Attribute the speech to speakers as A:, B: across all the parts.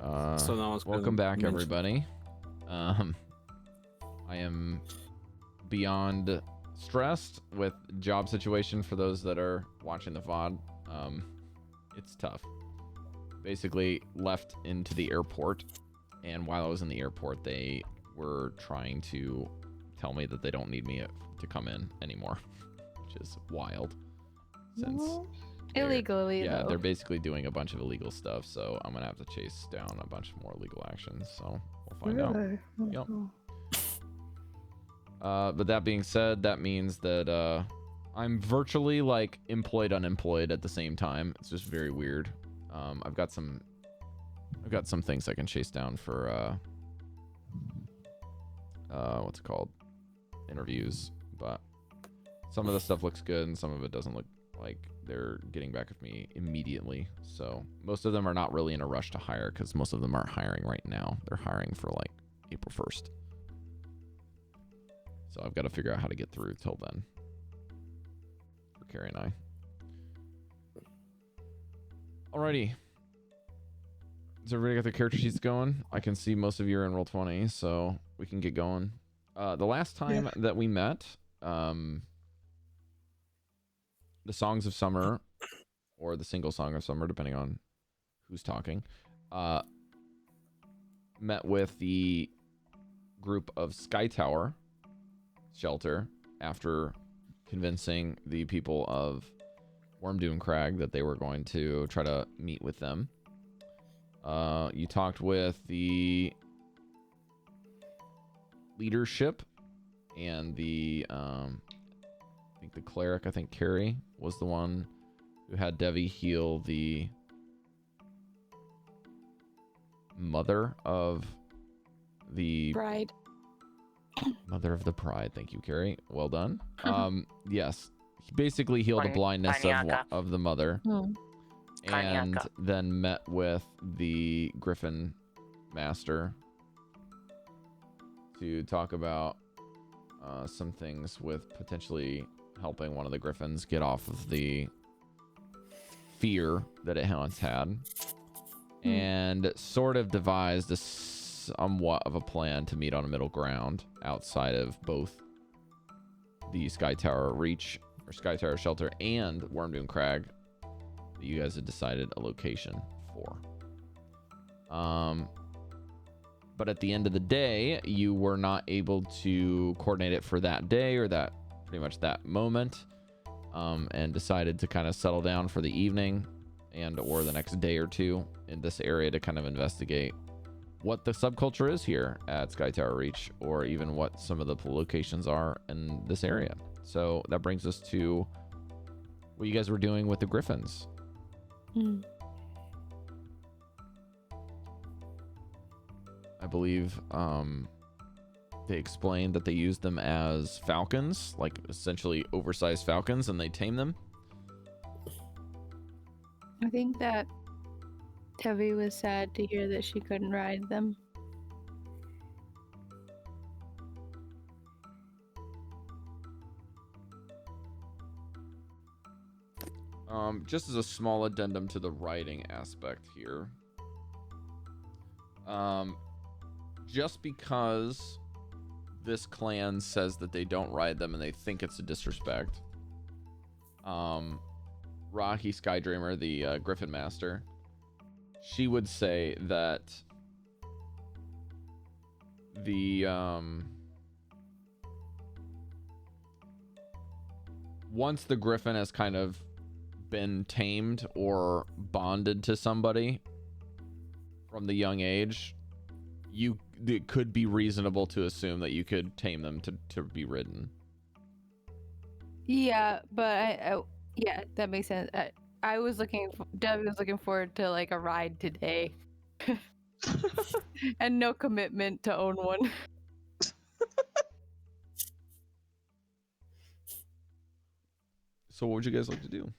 A: So now it's
B: welcome back,
A: mention.
B: everybody. I am beyond stressed with job situation for those that are watching the VOD. It's tough. Basically left into the airport, and while I was in the airport, they were trying to tell me that they don't need me to come in anymore, which is wild. Since
C: illegally,
B: yeah,
C: though.
B: they're basically doing a bunch of illegal stuff, so I'm gonna have to chase down a bunch more legal actions. So we'll find out. Yep. But that being said, that means that I'm virtually like employed unemployed at the same time. It's just very weird. I've got some things I can chase down for what's it called, interviews, but some of the stuff looks good and some of it doesn't look like they're getting back with me immediately. So most of them are not really in a rush to hire because most of them aren't hiring right now. They're hiring for like April 1st. So I've got to figure out how to get through till then for Cari and I. Alrighty. Has everybody got their character sheets going? I can see most of you are in Roll20, so we can get going. The last time that we met, the Songs of Summer, or the single Song of Summer, depending on who's talking, met with the group of Sky Tower Shelter after convincing the people of Wormdoom Crag that they were going to try to meet with them. You talked with the leadership and the I think the cleric, I think Cari was the one who had Devii heal the mother of the
C: Bride.
B: Mother of the Pride. Thank you, Cari. Well done. Yes. He basically healed the blindness of the mother. And then met with the Griffin Master to talk about some things with potentially helping one of the Griffins get off of the fear that it once had. And sort of devised a somewhat of a plan to meet on a middle ground outside of both the Sky Tower Reach or Sky Tower Shelter and Wormdoom Crag that you guys had decided a location for. But at the end of the day, you were not able to coordinate it for that day or that pretty much that moment, and decided to kind of settle down for the evening and or the next day or two in this area to kind of investigate what the subculture is here at Sky Tower Reach, or even what some of the locations are in this area. So that brings us to what you guys were doing with the Griffins. I believe they explained that they used them as falcons, like essentially oversized falcons, and they tame them.
C: I think that Devii was sad to hear that she couldn't ride them.
B: Just as a small addendum to the riding aspect here. Just because this clan says that they don't ride them and they think it's a disrespect. Rahi Skydreamer, the Griffin Master, she would say that the once the Griffin has kind of been tamed or bonded to somebody from the young age, it could be reasonable to assume that you could tame them to be ridden.
C: Yeah, but yeah, that makes sense. Devii was looking forward to like a ride today, and no commitment to own one.
B: So what would you guys like to do?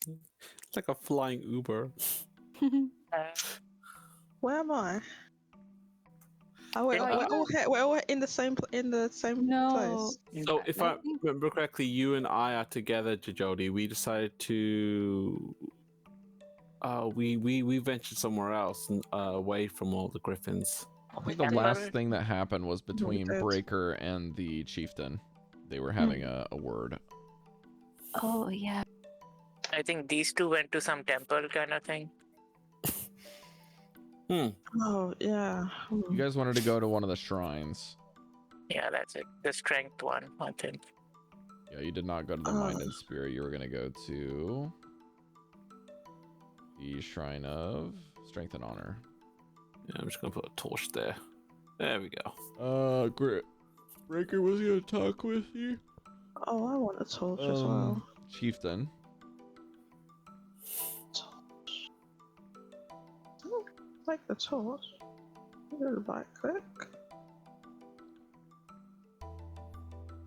A: It's like a flying Uber.
D: Where am I? Oh, we're all in the same
C: No.
D: place.
A: So if I remember correctly, you and I are together, Jodie. We decided to We ventured somewhere else, away from all the griffins.
B: I think the last thing that happened was between Breker and the chieftain. They were having a word.
C: Oh yeah.
E: I think these two went to some temple kind of thing.
D: Oh yeah.
B: You guys wanted to go to one of the shrines.
E: Yeah, that's it. The strength one, I think.
B: Yeah, you did not go to the Mind and Spirit. You were going to go to the Shrine of Strength and Honor.
A: Yeah, I'm just gonna put a torch there. There we go.
B: Great. Breker was gonna talk with you.
D: Oh, I want a torch as well.
B: Chieftain.
D: Like the torch. I'm gonna right click.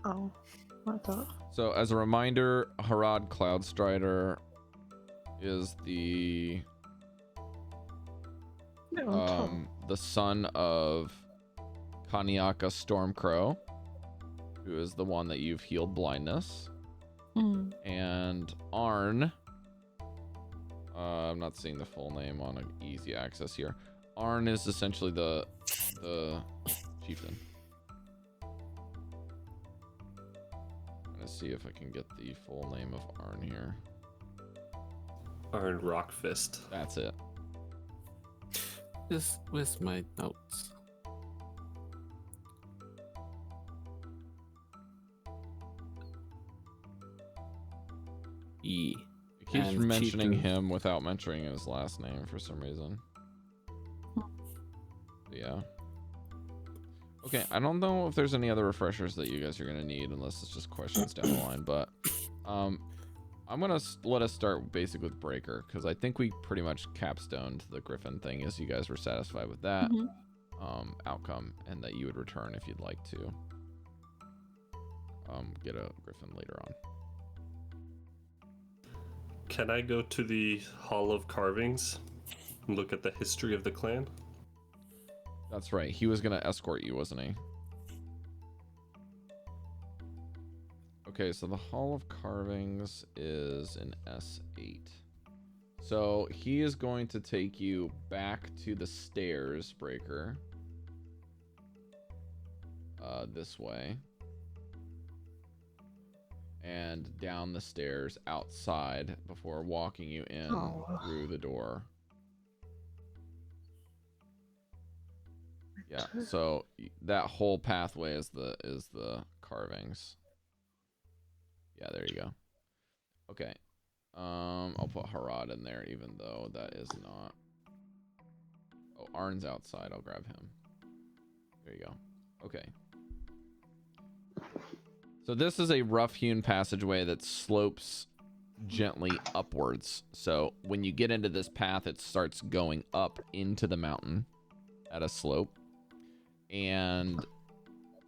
D: Oh, like that.
B: So as a reminder, Harad Cloudstrider is the the son of Kaniaka Stormcrow, who is the one that you've healed blindness. And Arn, I'm not seeing the full name on an easy access here. Arn is essentially the chieftain. I'm gonna see if I can get the full name of Arn here.
F: Arn Rockfist.
B: That's it.
A: Where's my notes? E.
B: It keeps
A: And
B: mentioning
A: chieftain.
B: him without mentioning his last name for some reason. Yeah. Okay, I don't know if there's any other refreshers that you guys are gonna need, unless it's just questions down the line. But I'm gonna let us start basic with Breker, because I think we pretty much capstoned the Griffin thing, as you guys were satisfied with that outcome, and that you would return if you'd like to get a Griffin later on.
F: Can I go to the Hall of Carvings and look at the history of the clan?
B: That's right. He was gonna escort you, wasn't he? Okay, so the Hall of Carvings is in S8. So he is going to take you back to the stairs, Breker. This way. And down the stairs outside before walking you in through the door. Yeah, so that whole pathway is the carvings. Yeah, there you go. Okay. I'll put Harad in there, even though that is not. Oh, Arn's outside. I'll grab him. There you go. Okay. So this is a rough-hewn passageway that slopes gently upwards. So when you get into this path, it starts going up into the mountain at a slope. And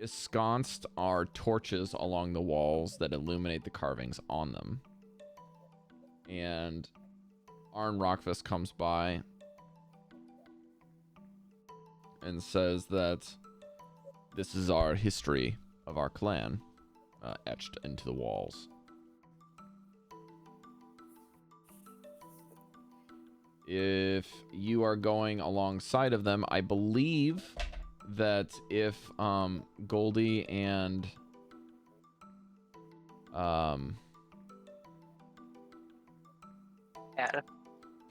B: ensconced are torches along the walls that illuminate the carvings on them. And Arn Rockfist comes by and says that this is our history of our clan, etched into the walls. If you are going alongside of them, I believe that if Goldy and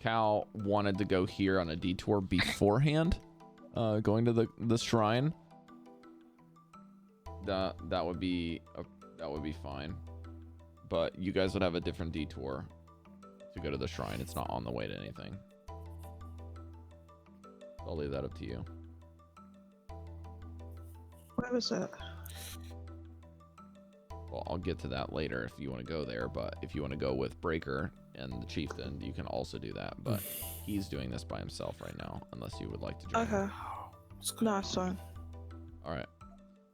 B: Cal wanted to go here on a detour beforehand, going to the shrine, that would be fine. But you guys would have a different detour to go to the shrine. It's not on the way to anything. I'll leave that up to you.
D: Where was it?
B: Well, I'll get to that later if you want to go there, but if you want to go with Breker and the chieftain, you can also do that, but he's doing this by himself right now, unless you would like to join.
D: Okay. Nice one.
B: All right.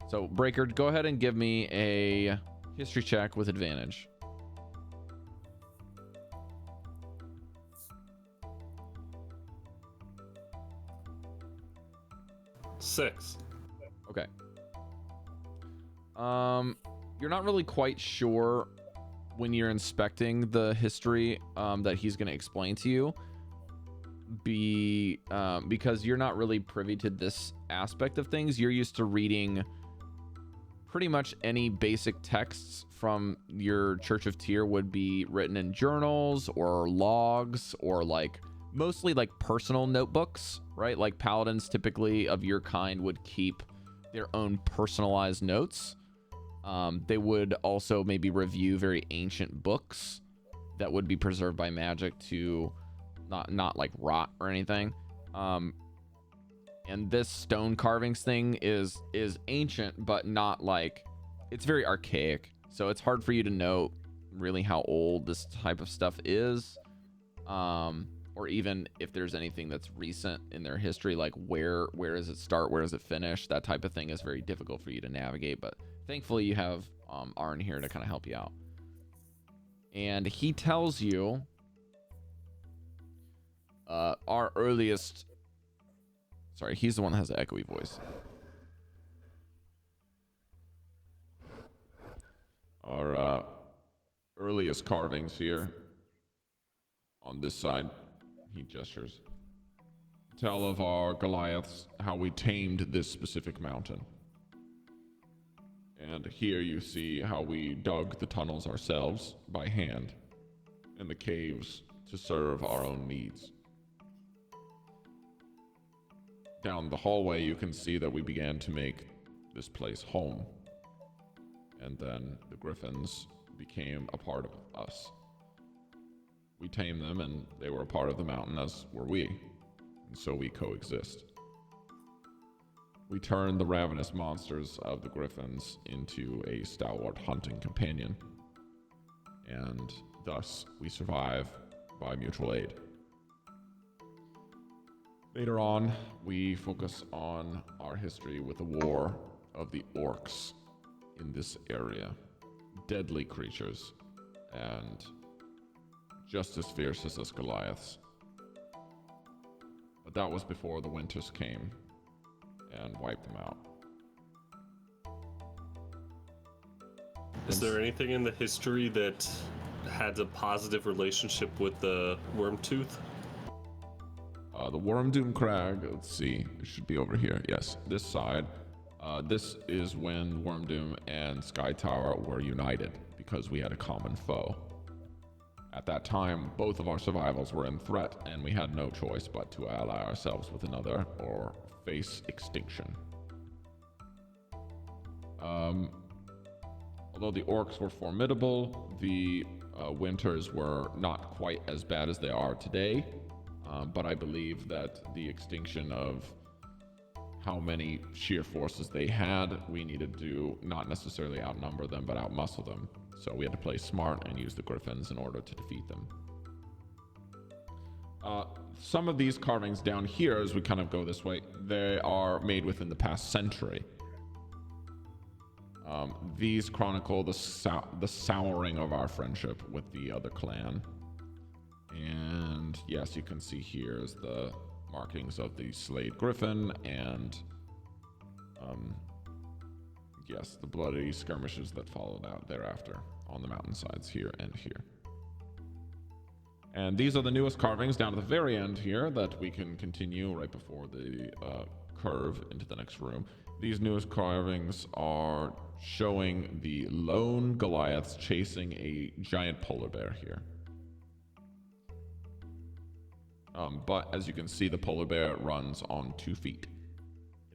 B: So, Breker, go ahead and give me a history check with advantage.
F: Six.
B: Okay. You're not really quite sure when you're inspecting the history that he's going to explain to you, be because you're not really privy to this aspect of things. You're used to reading pretty much any basic texts from your Church of Tyr would be written in journals or logs or like mostly like personal notebooks, right? Like paladins typically of your kind would keep their own personalized notes. They would also maybe review very ancient books that would be preserved by magic to not like rot or anything. And this stone carvings thing is ancient, but not like, it's very archaic. So it's hard for you to know really how old this type of stuff is. Or even if there's anything that's recent in their history, like where does it start? Where does it finish? That type of thing is very difficult for you to navigate. But thankfully you have Arn here to kind of help you out. And he tells you our earliest... Sorry, he's the one that has the echoey voice. Our earliest carvings here on this side, he gestures, tell of our Goliaths, how we tamed this specific mountain. And here you see how we dug the tunnels ourselves by hand in the caves to serve our own needs. Down the hallway, you can see that we began to make this place home. And then the griffins became a part of us. We tamed them, and they were a part of the mountain, as were we. And so we coexist. We turned the ravenous monsters of the griffins into a stalwart hunting companion. And thus, we survive by mutual aid. Later on, we focus on our history with the war of the orcs in this area. Deadly creatures, and just as fierce as us Goliaths. But that was before the winters came and wiped them out.
F: Is there anything in the history that had a positive relationship with the Wormtooth?
B: The Wormdoom Crag, let's see, it should be over here. Yes, this side. This is when Wormdoom and Sky Tower were united because we had a common foe. At that time, both of our survivals were in threat, and we had no choice but to ally ourselves with another or face extinction. Although the orcs were formidable, the winters were not quite as bad as they are today. But I believe that the extinction of how many sheer forces they had, we needed to not necessarily outnumber them, but outmuscle them. So we had to play smart and use the griffins in order to defeat them. Some of these carvings down here, as we kind of go this way, they are made within the past century. These chronicle the souring of our friendship with the other clan. And yes, you can see here is the markings of the slayed griffin and yes, the bloody skirmishes that followed out thereafter on the mountainsides here and here. And these are the newest carvings down at the very end here that we can continue right before the curve into the next room. These newest carvings are showing the lone Goliaths chasing a giant polar bear here. But as you can see, the polar bear runs on 2 feet.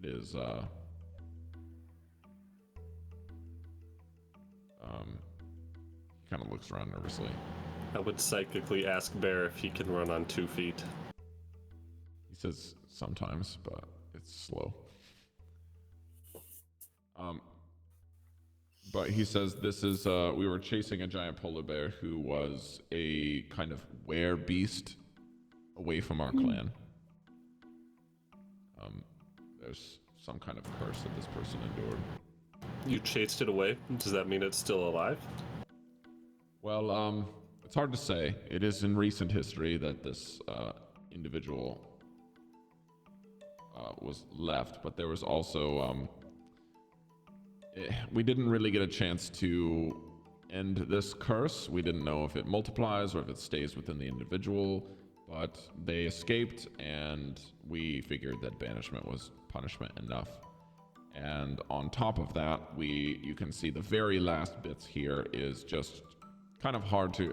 B: It is, he kind of looks around nervously.
F: I would psychically ask Bear if he can run on 2 feet.
B: He says sometimes, but it's slow. But he says this is, we were chasing a giant polar bear who was a kind of were-beast away from our clan. There's some kind of curse that this person endured.
F: You chased it away? Does that mean it's still alive?
B: Well, it's hard to say. It is in recent history that this individual was left, but there was also we didn't really get a chance to end this curse. We didn't know if it multiplies or if it stays within the individual. but they escaped, and we figured that banishment was punishment enough. And on top of that, you can see the very last bits here is just kind of hard to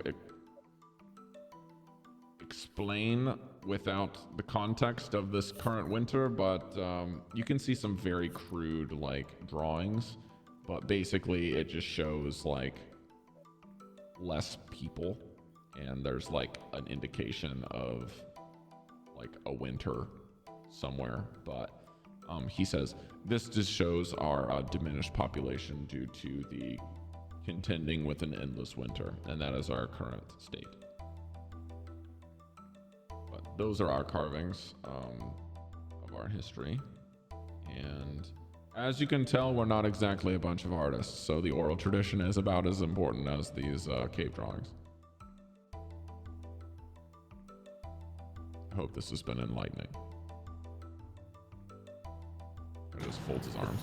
B: explain without the context of this current winter, but you can see some very crude like drawings, but basically it just shows like less people, and there's like an indication of like a winter somewhere, but he says this just shows our diminished population due to the contending with an endless winter, and that is our current state. But those are our carvings of our history, and as you can tell, we're not exactly a bunch of artists, so the oral tradition is about as important as these cave drawings. I hope this has been enlightening. He just folds his arms.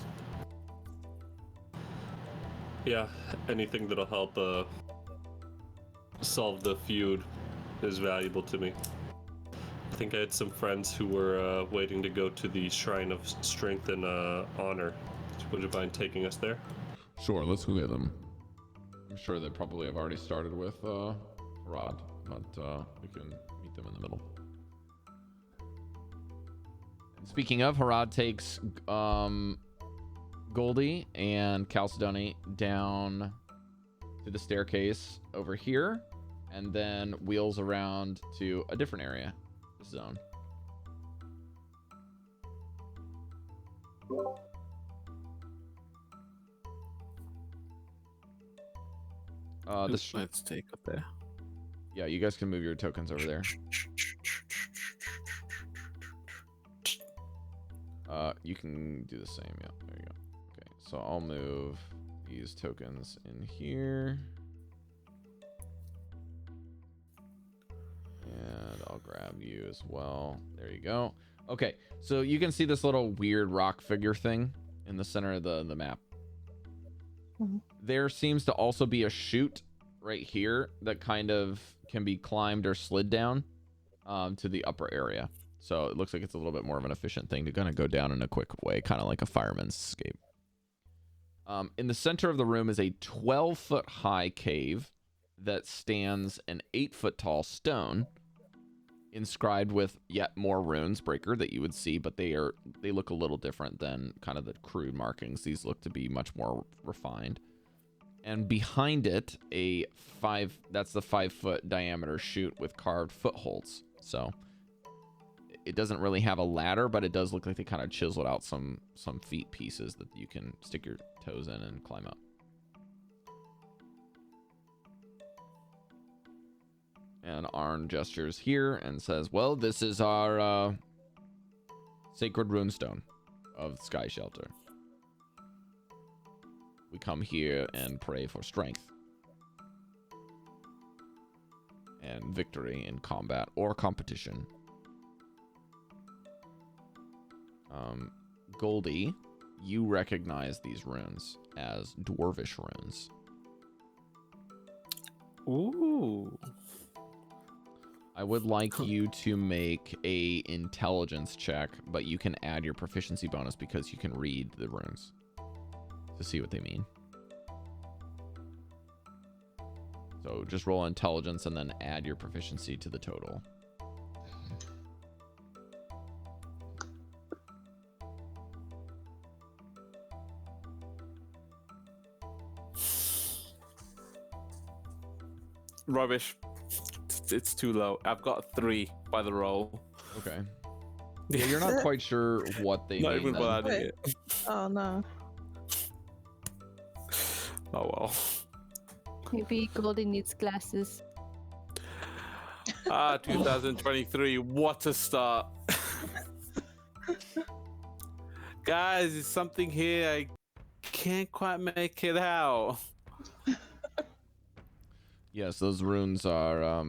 F: Yeah, anything that'll help solve the feud is valuable to me. I think I had some friends who were waiting to go to the Shrine of Strength and Honor. Would you mind taking us there?
B: Sure, let's go get them. I'm sure they probably have already started with Rod, but we can meet them in the middle. Speaking of, Harad takes Goldy and Chalcedony down to the staircase over here, and then wheels around to a different area, this zone.
A: Let's take up there.
B: Yeah, you guys can move your tokens over there. You can do the same. Yeah, there you go. Okay, so I'll move these tokens in here. And I'll grab you as well. There you go. Okay, so you can see this little weird rock figure thing in the center of the map.
D: Mm-hmm.
B: There seems to also be a chute right here that kind of can be climbed or slid down to the upper area. So it looks like it's a little bit more of an efficient thing to kind of go down in a quick way, kind of like a fireman's escape. In the center of the room is a 12-foot high cave that stands an 8-foot tall stone inscribed with yet more runes, Breker, that you would see, but they look a little different than kind of the crude markings. These look to be much more refined. And behind it, that's the 5-foot diameter chute with carved footholds. So it doesn't really have a ladder, but it does look like they kind of chiseled out some feet pieces that you can stick your toes in and climb up. And Arn gestures here and says, well, this is our sacred runestone of Sky Shelter. We come here and pray for strength and victory in combat or competition. Goldy, you recognize these runes as dwarvish runes.
A: Ooh.
B: I would like you to make a intelligence check, but you can add your proficiency bonus because you can read the runes to see what they mean. So just roll intelligence and then add your proficiency to the total.
A: Rubbish. It's too low. I've got 3 by the roll.
B: Okay. Yeah, you're not quite sure what they
A: Not
B: mean.
A: even
B: Then.
A: adding it.
D: Oh no.
A: Oh well.
C: Maybe Goldy needs glasses.
A: 2023. What a start. Guys, there's something here. I can't quite make it out.
B: Yes, those runes are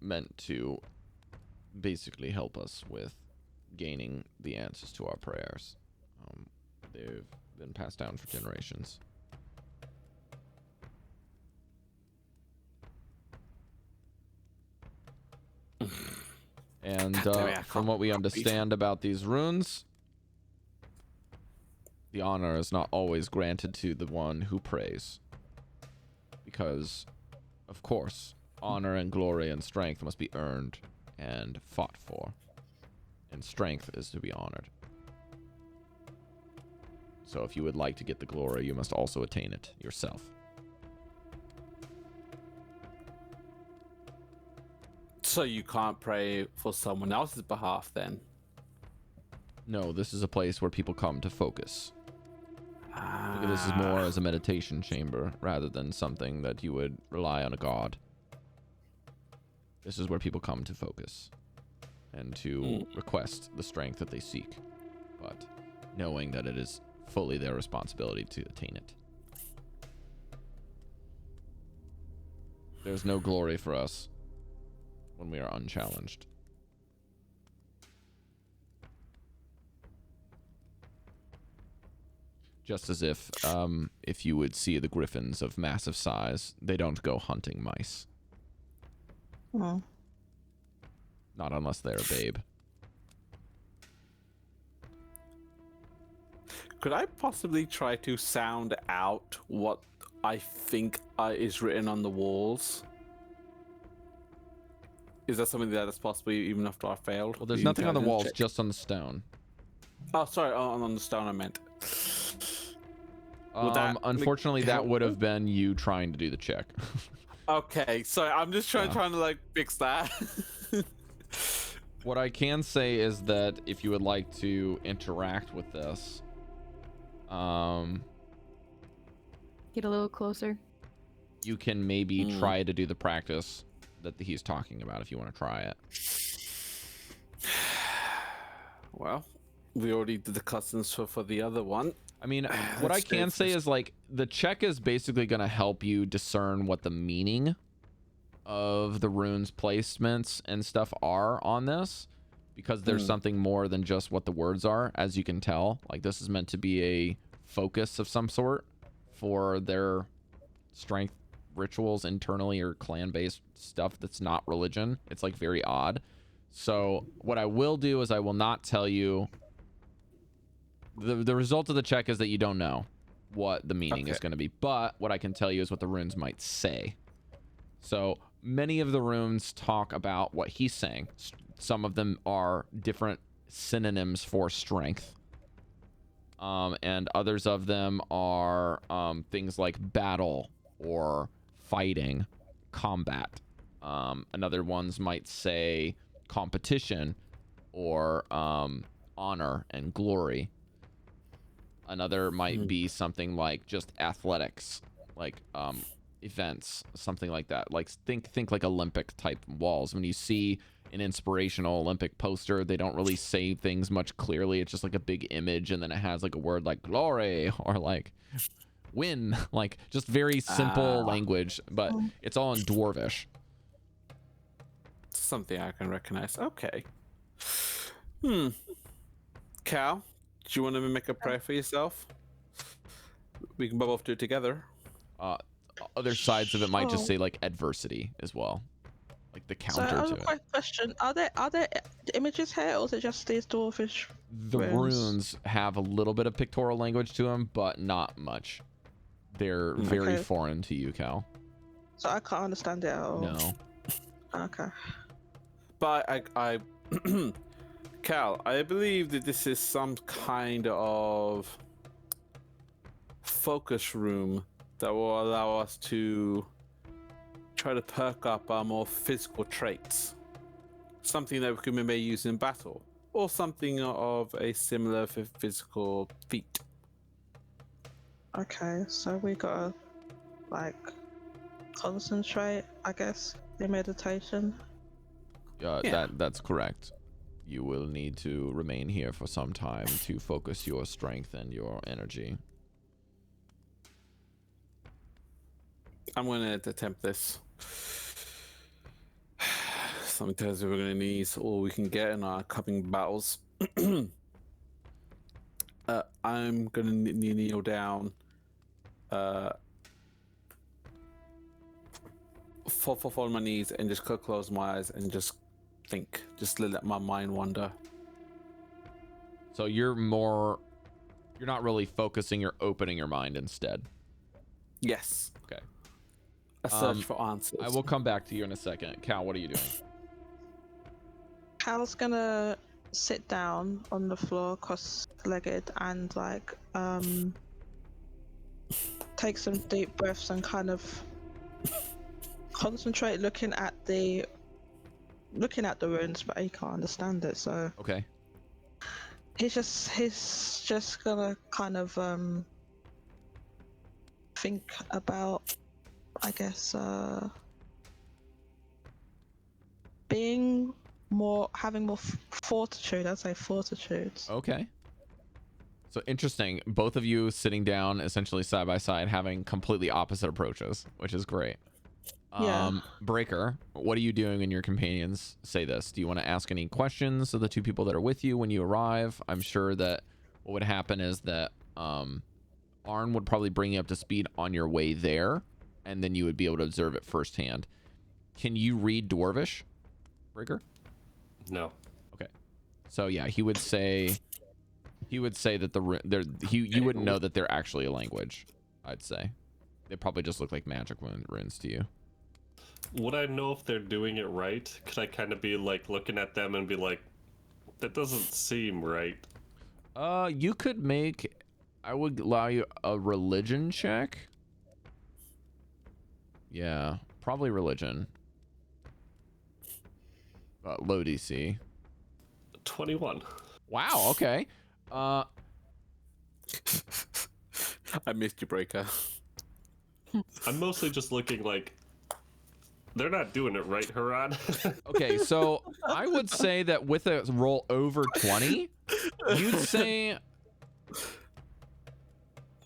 B: meant to basically help us with gaining the answers to our prayers. They've been passed down for generations. And
A: God damn it, I
B: from
A: can't
B: what we
A: read.
B: understand about these runes, the honor is not always granted to the one who prays. Because, of course, honor and glory and strength must be earned and fought for. And strength is to be honored. So if you would like to get the glory, you must also attain it yourself.
A: So you can't pray for someone else's behalf then?
B: No, this is a place where people come to focus. Think of this as more as a meditation chamber rather than something that you would rely on a god. This is where people come to focus and to request the strength that they seek, but knowing that it is fully their responsibility to attain it. There's no glory for us when we are unchallenged. Just as if you would see the griffins of massive size, they don't go hunting mice.
D: Oh.
B: Not unless they're a babe.
A: Could I possibly try to sound out what I think is written on the walls? Is that something that is possible even after I failed?
B: Well, there's
A: the
B: nothing on the
A: intelligence
B: walls,
A: check?
B: just on the stone.
A: Oh, sorry, on the stone I meant. Would that
B: Unfortunately,
A: make-
B: that would have been you trying to do the check.
A: Okay, sorry, I'm just trying to like fix that.
B: What I can say is that if you would like to interact with this,
C: Get a little closer.
B: you can maybe try to do the practice that he's talking about if you want to try it.
A: Well, we already did the customs for the other one.
B: I mean, what I can say is, like, the check is basically going to help you discern what the meaning of the runes placements and stuff are on this, because there's something more than just what the words are, as you can tell. Like, this is meant to be a focus of some sort for their strength rituals internally or clan-based stuff that's not religion. It's, like, very odd. So what I will do is I will not tell you. The result of the check is that you don't know what the meaning is going to be, but what I can tell you is what the runes might say. So many of the runes talk about what he's saying. Some of them are different synonyms for strength, and others of them are things like battle or fighting, combat. Another ones might say competition or honor and glory. Another might be something like just athletics, like events, something like that. Like think like Olympic type walls. When you see an inspirational Olympic poster, they don't really say things much clearly. It's just like a big image, and then it has like a word like glory or like win, like just very simple language, but it's all in Dwarvish.
A: Something I can recognize. Okay. Cal, do you want to make a prayer for yourself? We can both do it together.
B: Other sides of it might just say like adversity as well, like the
D: So I
B: counter
D: have
B: to
D: a
B: it.
D: quick question. Are there images here, or is it just these dwarfish
B: The runes have a little bit of pictorial language to them, but not much. They're very
D: Okay.
B: foreign to you, Cal.
D: So I can't understand it at all.
B: No.
D: Okay.
A: But I Cal, I believe that this is some kind of focus room that will allow us to try to perk up our more physical traits. Something that we can maybe use in battle, or something of a similar physical feat.
D: Okay, so we gotta like concentrate, I guess, in meditation.
A: Yeah.
B: That's correct. You will need to remain here for some time to focus your strength and your energy.
A: I'm going to attempt this. Something tells me we're going to need all we can get in our coming battles. I'm going to kneel down. Fall on my knees and just close my eyes and just think. Just let my mind wander.
B: So you're not really focusing, you're opening your mind instead.
A: Yes.
B: Okay.
A: A search for answers.
B: I will come back to you in a second. Cal, what are you doing?
D: Cal's gonna sit down on the floor, cross-legged, and like take some deep breaths and kind of concentrate, looking at the runes, but he can't understand it. So
B: Okay.
D: he's just gonna kind of think about, I guess, having more fortitude. I'd say fortitude.
B: Okay. So interesting. Both of you sitting down essentially side by side, having completely opposite approaches, which is great.
D: Yeah.
B: Breker, what are you doing when your companions say this? Do you want to ask any questions of the two people that are with you when you arrive? I'm sure that what would happen is that Arn would probably bring you up to speed on your way there, and then you would be able to observe it firsthand. Can you read Dwarvish, Breker?
F: No.
B: Okay. So yeah, he would say that you wouldn't know that they're actually a language, I'd say. They probably just look like magic runes to you.
F: Would I know if they're doing it right? Could I kind of be like looking at them and be like, that doesn't seem right?
B: You could make, I would allow you a religion check. Yeah, probably religion. Low DC.
F: 21.
B: Wow, okay.
A: I missed you, Breker.
F: I'm mostly just looking like, they're not doing it right, Harad.
B: Okay, so I would say that with a roll over 20, you'd say...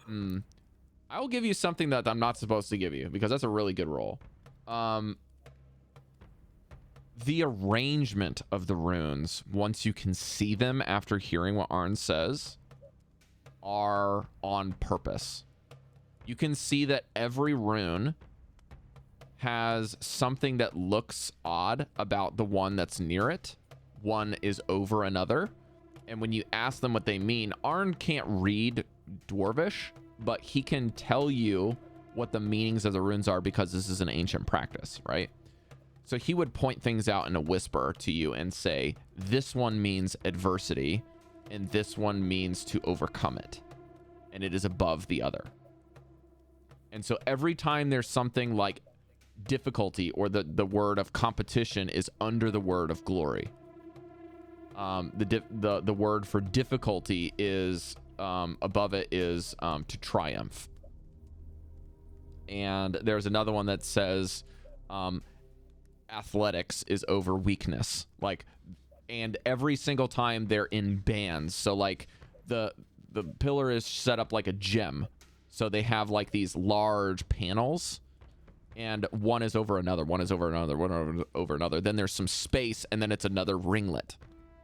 B: I will give you something that I'm not supposed to give you, because that's a really good roll. The arrangement of the runes, once you can see them after hearing what Arn says, are on purpose. You can see that every rune has something that looks odd about the one that's near it. One is over another. And when you ask them what they mean, Arn can't read Dwarvish, but he can tell you what the meanings of the runes are because this is an ancient practice, right? So he would point things out in a whisper to you and say, this one means adversity, and this one means to overcome it. And it is above the other. And so every time there's something like difficulty, or the word of competition is under the word of glory. The word for difficulty is above it is to triumph. And there's another one that says athletics is over weakness. Like, and every single time they're in bands. So like the pillar is set up like a gem. So they have like these large panels, and one is over another, one is over another, one over another. Then there's some space, and then it's another ringlet,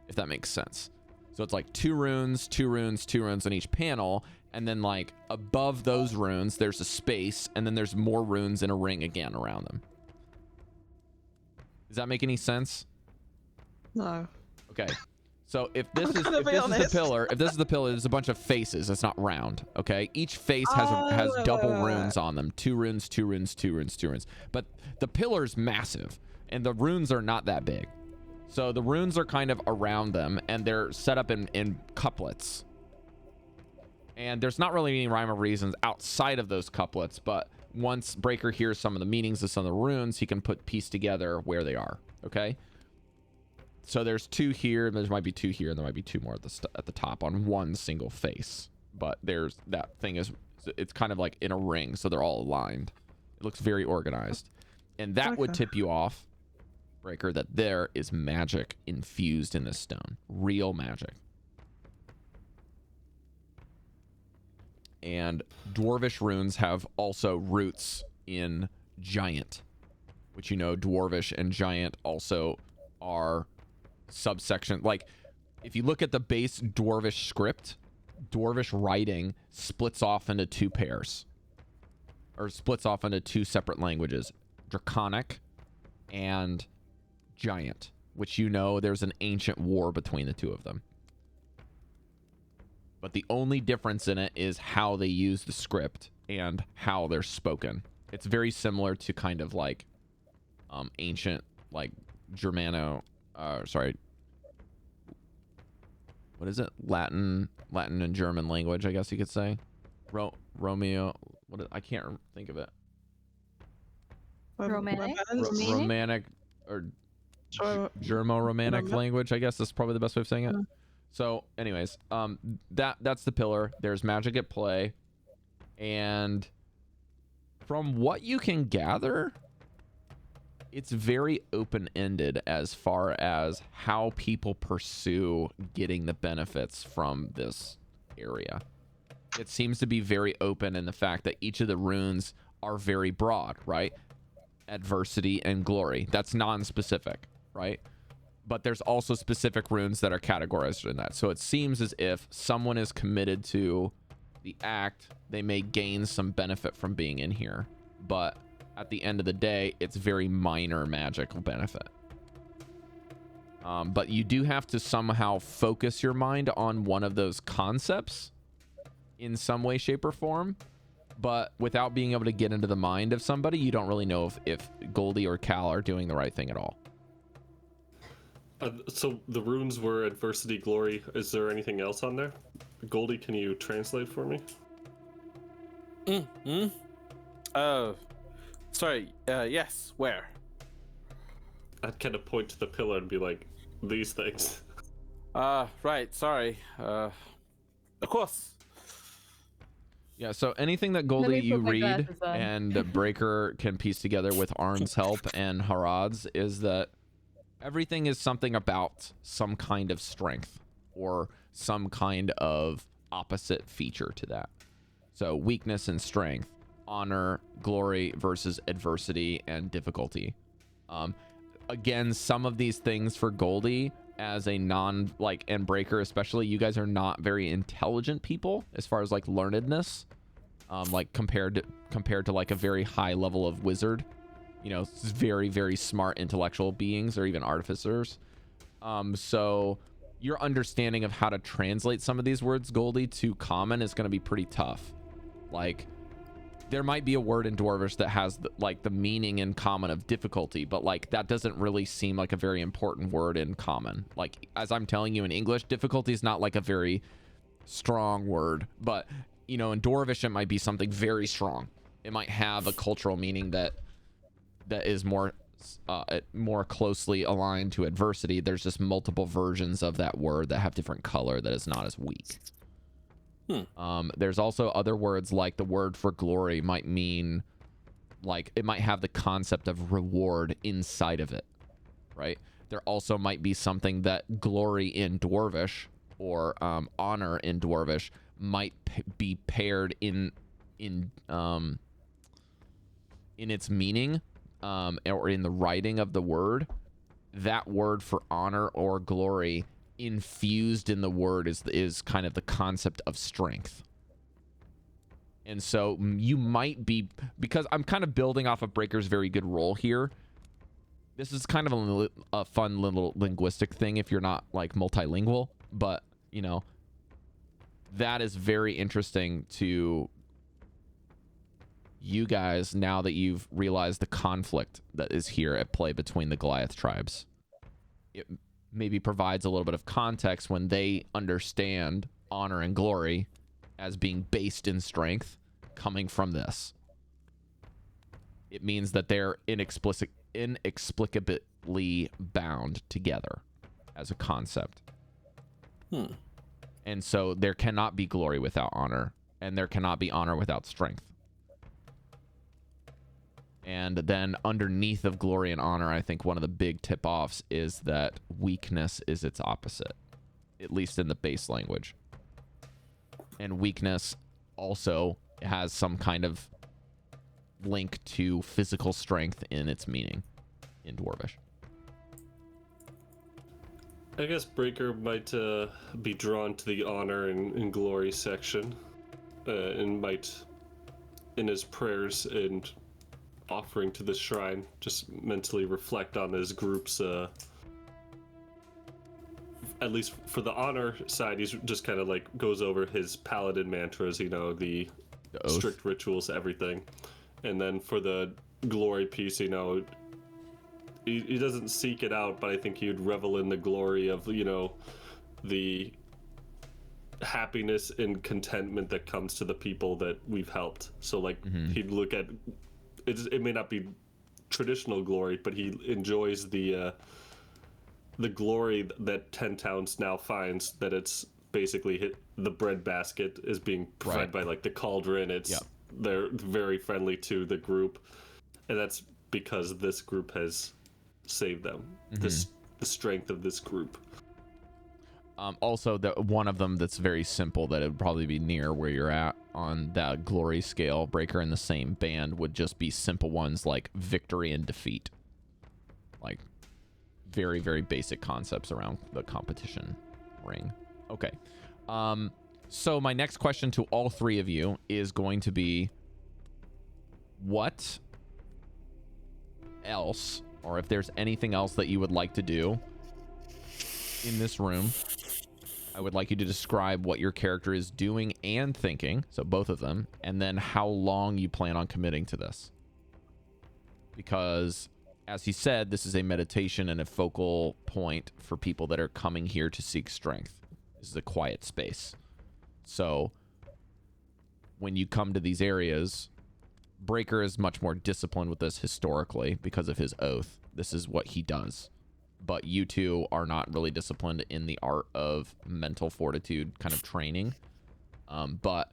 B: if that makes sense. So it's like 2 runes, 2 runes, 2 runes on each panel, and then like above those runes, there's a space, and then there's more runes in a ring again around them. Does that make any sense?
D: No.
B: Okay. So if this is the pillar, there's a bunch of faces. It's not round. Okay. Each face has double runes on them. 2 runes, 2 runes, 2 runes, 2 runes. But the pillar's massive, and the runes are not that big. So the runes are kind of around them, and they're set up in couplets. And there's not really any rhyme or reasons outside of those couplets, but once Breker hears some of the meanings of some of the runes, he can piece together where they are. Okay. So there's 2 here, there might be 2 here, and there might be 2 more at the top on one single face. But there's that thing it's kind of like in a ring, so they're all aligned. It looks very organized. And that would tip you off, Breker, that there is magic infused in this stone. Real magic. And Dwarvish runes have also roots in Giant, which, you know, Dwarvish and Giant also are subsection. Like, if you look at the base Dwarvish script, Dwarvish writing splits off into 2 pairs, or splits off into 2 separate languages: Draconic and Giant. which you know there's an ancient war between the two of them. But the only difference in it is how they use the script and how they're spoken. It's very similar to kind of like ancient, like what is it? Latin and German language, I guess you could say. Romeo, I can't think of it.
C: Romantic?
B: Romantic or Germo-Romantic language, I guess that's probably the best way of saying it. So anyways, that's the pillar. There's magic at play. And from what you can gather, it's very open-ended as far as how people pursue getting the benefits from this area. It seems to be very open in the fact that each of the runes are very broad, right? Adversity and glory. That's non-specific, right? But there's also specific runes that are categorized in that. So it seems as if someone is committed to the act, they may gain some benefit from being in here. But at the end of the day, it's very minor magical benefit. But you do have to somehow focus your mind on one of those concepts in some way, shape, or form. But without being able to get into the mind of somebody, you don't really know if Goldy or Cal are doing the right thing at all.
F: So the runes were adversity, glory. Is there anything else on there? Goldy, can you translate for me?
A: Sorry. Yes. Where?
F: I'd kind of point to the pillar and be like, these things.
A: Right. Sorry. Of course.
B: Yeah, so anything that Goldy you read and Breker can piece together with Arn's help and Harad's is that everything is something about some kind of strength or some kind of opposite feature to that. So weakness and strength, honor, glory versus adversity and difficulty. Again, some of these things for Goldy as a and Breker especially, you guys are not very intelligent people as far as like learnedness, like compared to like a very high level of wizard, you know, very, very smart intellectual beings or even artificers. So your understanding of how to translate some of these words, Goldy, to common is going to be pretty tough. Like, there might be a word in Dwarvish that has the meaning in common of difficulty, but like that doesn't really seem like a very important word in common. Like, as I'm telling you in English, difficulty is not like a very strong word, but you know, in Dwarvish it might be something very strong. It might have a cultural meaning that is more closely aligned to adversity. There's just multiple versions of that word that have different color that is not as weak. There's also other words like the word for glory might mean, like, it might have the concept of reward inside of it, right? There also might be something that glory in Dwarvish or honor in Dwarvish might be paired in its meaning or in the writing of the word. That word for honor or glory infused in the word is kind of the concept of strength. And so you might be, because I'm kind of building off of Breker's very good role here, this is kind of a fun little linguistic thing if you're not like multilingual, but you know, that is very interesting to you guys now that you've realized the conflict that is here at play between the Goliath tribes. It maybe provides a little bit of context when they understand honor and glory as being based in strength coming from this. It means that they're inexplicably bound together as a concept. And so there cannot be glory without honor, and there cannot be honor without strength. And then underneath of glory and honor, I think one of the big tip-offs is that weakness is its opposite, at least in the base language. And weakness also has some kind of link to physical strength in its meaning in Dwarvish.
F: I guess Breker might be drawn to the honor and glory section, and might, in his prayers and offering to the shrine, just mentally reflect on his group's at least for the honor side, he's just kind of like goes over his paladin mantras, you know, the
B: oath.
F: strict rituals, everything. And then for the glory piece, you know, he doesn't seek it out, but I think he'd revel in the glory of, you know, the happiness and contentment that comes to the people that we've helped. So like he'd look at it may not be traditional glory, but he enjoys the glory that 10 Towns now finds, that it's basically the bread basket is being provided by like the cauldron. It's they're very friendly to the group, and that's because this group has saved them. The strength of this group.
B: Also, the one of them that's very simple, that it would probably be near where you're at on that glory scale, Breker in the same band, would just be simple ones like victory and defeat. Like very, very basic concepts around the competition ring. Okay. So my next question to all three of you is going to be, what else, or if there's anything else that you would like to do in this room, I would like you to describe what your character is doing and thinking, so both of them, and then how long you plan on committing to this. Because, as he said, this is a meditation and a focal point for people that are coming here to seek strength. This is a quiet space. So, when you come to these areas, Breker is much more disciplined with this historically because of his oath. This is what he does. But you two are not really disciplined in the art of mental fortitude kind of training. But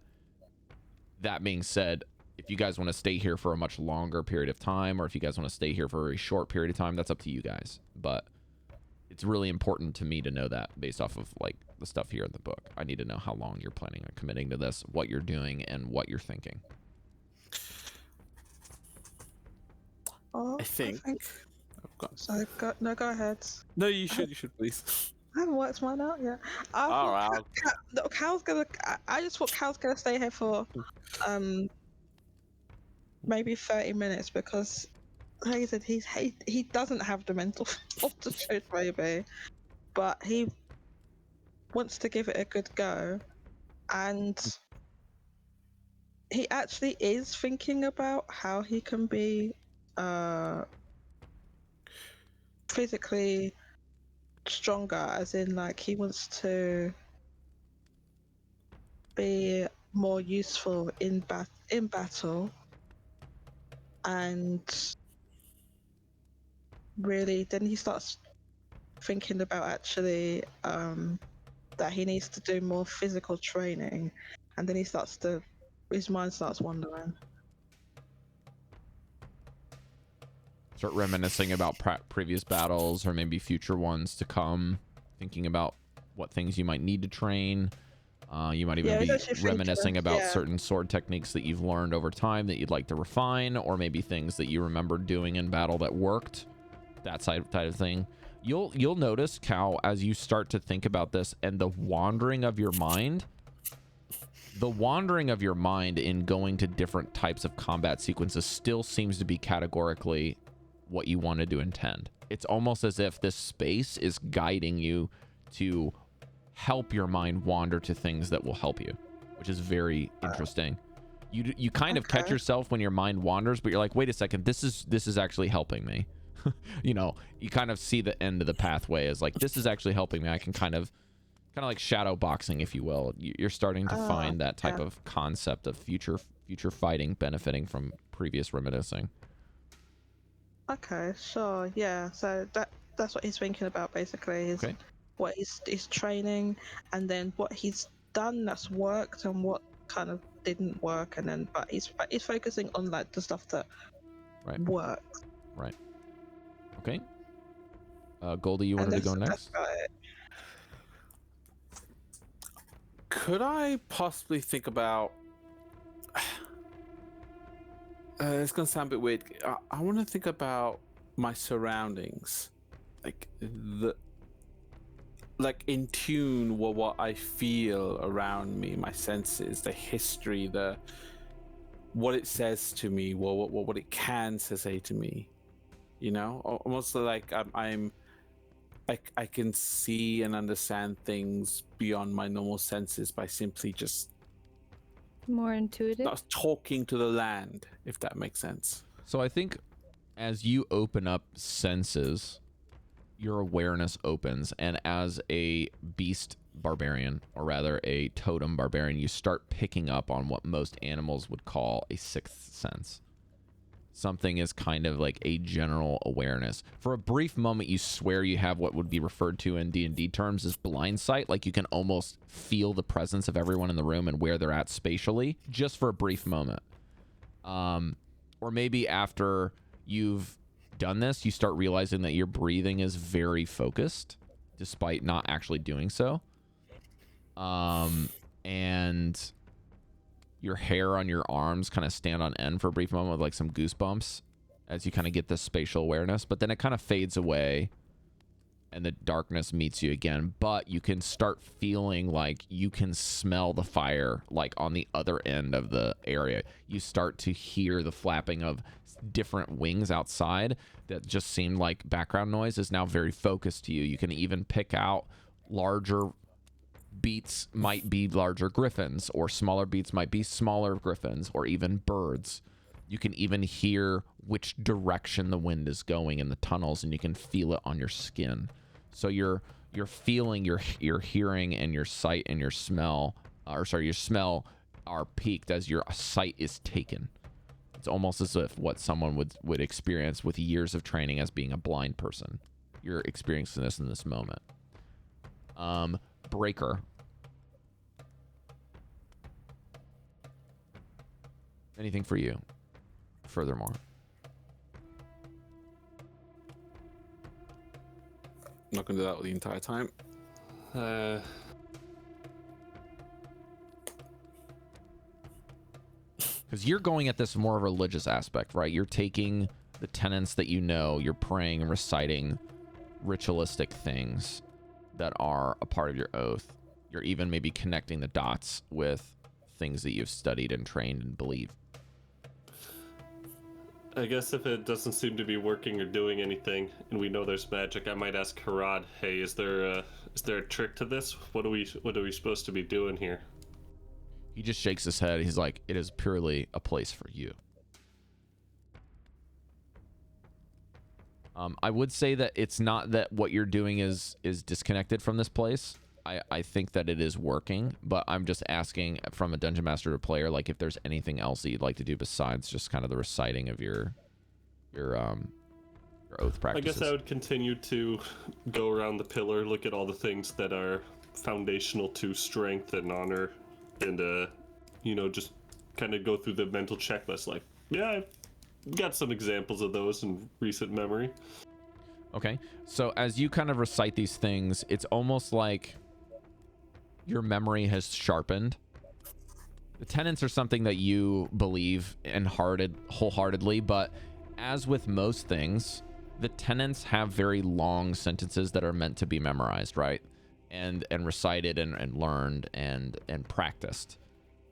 B: that being said, if you guys want to stay here for a much longer period of time, or if you guys want to stay here for a very short period of time, that's up to you guys. But it's really important to me to know that based off of like the stuff here in the book. I need to know how long you're planning on committing to this, what you're doing, and what you're thinking.
A: I think.
D: So go ahead.
A: No, you should please.
D: I haven't worked mine out yet. Cal's gonna. I just thought Cal's gonna stay here for maybe 30 minutes because, like I said, he doesn't have the mental fortitude maybe, but he wants to give it a good go, and he actually is thinking about how he can be physically stronger, as in like he wants to be more useful in battle, and really then he starts thinking about actually that he needs to do more physical training, and then his mind starts wandering.
B: Start reminiscing about previous battles or maybe future ones to come, thinking about what things you might need to train. You might even be reminiscing about certain sword techniques that you've learned over time that you'd like to refine, or maybe things that you remember doing in battle that worked, that side of thing. You'll notice, Cal, as you start to think about this and the wandering of your mind in going to different types of combat sequences still seems to be categorically what you wanted to intend. It's almost as if this space is guiding you to help your mind wander to things that will help you, which is very interesting. You kind of catch yourself when your mind wanders, but you're like, wait a second, this is actually helping me. You know, you kind of see the end of the pathway as like, this is actually helping me. I can kind of like shadow boxing, if you will. You're starting to find that type of concept of future fighting benefiting from previous reminiscing.
D: Okay, sure, yeah. So that's what he's thinking about basically. Is what he's training, and then what he's done that's worked and what kind of didn't work, and then but he's focusing on like the stuff that works.
B: Right. Okay. Goldy, you wanted to go next?
A: Could I possibly think about? It's gonna sound a bit weird. I want to think about my surroundings, like in tune with what I feel around me, my senses, the history, what it says to me, what it can say to me. You know, almost like I'm I can see and understand things beyond my normal senses by simply just
C: More intuitive.
A: not talking to the land, if that makes sense.
B: So I think as you open up senses, your awareness opens, and as a beast barbarian, or rather a totem barbarian, you start picking up on what most animals would call a sixth sense. Something is kind of like a general awareness. For a brief moment, you swear you have what would be referred to in D&D terms as blind sight. Like you can almost feel the presence of everyone in the room and where they're at spatially, just for a brief moment. Or maybe after you've done this, you start realizing that your breathing is very focused, despite not actually doing so. And your hair on your arms kind of stand on end for a brief moment with like some goosebumps as you kind of get this spatial awareness, but then it kind of fades away and the darkness meets you again. But you can start feeling like you can smell the fire like on the other end of the area. You start to hear the flapping of different wings outside that just seemed like background noise is now very focused to you. You can even pick out larger beats might be larger griffins, or smaller beats might be smaller griffins, or even birds. You can even hear which direction the wind is going in the tunnels, and you can feel it on your skin. So you're feeling your hearing and your sight and your smell, your smell are peaked as your sight is taken. It's almost as if what someone would experience with years of training as being a blind person. You're experiencing this in this moment. Breker. Anything for you? Furthermore.
A: I'm not going to do that the entire time.
B: Because you're going at this more religious aspect, right? You're taking the tenets that you know, you're praying and reciting ritualistic things that are a part of your oath. You're even maybe connecting the dots with things that you've studied and trained and believe.
F: I guess if it doesn't seem to be working or doing anything, and we know there's magic, I might ask Harad, hey, is there a trick to this? What are we supposed to be doing here?
B: He just shakes his head. He's like, it is purely a place for you. I would say that it's not that what you're doing is disconnected from this place. I think that it is working, but I'm just asking from a dungeon master to player, like if there's anything else that you'd like to do besides just kind of the reciting of your oath practices.
F: I guess I would continue to go around the pillar, look at all the things that are foundational to strength and honor, and just kind of go through the mental checklist. Like, yeah, I've got some examples of those in recent memory.
B: Okay, so as you kind of recite these things, it's almost like your memory has sharpened. The tenets are something that you believe in wholeheartedly, but as with most things, the tenets have very long sentences that are meant to be memorized, right? And recited and learned and practiced.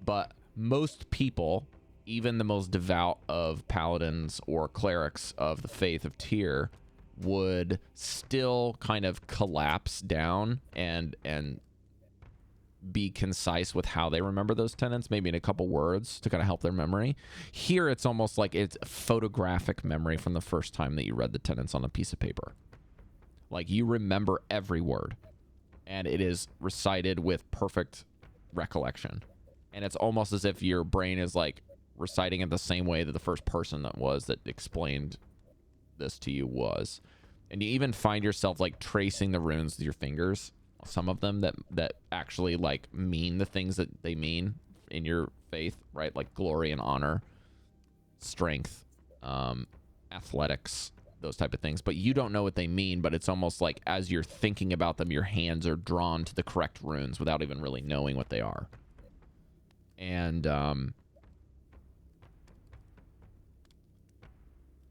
B: But most people, even the most devout of paladins or clerics of the faith of Tyr, would still kind of collapse down and be concise with how they remember those tenets, maybe in a couple words to kind of help their memory. Here, it's almost like it's photographic memory from the first time that you read the tenets on a piece of paper. Like you remember every word, and it is recited with perfect recollection. And it's almost as if your brain is like reciting it the same way that the first person that explained this to you was. And you even find yourself like tracing the runes with your fingers, some of them that actually like mean the things that they mean in your faith, right? Like glory and honor, strength, athletics, those type of things. But you don't know what they mean, but it's almost like as you're thinking about them, your hands are drawn to the correct runes without even really knowing what they are. And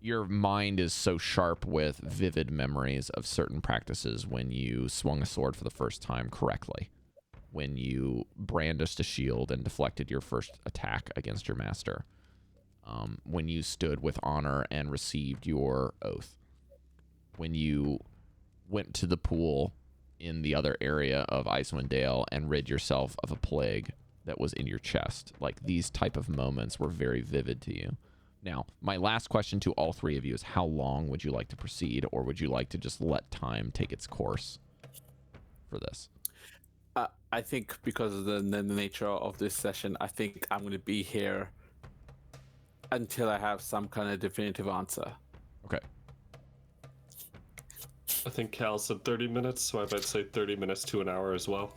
B: your mind is so sharp with vivid memories of certain practices when you swung a sword for the first time correctly, when you brandished a shield and deflected your first attack against your master, when you stood with honor and received your oath, when you went to the pool in the other area of Icewind Dale and rid yourself of a plague that was in your chest. Like, these type of moments were very vivid to you. Now, my last question to all three of you is, how long would you like to proceed, or would you like to just let time take its course for this?
A: I think because of the nature of this session, I think I'm going to be here until I have some kind of definitive answer.
B: Okay.
F: I think Cal said 30 minutes, so I might say 30 minutes to an hour as well.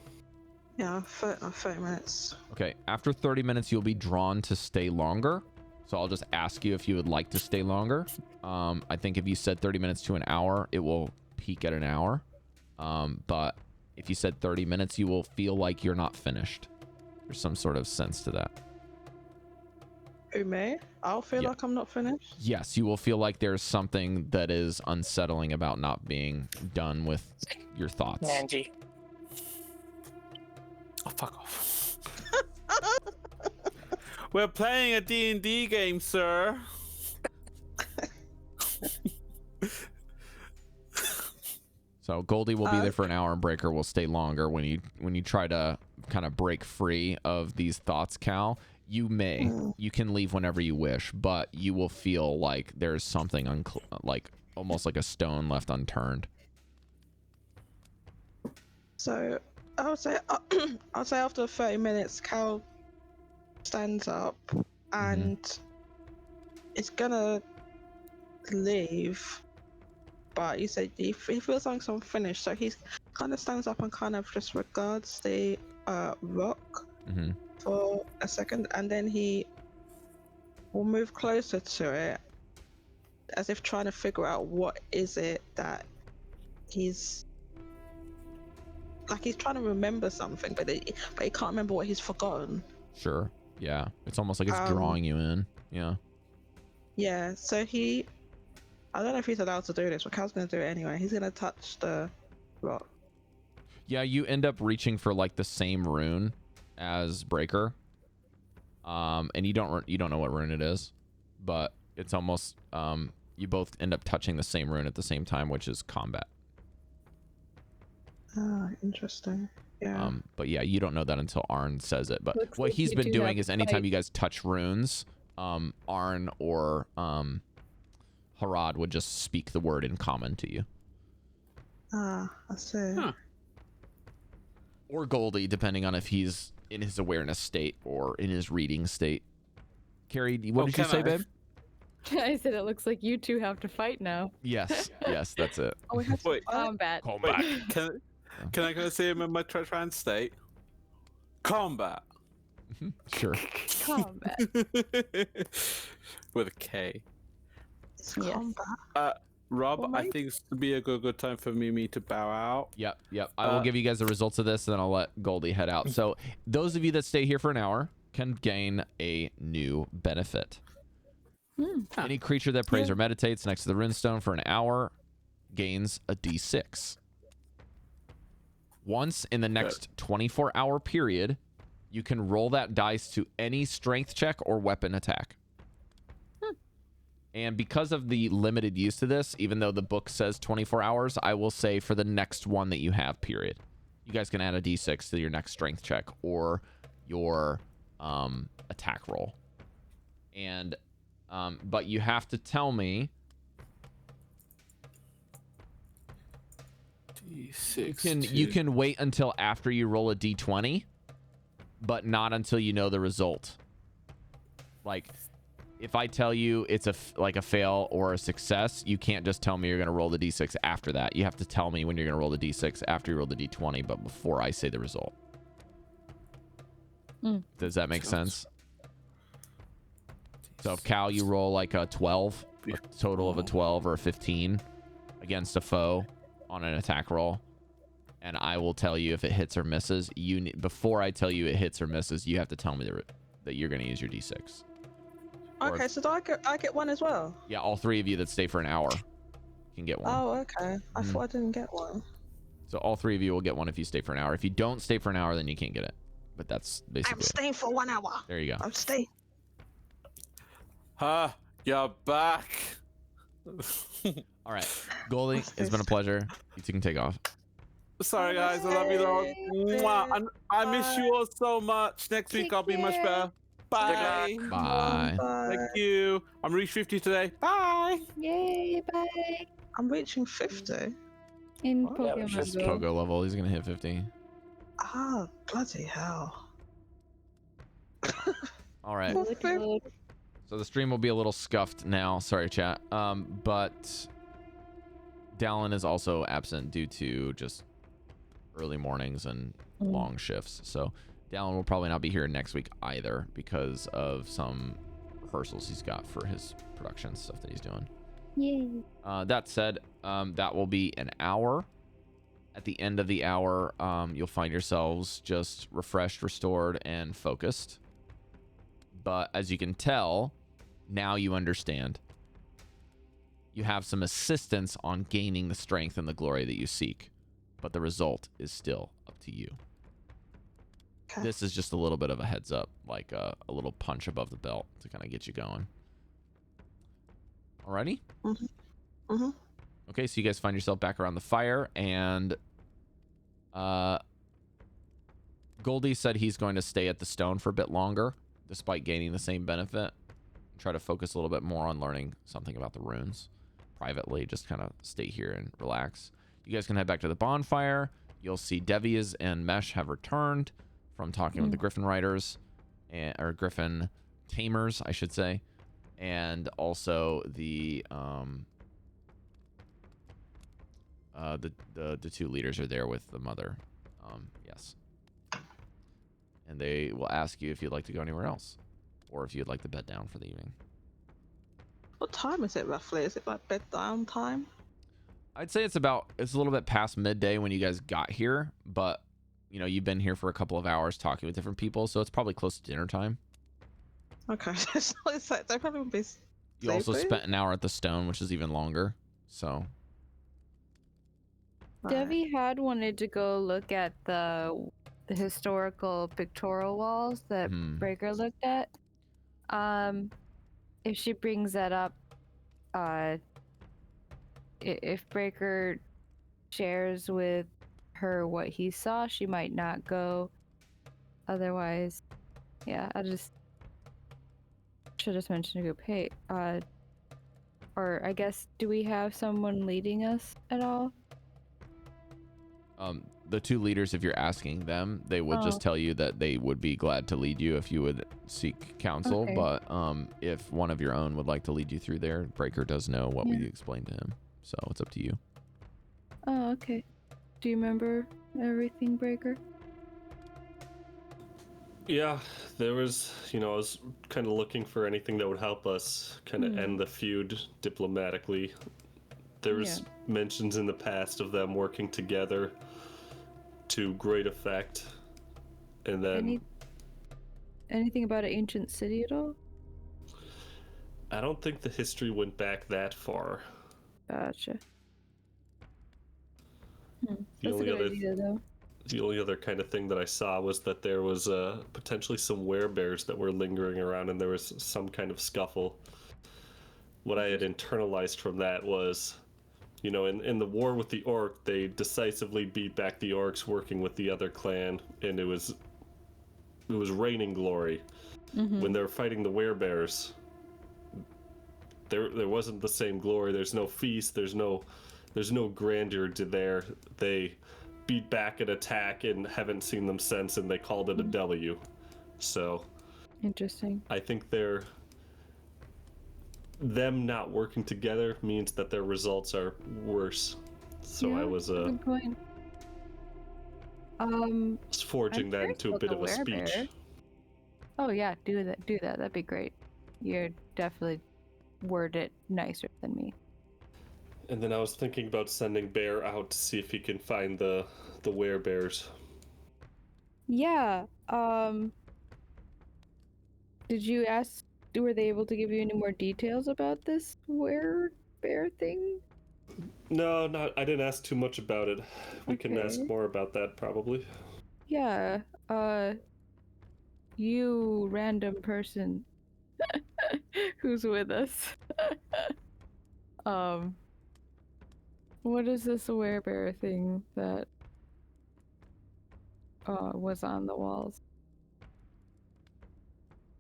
D: Yeah, 30 minutes.
B: Okay, after 30 minutes, you'll be drawn to stay longer. So I'll just ask you if you would like to stay longer. I think if you said 30 minutes to an hour, it will peak at an hour. But if you said 30 minutes, you will feel like you're not finished. There's some sort of sense to that.
D: Awemei? I'll feel like I'm not finished?
B: Yes, you will feel like there's something that is unsettling about not being done with your thoughts.
E: Angie.
A: Oh, fuck off. We're playing a D&D game, sir.
B: So Goldy will be there for an hour, and Breker will stay longer. When you try to kind of break free of these thoughts, Cal, you can leave whenever you wish, but you will feel like there's something like almost like a stone left unturned.
D: So I would say after 30 minutes, Cal stands up and is gonna leave. But you said he feels like I'm finished, so he kind of stands up and kind of just regards the rock for a second, and then he will move closer to it, as if trying to figure out what is it that he's trying to remember something, but he can't remember what he's forgotten.
B: Sure. Yeah. It's almost like it's drawing you in. Yeah.
D: Yeah. So I don't know if he's allowed to do this, but Cal's gonna do it anyway. He's gonna touch the rock.
B: Yeah, you end up reaching for like the same rune as Breker, and you don't know what rune it is, but it's almost you both end up touching the same rune at the same time, which is combat.
D: Ah, interesting. Yeah.
B: But yeah, you don't know that until Arn says it. But
C: Looks
B: what
C: like
B: he's
C: you
B: been
C: do
B: doing
C: have
B: is
C: to
B: anytime
C: fight.
B: you guys touch runes, Arn or Harad would just speak the word in common to you.
D: Ah, I see.
A: Huh.
B: Or Goldy, depending on if he's in his awareness state or in his reading state. Cari, what did you say, babe?
C: I said it looks like you two have to fight now.
B: Yes, yes, that's it.
D: Oh, we have to
A: Wait.
D: fight?
C: Combat.
A: Wait, can I say him in my trans state? Combat.
B: Sure.
C: Combat.
A: With a K.
D: It's
C: Yes.
D: combat.
A: Rob,
D: Oh,
A: I
D: mate.
A: think it's to be a good time for me to bow out.
B: Yep. I will give you guys the results of this, and then I'll let Goldy head out. So those of you that stay here for an hour can gain a new benefit. Any creature that prays or meditates next to the runestone for an hour gains a d6. Once in the next 24-hour period, you can roll that dice to any strength check or weapon attack. And because of the limited use to this, even though the book says 24 hours, I will say for the next one that you have, period. You guys can add a d6 to your next strength check or your attack roll. And but you have to tell me.
A: D6.
B: You can wait until after you roll a d20, but not until you know the result. Like, if I tell you it's a fail or a success, you can't just tell me you're going to roll the d6 after that. You have to tell me when you're going to roll the d6 after you roll the d20, but before I say the result. Does that make sense? So if Cal, you roll like a 12, a total of a 12 or a 15 against a foe on an attack roll, and I will tell you if it hits or misses. Before I tell you it hits or misses, you have to tell me that you're going to use your d6.
D: Okay, so do I get one as well?
B: Yeah, all three of you that stay for an hour can get one.
D: Oh, okay. I thought I didn't get one.
B: So all three of you will get one if you stay for an hour. If you don't stay for an hour, then you can't get it. But that's basically
D: I'm staying for 1 hour.
B: There you go.
D: I'm staying.
A: You're back.
B: All right, Goldy, it's been a pleasure. You two can take off.
A: Sorry, guys. I love you, Lord. Mwah. I miss you all so much. Next week,
C: Take
A: I'll be much
C: care.
A: better. Bye.
B: Bye.
A: Thank you. I'm reached 50 today. Bye.
C: Yay, bye.
D: I'm reaching 50.
C: In
D: What?
E: Yeah, we
C: Pokemon
E: should-
C: Go.
B: Pogo level. He's gonna hit 50.
D: Ah, bloody hell.
B: All right.
C: Good.
B: So the stream will be a little scuffed now. Sorry, chat. But Dallan is also absent due to just early mornings and long shifts. So Dallan will probably not be here next week either because of some rehearsals he's got for his production stuff that he's doing.
C: Yay.
B: That said, that will be an hour. At the end of the hour, you'll find yourselves just refreshed, restored, and focused. But as you can tell, now you understand. You have some assistance on gaining the strength and the glory that you seek, but the result is still up to you.
D: Okay.
B: This is just a little bit of a heads up, like a little punch above the belt to kind of get you going. Alrighty?
D: Mm-hmm.
B: Okay, so you guys find yourself back around the fire, and Goldy said he's going to stay at the stone for a bit longer, despite gaining the same benefit. Try to focus a little bit more on learning something about the runes privately. Just kind of stay here and relax. You guys can head back to the bonfire. You'll see Devii and Mesh have returned from talking with the Griffin Riders, or Griffin Tamers, I should say, and also the two leaders are there with the mother. Yes, and they will ask you if you'd like to go anywhere else, or if you'd like to bed down for the evening.
D: What time is it roughly? Is it like bed down time?
B: I'd say it's a little bit past midday when you guys got here, but you know, you've been here for a couple of hours talking with different people, so it's probably close to dinner time.
D: Okay, it's like they probably won't be.
B: You also
D: sleeping.
B: spent an hour at the stone, which is even longer. So
D: Right.
C: Devii had wanted to go look at the historical pictorial walls that Breker looked at. If she brings that up, if Breker shares with her what he saw, she might not go. Otherwise, yeah, I should just mention to go pay. Or I guess, do we have someone leading us at all?
B: the two leaders, if you're asking them, they would just tell you that they would be glad to lead you if you would seek counsel.
C: Okay.
B: But if one of your own would like to lead you through there, Breker does know what we explained to him. So it's up to you.
C: Oh, okay. Do you remember everything, Breker?
F: Yeah, there was, I was kind of looking for anything that would help us kind of end the feud diplomatically. There was mentions in the past of them working together to great effect. And then
C: Anything about an ancient city at all?
F: I don't think the history went back that far.
C: Gotcha.
F: The
C: That's a
F: only
C: good
F: other
C: idea, though.
F: The only other kind of thing that I saw was that there was potentially some werebears that were lingering around, and there was some kind of scuffle. What I had internalized from that was, in the war with the orc, they decisively beat back the orcs working with the other clan, and it was raining glory. When they were fighting the werebears, there wasn't the same glory. There's no feast. There's no grandeur to there. They beat back an attack and haven't seen them since, and they called it a W. So
C: Interesting.
F: I think them not working together means that their results are worse. So
C: Yeah,
F: I was
C: good point.
F: forging
C: I'm
F: that
C: curious
F: into a
C: about
F: bit
C: the
F: of a speech.
C: werebear. Oh yeah, do that. That'd be great. You're definitely word it nicer than me.
F: And then I was thinking about sending Bear out to see if he can find the werebears.
C: Yeah. Did you ask? Were they able to give you any more details about this bear thing?
F: No, I didn't ask too much about it. We can ask
C: Okay.
F: more about that probably.
C: Yeah. You random person who's with us. What is this werebear thing that was on the walls?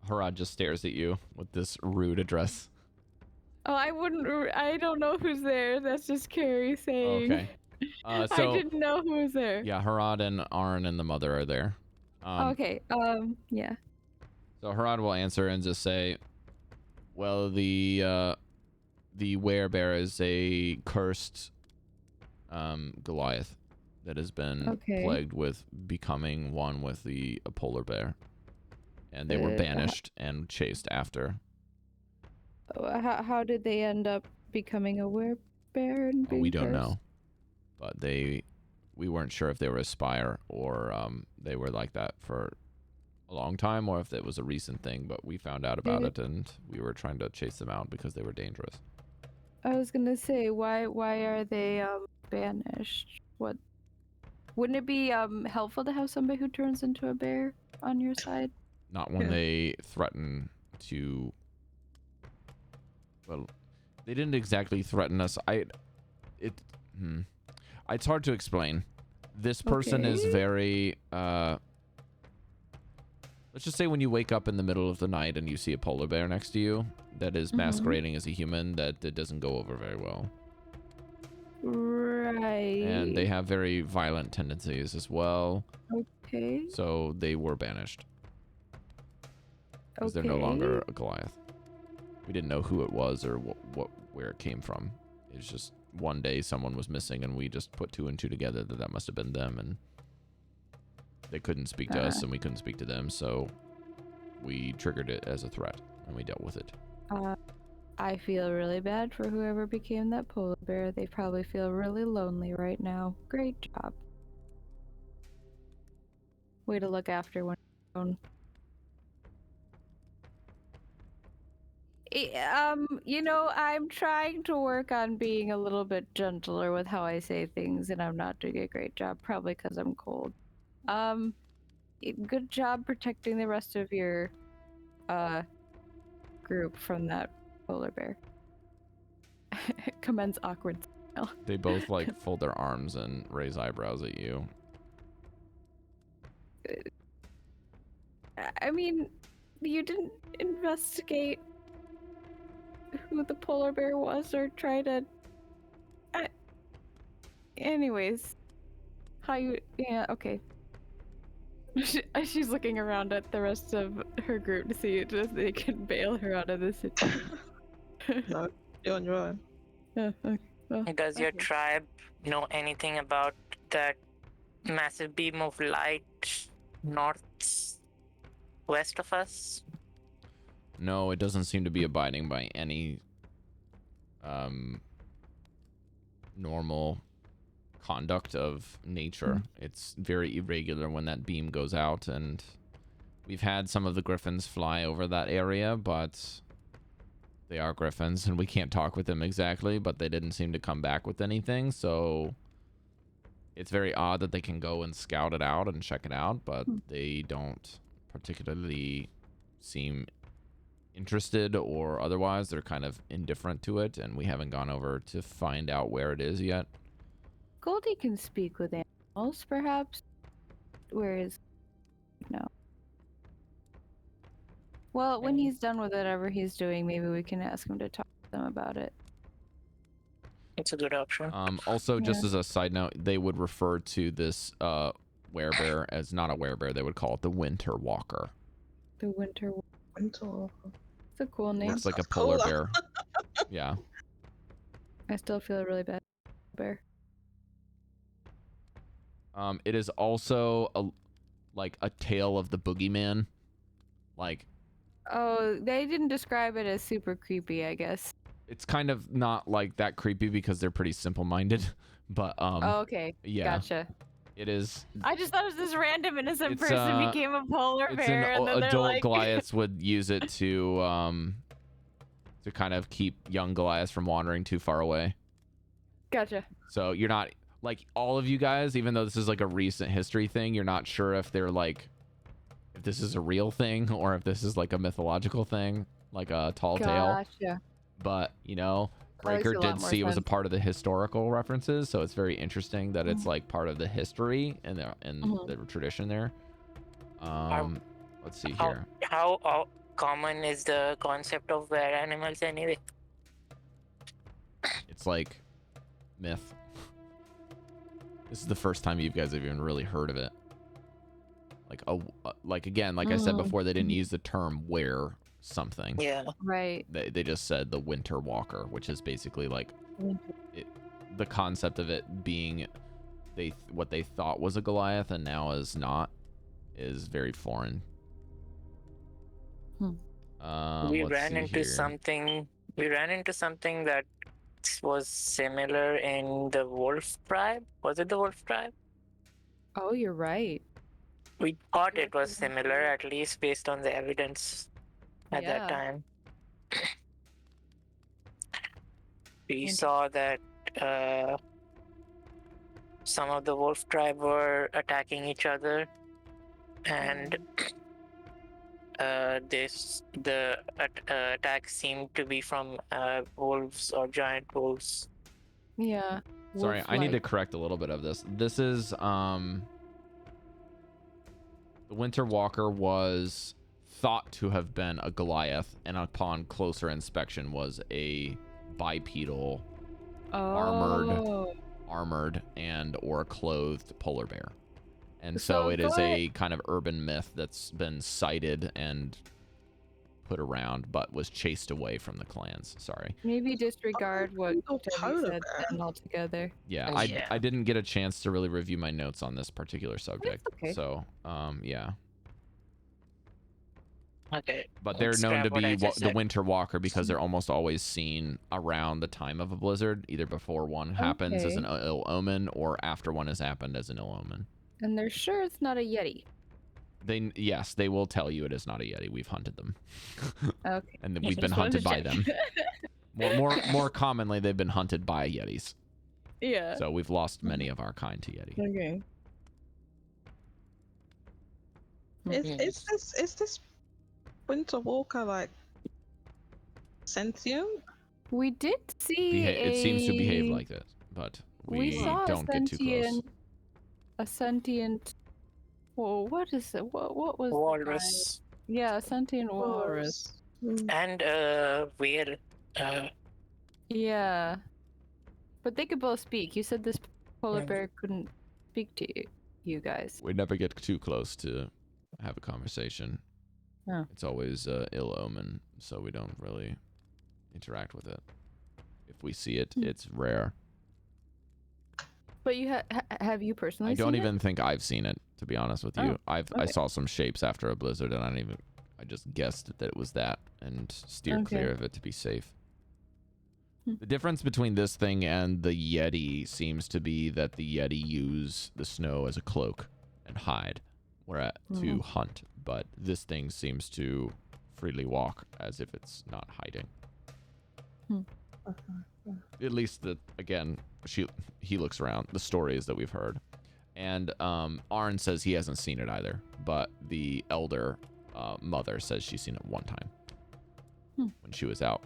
B: Harad just stares at you with this rude address.
C: Oh, I don't know who's there. That's just Cari saying.
B: Okay.
C: I
B: So
C: didn't know who was there.
B: yeah, Harad and Arn and the mother are there.
C: Okay. Yeah.
B: So Harad will answer and just say, well, the werebear is a cursed Goliath that has been plagued with becoming one with the polar bear. And they were banished and chased after.
C: How did they end up becoming a werebear and being
B: We don't
C: cursed?
B: know. But we weren't sure if they were a spire or they were like that for a long time or if it was a recent thing, but we found out about it and we were trying to chase them out because they were dangerous.
C: I was gonna say, why are they banished? What? Wouldn't it be helpful to have somebody who turns into a bear on your side?
B: Not when they threaten to... Well, they didn't exactly threaten us. It's hard to explain. This person is very... let's just say when you wake up in the middle of the night and you see a polar bear next to you that is masquerading as a human, that it doesn't go over very well.
C: Right.
B: And they have very violent tendencies as well.
C: Okay.
B: So they were banished. Because they're no longer a Goliath. We didn't know who it was or where it came from. It's just one day someone was missing and we just put two and two together that must have been them, and they couldn't speak to us and we couldn't speak to them, so we triggered it as a threat and we dealt with it.
C: I feel really bad for whoever became that polar bear. They probably feel really lonely right now. Great job. Way to look after one own. You know, I'm trying to work on being a little bit gentler with how I say things, and I'm not doing a great job, probably because I'm cold. Good job protecting the rest of your group from that polar bear. Commence awkward smile.
B: They both like fold their arms and raise eyebrows at you.
C: I mean, you didn't investigate who the polar bear was or try to... Anyways. How you... Yeah, okay. She's looking around at the rest of her group to see if they can bail her out of this situation.
D: No, you're on your own.
C: Yeah, okay. Well,
E: Does your tribe know anything about that massive beam of light west of us?
B: No, it doesn't seem to be abiding by any normal conduct of nature. It's very irregular when that beam goes out, and we've had some of the griffins fly over that area, but they are griffins and we can't talk with them exactly, but they didn't seem to come back with anything, so it's very odd that they can go and scout it out and check it out, but they don't particularly seem interested or otherwise. They're kind of indifferent to it, and we haven't gone over to find out where it is yet.
C: Goldy can speak with animals, perhaps. Where is... No. Well, when he's done with whatever he's doing, maybe we can ask him to talk to them about it.
E: It's a good option.
B: Also, just as a side note, they would refer to this werebear as not a werebear. They would call it the Winter Walker.
C: The Winter...
D: Winter.
C: It's a cool name.
B: Looks like a polar bear. Yeah.
C: I still feel really bad. Bear.
B: It is also like a tale of the boogeyman. Like...
C: Oh, they didn't describe it as super creepy, I guess.
B: It's kind of not like that creepy because they're pretty simple-minded, but
C: Oh, okay.
B: yeah.
C: Gotcha.
B: It is.
C: I just thought it was this random innocent
B: It's,
C: person became a polar
B: It's
C: bear,
B: an
C: and then they're
B: adult
C: like...
B: Goliaths would use it to kind of keep young Goliaths from wandering too far away.
C: Gotcha.
B: So you're not like all of you guys, even though this is like a recent history thing, you're not sure if they're like if this is a real thing or if this is like a mythological thing, like a tall tale.
C: Gotcha.
B: But you know, Breker did see it was a part of the historical references, so it's very interesting that it's like part of the history and the tradition there. Let's see here.
E: How common is the concept of were animals anyway?
B: It's like myth. This is the first time you guys have even really heard of it. Like again, like I said before, they didn't use the term were something.
E: Yeah.
C: Right.
B: They just said the Winter Walker, which is basically like the concept of it being what they thought was a Goliath and now is not, is very foreign.
E: We ran into something that was similar in the Wolf Tribe. Was it the Wolf Tribe?
C: Oh, you're right.
E: We thought it was similar, at least based on the evidence at that time. We saw that some of the Wolf Tribe were attacking each other, and the attack seemed to be from wolves or giant wolves.
C: Yeah.
B: Sorry, I need to correct a little bit of this. This is the Winter Walker was thought to have been a Goliath, and upon closer inspection was a bipedal, armored and or clothed polar bear. And so it is a kind of urban myth that's been cited and put around, but was chased away from the clans. Sorry.
C: Maybe disregard what Devii said then altogether.
B: Yeah, I didn't get a chance to really review my notes on this particular subject.
C: Okay.
B: So, yeah.
E: Okay.
B: But they're known to be the Winter Walker because they're almost always seen around the time of a blizzard, either before one happens as an ill omen or after one has happened as an ill omen.
C: And they're sure it's not a Yeti.
B: Yes, they will tell you it is not a Yeti. We've hunted them.
C: Okay.
B: And we've been hunted by them. More commonly, they've been hunted by Yetis.
C: Yeah.
B: So we've lost many of our kind to Yeti.
C: Okay.
D: Is this Winter Walker like sentient?
C: We did see
B: It seems to behave like this, but we
C: saw
B: don't get too close.
C: A sentient. Whoa, what is it? What was
E: walrus?
C: Yeah, a sentient walrus.
E: And whale.
C: Yeah, but they could both speak. You said this polar bear couldn't speak to you guys.
B: We never get too close to have a conversation.
C: Oh.
B: It's always ill omen, so we don't really interact with it. If we see it, it's rare.
C: But you have you personally?
B: I don't
C: seen
B: even think I've seen it, to be honest with you.
C: Oh,
B: I saw some shapes after a blizzard, and I just guessed that it was that and steered clear of it to be safe. The difference between this thing and the Yeti seems to be that the Yeti use the snow as a cloak and hide, to hunt. But this thing seems to freely walk as if it's not hiding. At least he looks around the stories that we've heard, and Arn says he hasn't seen it either, but the elder mother says she's seen it one time when she was out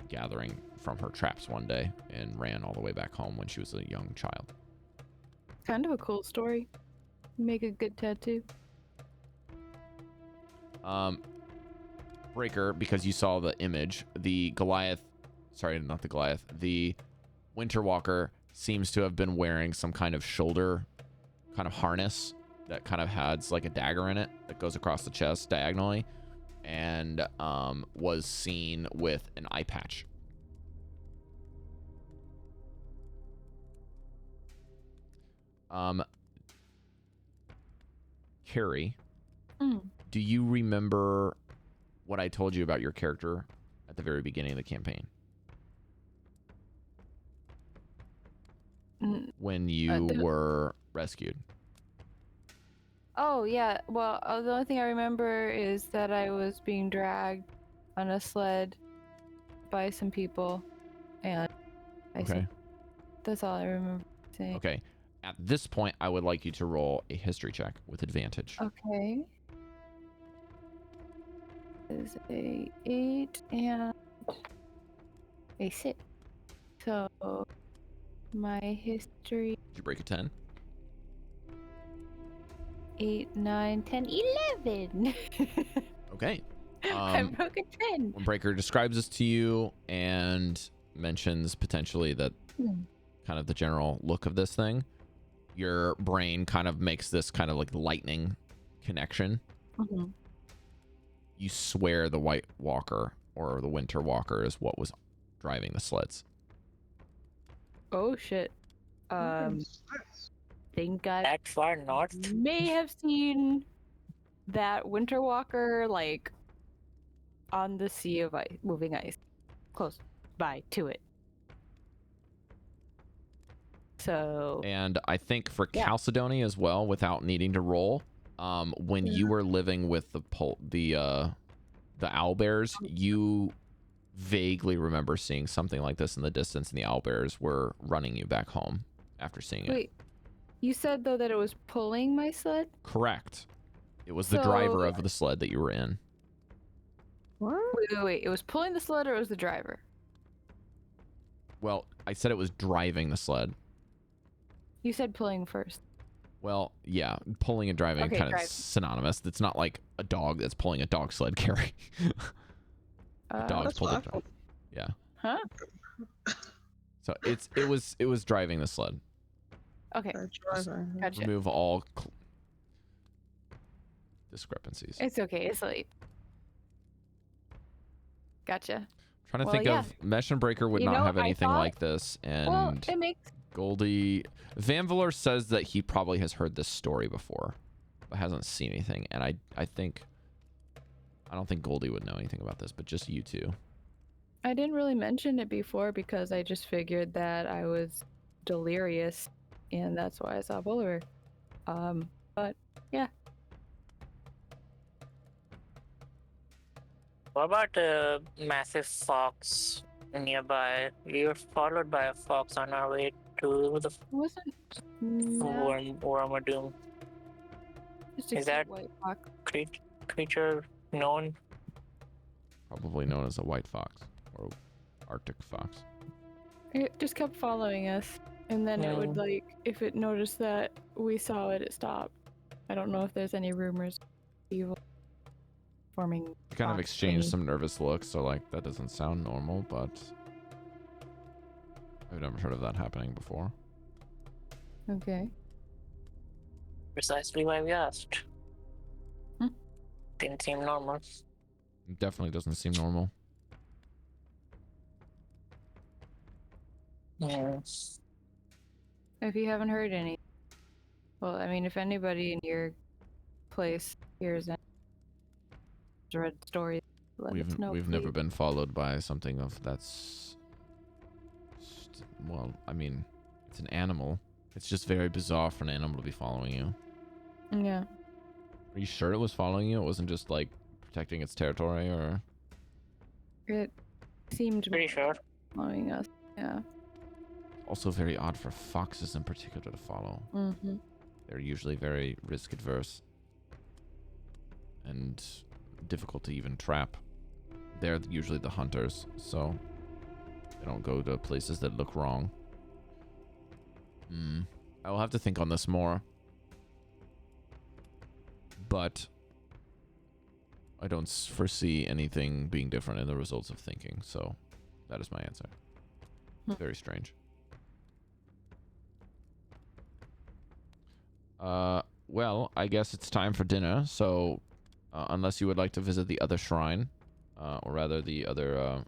B: gathering from her traps one day and ran all the way back home when she was a young child.
C: Kind of a cool story. Make a good tattoo.
B: Breker, because you saw the image, the Winter Walker seems to have been wearing some kind of shoulder kind of harness that kind of has like a dagger in it that goes across the chest diagonally, and was seen with an eye patch. Cari, do you remember what I told you about your character at the very beginning of the campaign? When you were rescued.
C: Oh, yeah. Well, the only thing I remember is that I was being dragged on a sled by some people, and that's all I remember saying.
B: Okay. At this point, I would like you to roll a history check with advantage.
C: Okay. Is a 8 and a 6. So, my history
B: Did you break a 10?
C: 8, 9, 10, 11.
B: Okay.
C: I broke a 10.
B: When Breker describes this to you and mentions potentially that kind of the general look of this thing, your brain kind of makes this kind of like lightning connection.
C: Mm-hmm.
B: You swear the White Walker or the Winter Walker is what was driving the sleds.
C: Oh shit. Think I
E: That far north?
C: may have seen that Winter Walker like on the sea of ice, moving ice, close by to it. So.
B: And I think for Chalcedony as well, without needing to roll, when you were living with the owlbears, you vaguely remember seeing something like this in the distance, and the owlbears were running you back home after seeing it.
C: Wait, you said though that it was pulling my sled?
B: Correct. It was the driver of the sled that you were in.
C: What? Wait. It was pulling the sled or it was the driver?
B: Well, I said it was driving the sled.
C: You said pulling first.
B: Well, yeah, pulling and driving kind of synonymous. It's not like a dog that's pulling a dog sled, Cari. A dog's pulling a dog. Yeah.
C: Huh?
B: So it was driving the sled.
C: Okay. Gotcha.
B: Remove all discrepancies.
C: It's okay. It's late. Gotcha.
B: Trying to think of Mesh and Breker would not have anything like this, and
C: it makes
B: Goldy. Vanvalor says that he probably has heard this story before, but hasn't seen anything. And I don't think Goldy would know anything about this, but just you two.
C: I didn't really mention it before because I just figured that I was delirious, and that's why I saw Bolivar. But yeah.
E: What about a massive fox nearby? We were followed by a fox on our way to the Wormadoom. Is that creature known?
B: Probably known as a white fox or Arctic fox.
C: It just kept following us, and then it would like, if it noticed that we saw it, it stopped. I don't know if there's any rumors of evil forming.
B: You kind of exchanged some nervous looks, so like that doesn't sound normal, but I've never heard of that happening before.
C: Okay.
E: Precisely why we asked. Didn't seem normal.
B: It definitely doesn't seem normal.
E: Yes.
C: If you haven't heard any, well, I mean, if anybody in your place hears any read stories, let us know.
B: We've never been followed by something of that's. Well, I mean, it's an animal. It's just very bizarre for an animal to be following you.
C: Yeah.
B: Are you sure it was following you? It wasn't just like protecting its territory, or?
C: It seemed
E: pretty sure
C: following us. Yeah.
B: Also very odd for foxes in particular to follow.
C: Mm-hmm.
B: They're usually very risk adverse and difficult to even trap. They're usually the hunters, so they don't go to places that look wrong. I will have to think on this more, but I don't foresee anything being different in the results of thinking, so that is my answer. Very strange. Well, I guess it's time for dinner, so unless you would like to visit the other shrine, or rather the other,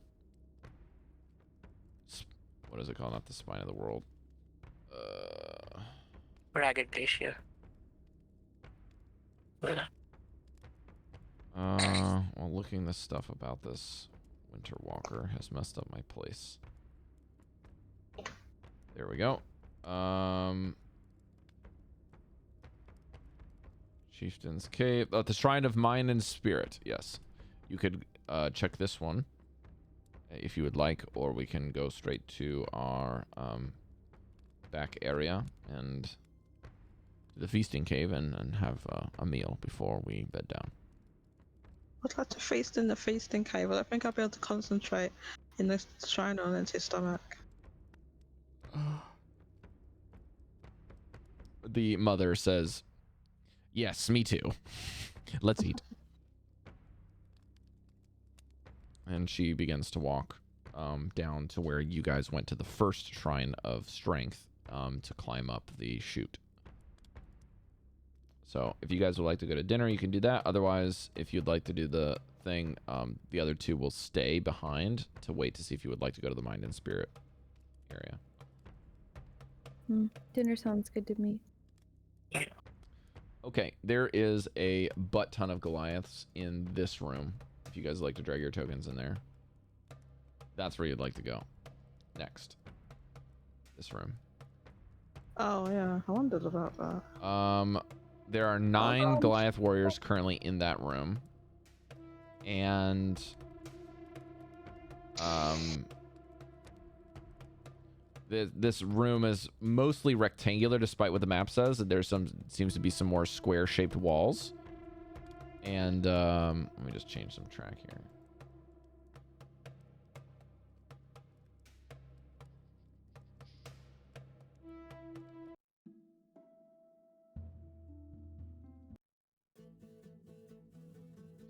B: what is it called? Not the spine of the world.
E: Ragged Glacier.
B: Well, looking this stuff about this Winter Walker has messed up my place. There we go. Chieftain's Cave. The Shrine of Mind and Spirit. Yes. You could check this one if you would like, or we can go straight to our back area and the Feasting Cave and have a meal before we bed down.
D: I'd like to feast in the Feasting Cave. I don't think I'll be able to concentrate in the shrine on empty stomach.
B: The mother says, yes, me too. Let's eat. And she begins to walk down to where you guys went to the first shrine of strength to climb up the chute. So if you guys would like to go to dinner, you can do that. Otherwise, if you'd like to do the thing, the other two will stay behind to wait to see if you would like to go to the mind and spirit area.
C: Dinner sounds good to me.
B: Okay, there is a butt ton of Goliaths in this room. If you guys would like to drag your tokens in there, that's where you'd like to go. Next. This room.
D: Oh, yeah. I wondered about that.
B: There are 9 Goliath warriors currently in that room. And this room is mostly rectangular, despite what the map says. There's seems to be some more square-shaped walls. And let me just change some track here.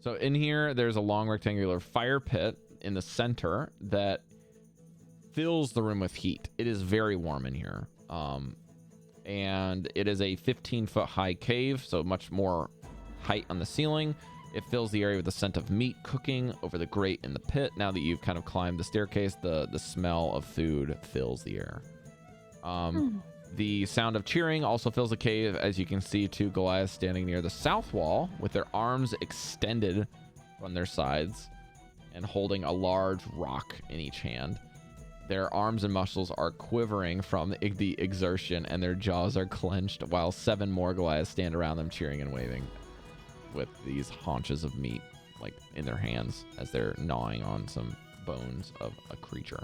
B: So in here, there's a long rectangular fire pit in the center that fills the room with heat. It is very warm in here. And it is a 15-foot high cave, so much more height on the ceiling. It fills the area with the scent of meat cooking over the grate in the pit. Now that you've kind of climbed the staircase, the smell of food fills the air. The sound of cheering also fills the cave, as you can see 2 Goliaths standing near the south wall with their arms extended from their sides and holding a large rock in each hand. Their arms and muscles are quivering from the exertion, and their jaws are clenched, while 7 more Goliaths stand around them cheering and waving with these haunches of meat like in their hands as they're gnawing on some bones of a creature.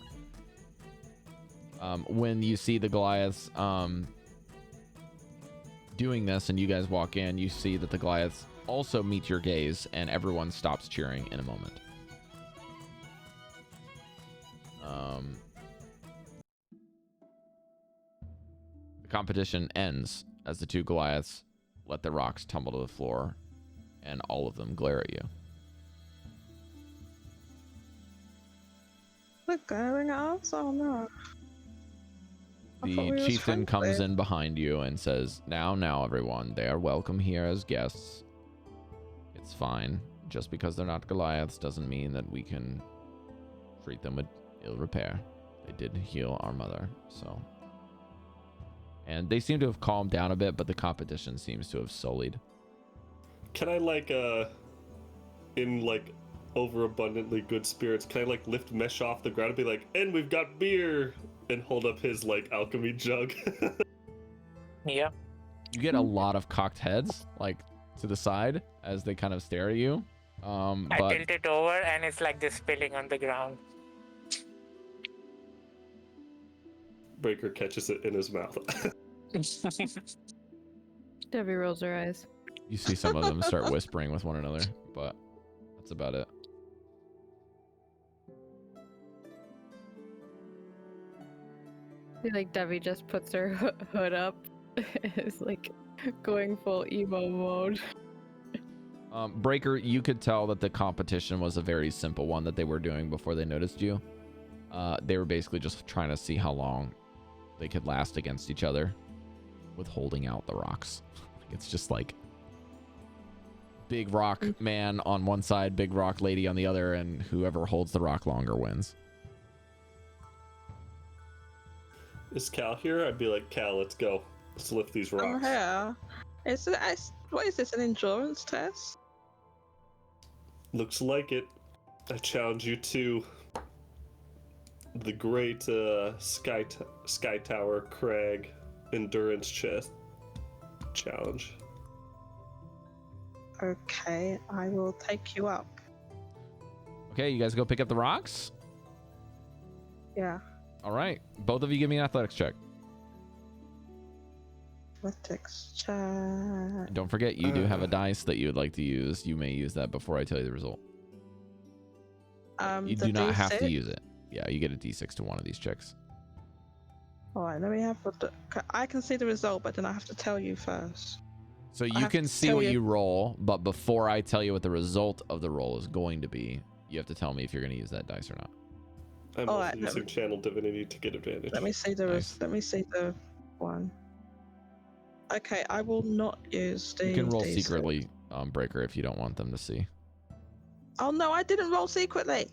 B: When you see the Goliaths doing this and you guys walk in, you see that the Goliaths also meet your gaze, and everyone stops cheering in a moment. The competition ends as the 2 Goliaths let the rocks tumble to the floor, and all of them glare at you.
D: We're glaring at us? Oh no.
B: The chieftain comes in behind you and says, now, everyone, they are welcome here as guests. It's fine. Just because they're not Goliaths doesn't mean that we can treat them with ill repair. They did heal our mother, so. And they seem to have calmed down a bit, but the competition seems to have sullied.
F: Can I, in, overabundantly good spirits, can I, lift Mesh off the ground and be like, and we've got beer, and hold up his, alchemy jug?
E: Yeah.
B: You get a lot of cocked heads, to the side as they kind of stare at you.
E: I tilt it over, and it's like this spilling on the ground.
F: Breker catches it in his mouth.
C: Devii rolls her eyes.
B: You see some of them start whispering with one another, but that's about it.
C: I feel like Devii just puts her hood up. It's going full emo mode.
B: Breker, you could tell that the competition was a very simple one that they were doing before they noticed you. They were basically just trying to see how long they could last against each other with holding out the rocks. It's just big rock man on one side, big rock lady on the other, and whoever holds the rock longer wins.
F: Is Cal here? I'd be like, Cal, let's go. Let's lift these rocks.
D: I'm here. What is this, an endurance test?
F: Looks like it. I challenge you to the great Sky Tower Crag endurance chest challenge.
D: Okay, I will take you up.
B: Okay, you guys go pick up the rocks?
D: Yeah.
B: All right. Both of you give me an athletics check.
D: Athletics check.
B: And don't forget, you do have a dice that you would like to use. You may use that before I tell you the result. You do not have to use it. Yeah, you get a d6 to one of these checks.
D: All right, let me have a look. I can see the result, but then I have to tell you first.
B: So you can see what you roll, but before I tell you what the result of the roll is going to be, you have to tell me if you're going to use that dice or not.
F: I'm also using Channel Divinity to get advantage.
D: Let me see the let me see the one. Okay, I will not use the.
B: You can roll
D: D6.
B: secretly, Breker, if you don't want them to see.
D: Oh no, I didn't roll secretly.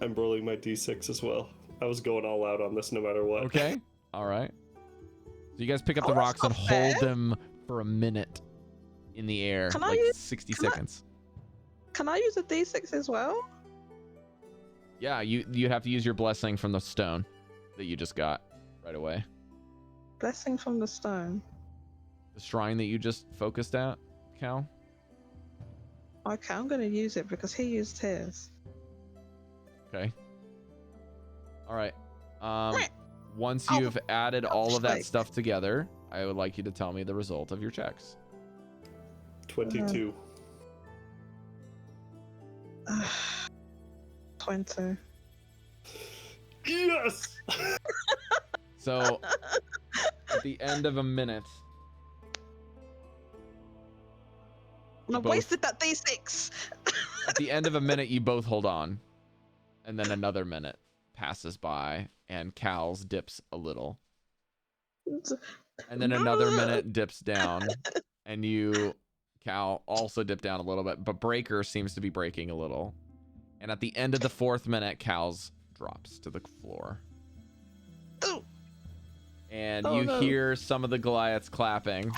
F: I'm rolling my D6 as well. I was going all out on this no matter what.
B: Okay. All right. So you guys pick up the rocks and hold them for a minute in the air, like 60 seconds.
D: Can I use a D6 as well?
B: Yeah, you'd have to use your blessing from the stone that you just got right away.
D: Blessing from the stone.
B: The shrine that you just focused at, Cal?
D: Okay, I'm going to use it because he used his.
B: Okay. All right. Once you've added all of that stuff together, I would like you to tell me the result of your checks.
F: 22.
D: 20.
F: Yes!
B: So, at the end of a minute...
D: I wasted that D6!
B: At the end of a minute, you both hold on. And then another minute passes by, and Cal's dips a little. And then another minute dips down, and Cal, also dip down a little bit, but Breker seems to be breaking a little. And at the end of the 4th minute, Cal's drops to the floor. And you hear some of the Goliaths clapping,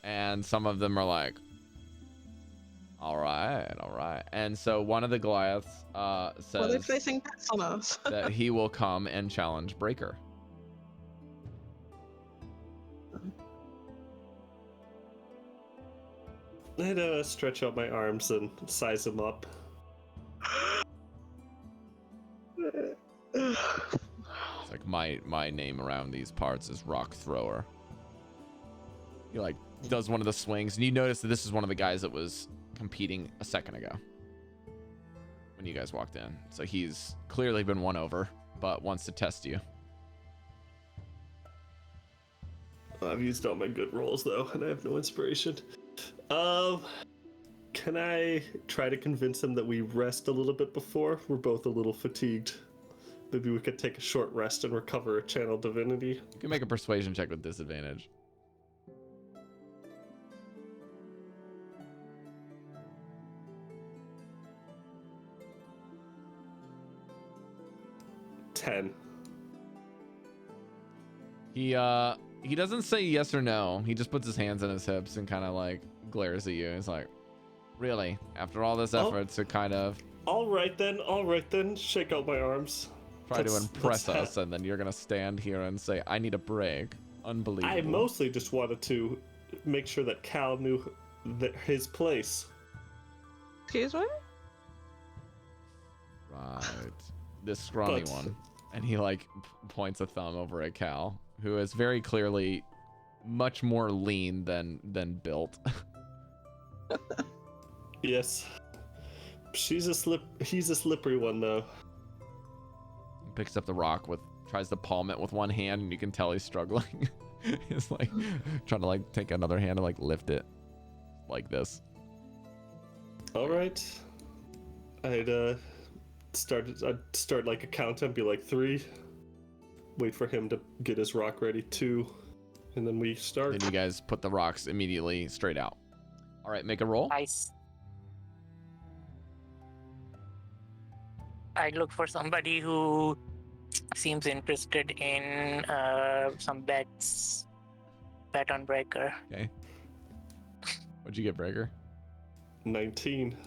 B: and some of them are like, all right. And so one of the Goliaths says
D: they're placing bets on us.
B: that he will come and challenge Breker.
F: I'd stretch out my arms and size him up.
B: It's like my name around these parts is Rock Thrower. He like does one of the swings, and you notice that this is one of the guys that was competing a second ago when you guys walked in. So he's clearly been won over, but wants to test you.
F: I've used all my good rolls though, and I have no inspiration. Can I try to convince him that we rest a little bit before? We're both a little fatigued. Maybe we could take a short rest and recover a Channel Divinity.
B: You can make a persuasion check with disadvantage. He doesn't say yes or no. He just puts his hands on his hips and kind of like glares at you. He's like, really? After all this effort to kind of...
F: All right then. Shake out my arms.
B: Try to impress us, and then you're going to stand here and say, I need a break. Unbelievable.
F: I mostly just wanted to make sure that Cal knew his place.
D: Excuse me?
B: Right. This scrawny one. And he like points a thumb over at Cal, who is very clearly much more lean than built.
F: Yes. He's a slippery one though.
B: He picks up the rock tries to palm it with one hand, and you can tell he's struggling. He's like trying to like take another hand and like lift it like this.
F: All right. I'd start like a count and be like 3. Wait for him to get his rock ready, 2, and then we start.
B: Then you guys put the rocks immediately straight out. All right, make a roll.
E: Nice. I look for somebody who seems interested in some bets. Bet on Breker.
B: Okay. What'd you get, Breker?
F: 19.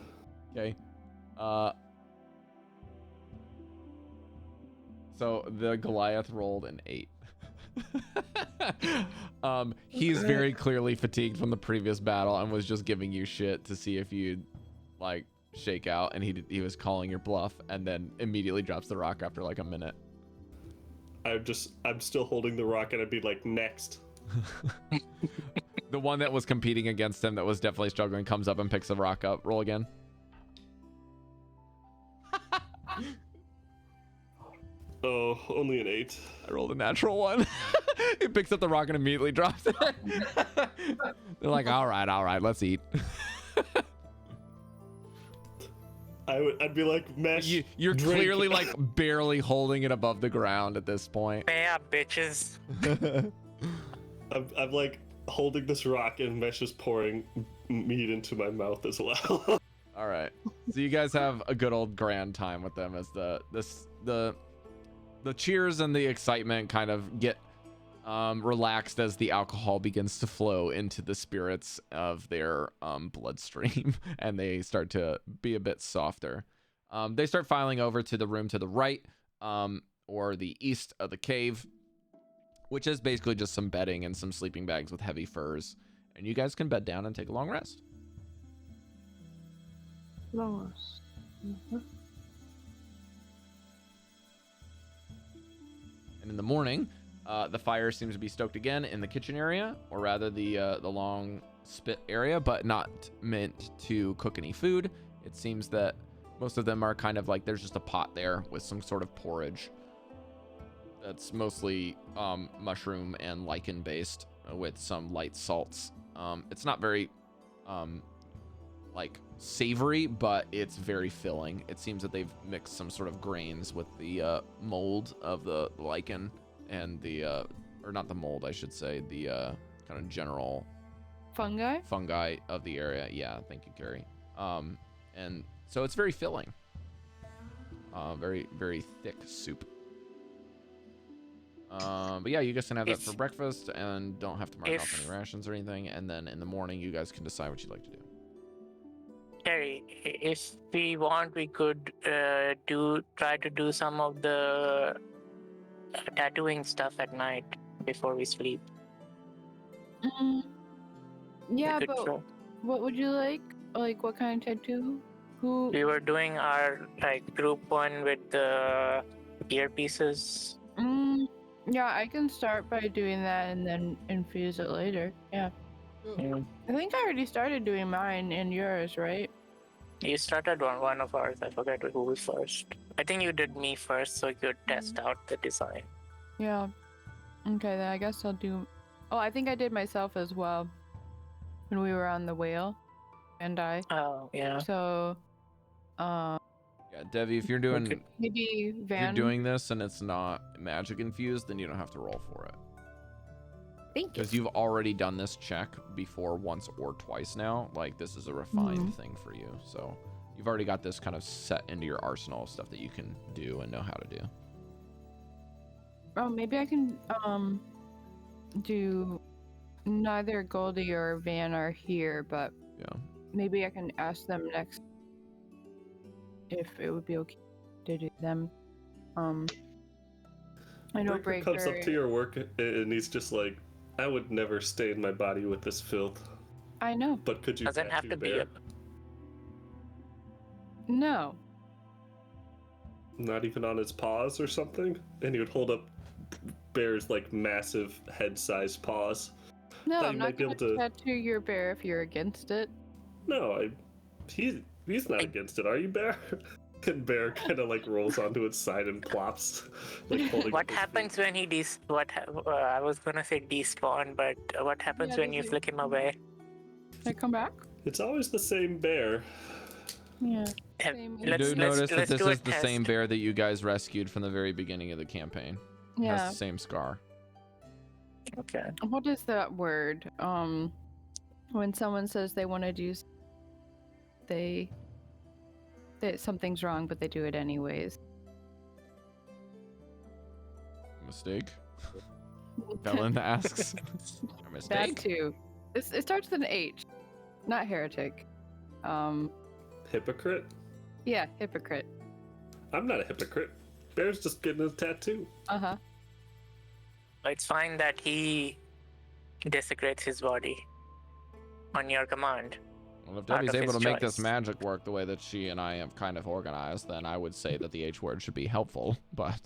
B: Okay. So the Goliath rolled an 8. He's very clearly fatigued from the previous battle and was just giving you shit to see if you'd like shake out, and he was calling your bluff, and then immediately drops the rock after like a minute.
F: I'm still holding the rock, and I'd be like, next.
B: The one that was competing against him that was definitely struggling comes up and picks the rock up. Roll again.
F: Oh, only an 8.
B: I rolled a natural 1. It picks up the rock and immediately drops it. They're like, all right, let's eat.
F: I'd be like, Mesh.
B: You're
F: drink.
B: clearly like barely holding it above the ground at this point.
E: Yeah, bitches.
F: I'm like holding this rock, and Mesh is pouring meat into my mouth as well.
B: All right, so you guys have a good old grand time with them as the cheers and the excitement kind of get relaxed as the alcohol begins to flow into the spirits of their bloodstream, and they start to be a bit softer. They start filing over to the room to the right, or the east of the cave, which is basically just some bedding and some sleeping bags with heavy furs, and you guys can bed down and take a long rest. And in the morning, the fire seems to be stoked again in the kitchen area, or rather the long spit area, but not meant to cook any food. It seems that most of them are kind of like there's just a pot there with some sort of porridge that's mostly mushroom and lichen based, with some light salts. It's not very like savory, but it's very filling. It seems that they've mixed some sort of grains with the mold of the lichen and the or not the mold, I should say, the kind of general
C: fungi
B: of the area. Yeah, thank you, Cari. And so it's very filling. Very, very thick soup. But yeah, you guys can have that for breakfast and don't have to mark off any rations or anything. And then in the morning, you guys can decide what you'd like to do.
E: Cari, if we want, we could try to do some of the tattooing stuff at night before we sleep.
C: Yeah, but what would you like? Like, what kind of tattoo? Who?
E: We were doing our group one with the earpieces.
C: Yeah, I can start by doing that and then infuse it later. Yeah. I think I already started doing mine and yours, right?
E: You started on one of ours. I forget who was first. I think you did me first, so you could test out the design.
C: Yeah. Okay, then I guess I'll do... Oh, I think I did myself as well when we were on the whale and I.
E: Oh, yeah.
C: So,
B: yeah, Devii, if you're doing
C: maybe Van...
B: if you're doing this and it's not magic infused, then you don't have to roll for it.
C: Thank you.
B: Because you've already done this check before once or twice now. Like, this is a refined thing for you. So you've already got this kind of set into your arsenal of stuff that you can do and know how to do.
C: Oh, maybe I can do... Neither Goldy or Van are here, but
B: yeah,
C: maybe I can ask them next if it would be okay to do them. I know Breker
F: comes up to your work and he's just like, I would never stain my body with this filth.
C: I know.
F: But could you
E: Doesn't have to be
C: No.
F: Not even on its paws or something? And he would hold up Bear's like massive head-sized paws.
C: No,
F: Thought
C: I'm
F: you
C: not
F: might be
C: going
F: able
C: to
F: to-
C: tattoo your bear if you're against it.
F: No, he's not against it, are you, Bear? And Bear kind of like rolls onto its side and plops, like holding.
E: What happens when he I was gonna say despawn, but what happens when you flick him away?
C: Can I come back?
F: It's always the same bear.
C: Yeah.
B: You do notice that this is the same bear that you guys rescued from the very beginning of the campaign. It
C: Yeah.
B: has the same scar.
E: Okay.
C: What is that word? When someone says they want to do, something's wrong, but they do it anyways.
B: Mistake? Dallan asks. A mistake?
C: That too. It starts with an H, not heretic.
F: Hypocrite?
C: Yeah, hypocrite.
F: I'm not a hypocrite. Bear's just getting a tattoo.
C: Uh-huh.
E: It's fine that he desecrates his body on your command.
B: Well, if
E: Out
B: Debbie's
E: of
B: able to
E: his
B: make this
E: choice.
B: magic work the way that she and I have kind of organized, then I would say that the H word should be helpful, but...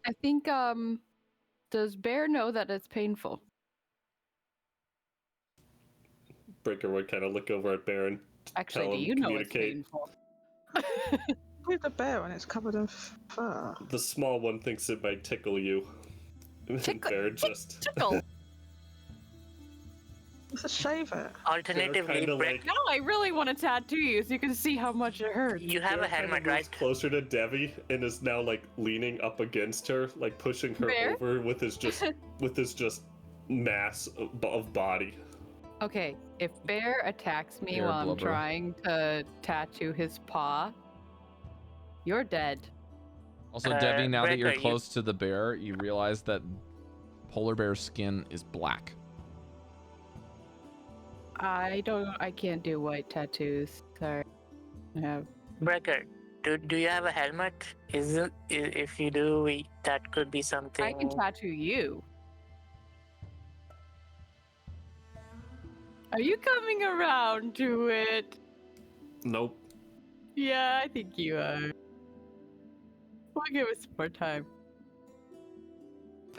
C: I think, does Bear know that it's painful?
F: Breker would kind of look over at Bear and
C: Actually,
F: tell
C: do
F: him
C: you know it's
F: communicate.
C: painful?
D: tattoo the bear and it's covered in fur?
F: The small one thinks it might tickle you. Bear just
C: Tickle.
D: Let's shave it.
E: Alternatively,
F: kinda
E: Breker,
F: like-
C: No, I really want to tattoo you so you can see how much it hurts.
E: you have a
F: Bear kinda
E: helmet,
F: moves
E: right?
F: closer to Devii and is now like leaning up against her, like pushing her
C: Bear?
F: over with his just mass of body.
C: Okay, if Bear attacks me
B: Bear
C: while I'm
B: blubber.
C: trying to tattoo his paw, you're dead.
B: Also, Devii, now that you're
E: Breker, you-
B: close to the bear, you realize that polar bear's skin is black.
C: I can't do white tattoos. Sorry. I have.
E: Breker, do you have a helmet? If you do, that could be something.
C: I can tattoo you. Are you coming around to it?
F: Nope.
C: Yeah, I think you are. We'll give it some more time.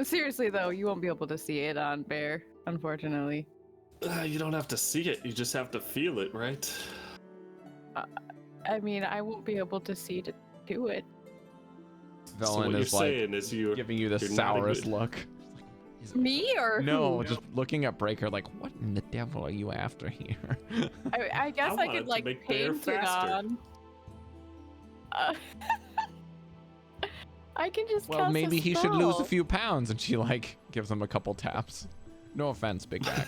C: Seriously though, you won't be able to see it on Bear, unfortunately.
F: You don't have to see it, you just have to feel it, right?
C: I mean, I won't be able to see to do it.
F: So what
B: Velen
F: you're
B: is like
F: saying is you're
B: giving you the
F: you're not a
B: sourest
F: good-
B: look.
C: Me or
B: No,
C: who?
B: just looking at Breker like, what in the devil are you after here?
C: I guess I
F: wanted
C: could
F: to
C: like
F: make Bear
C: paint it
F: faster.
C: on. I can just.
B: Well,
C: cast a
B: maybe he should lose a
C: spell.
B: few pounds. And she like gives him a couple taps. No offense, Big Back.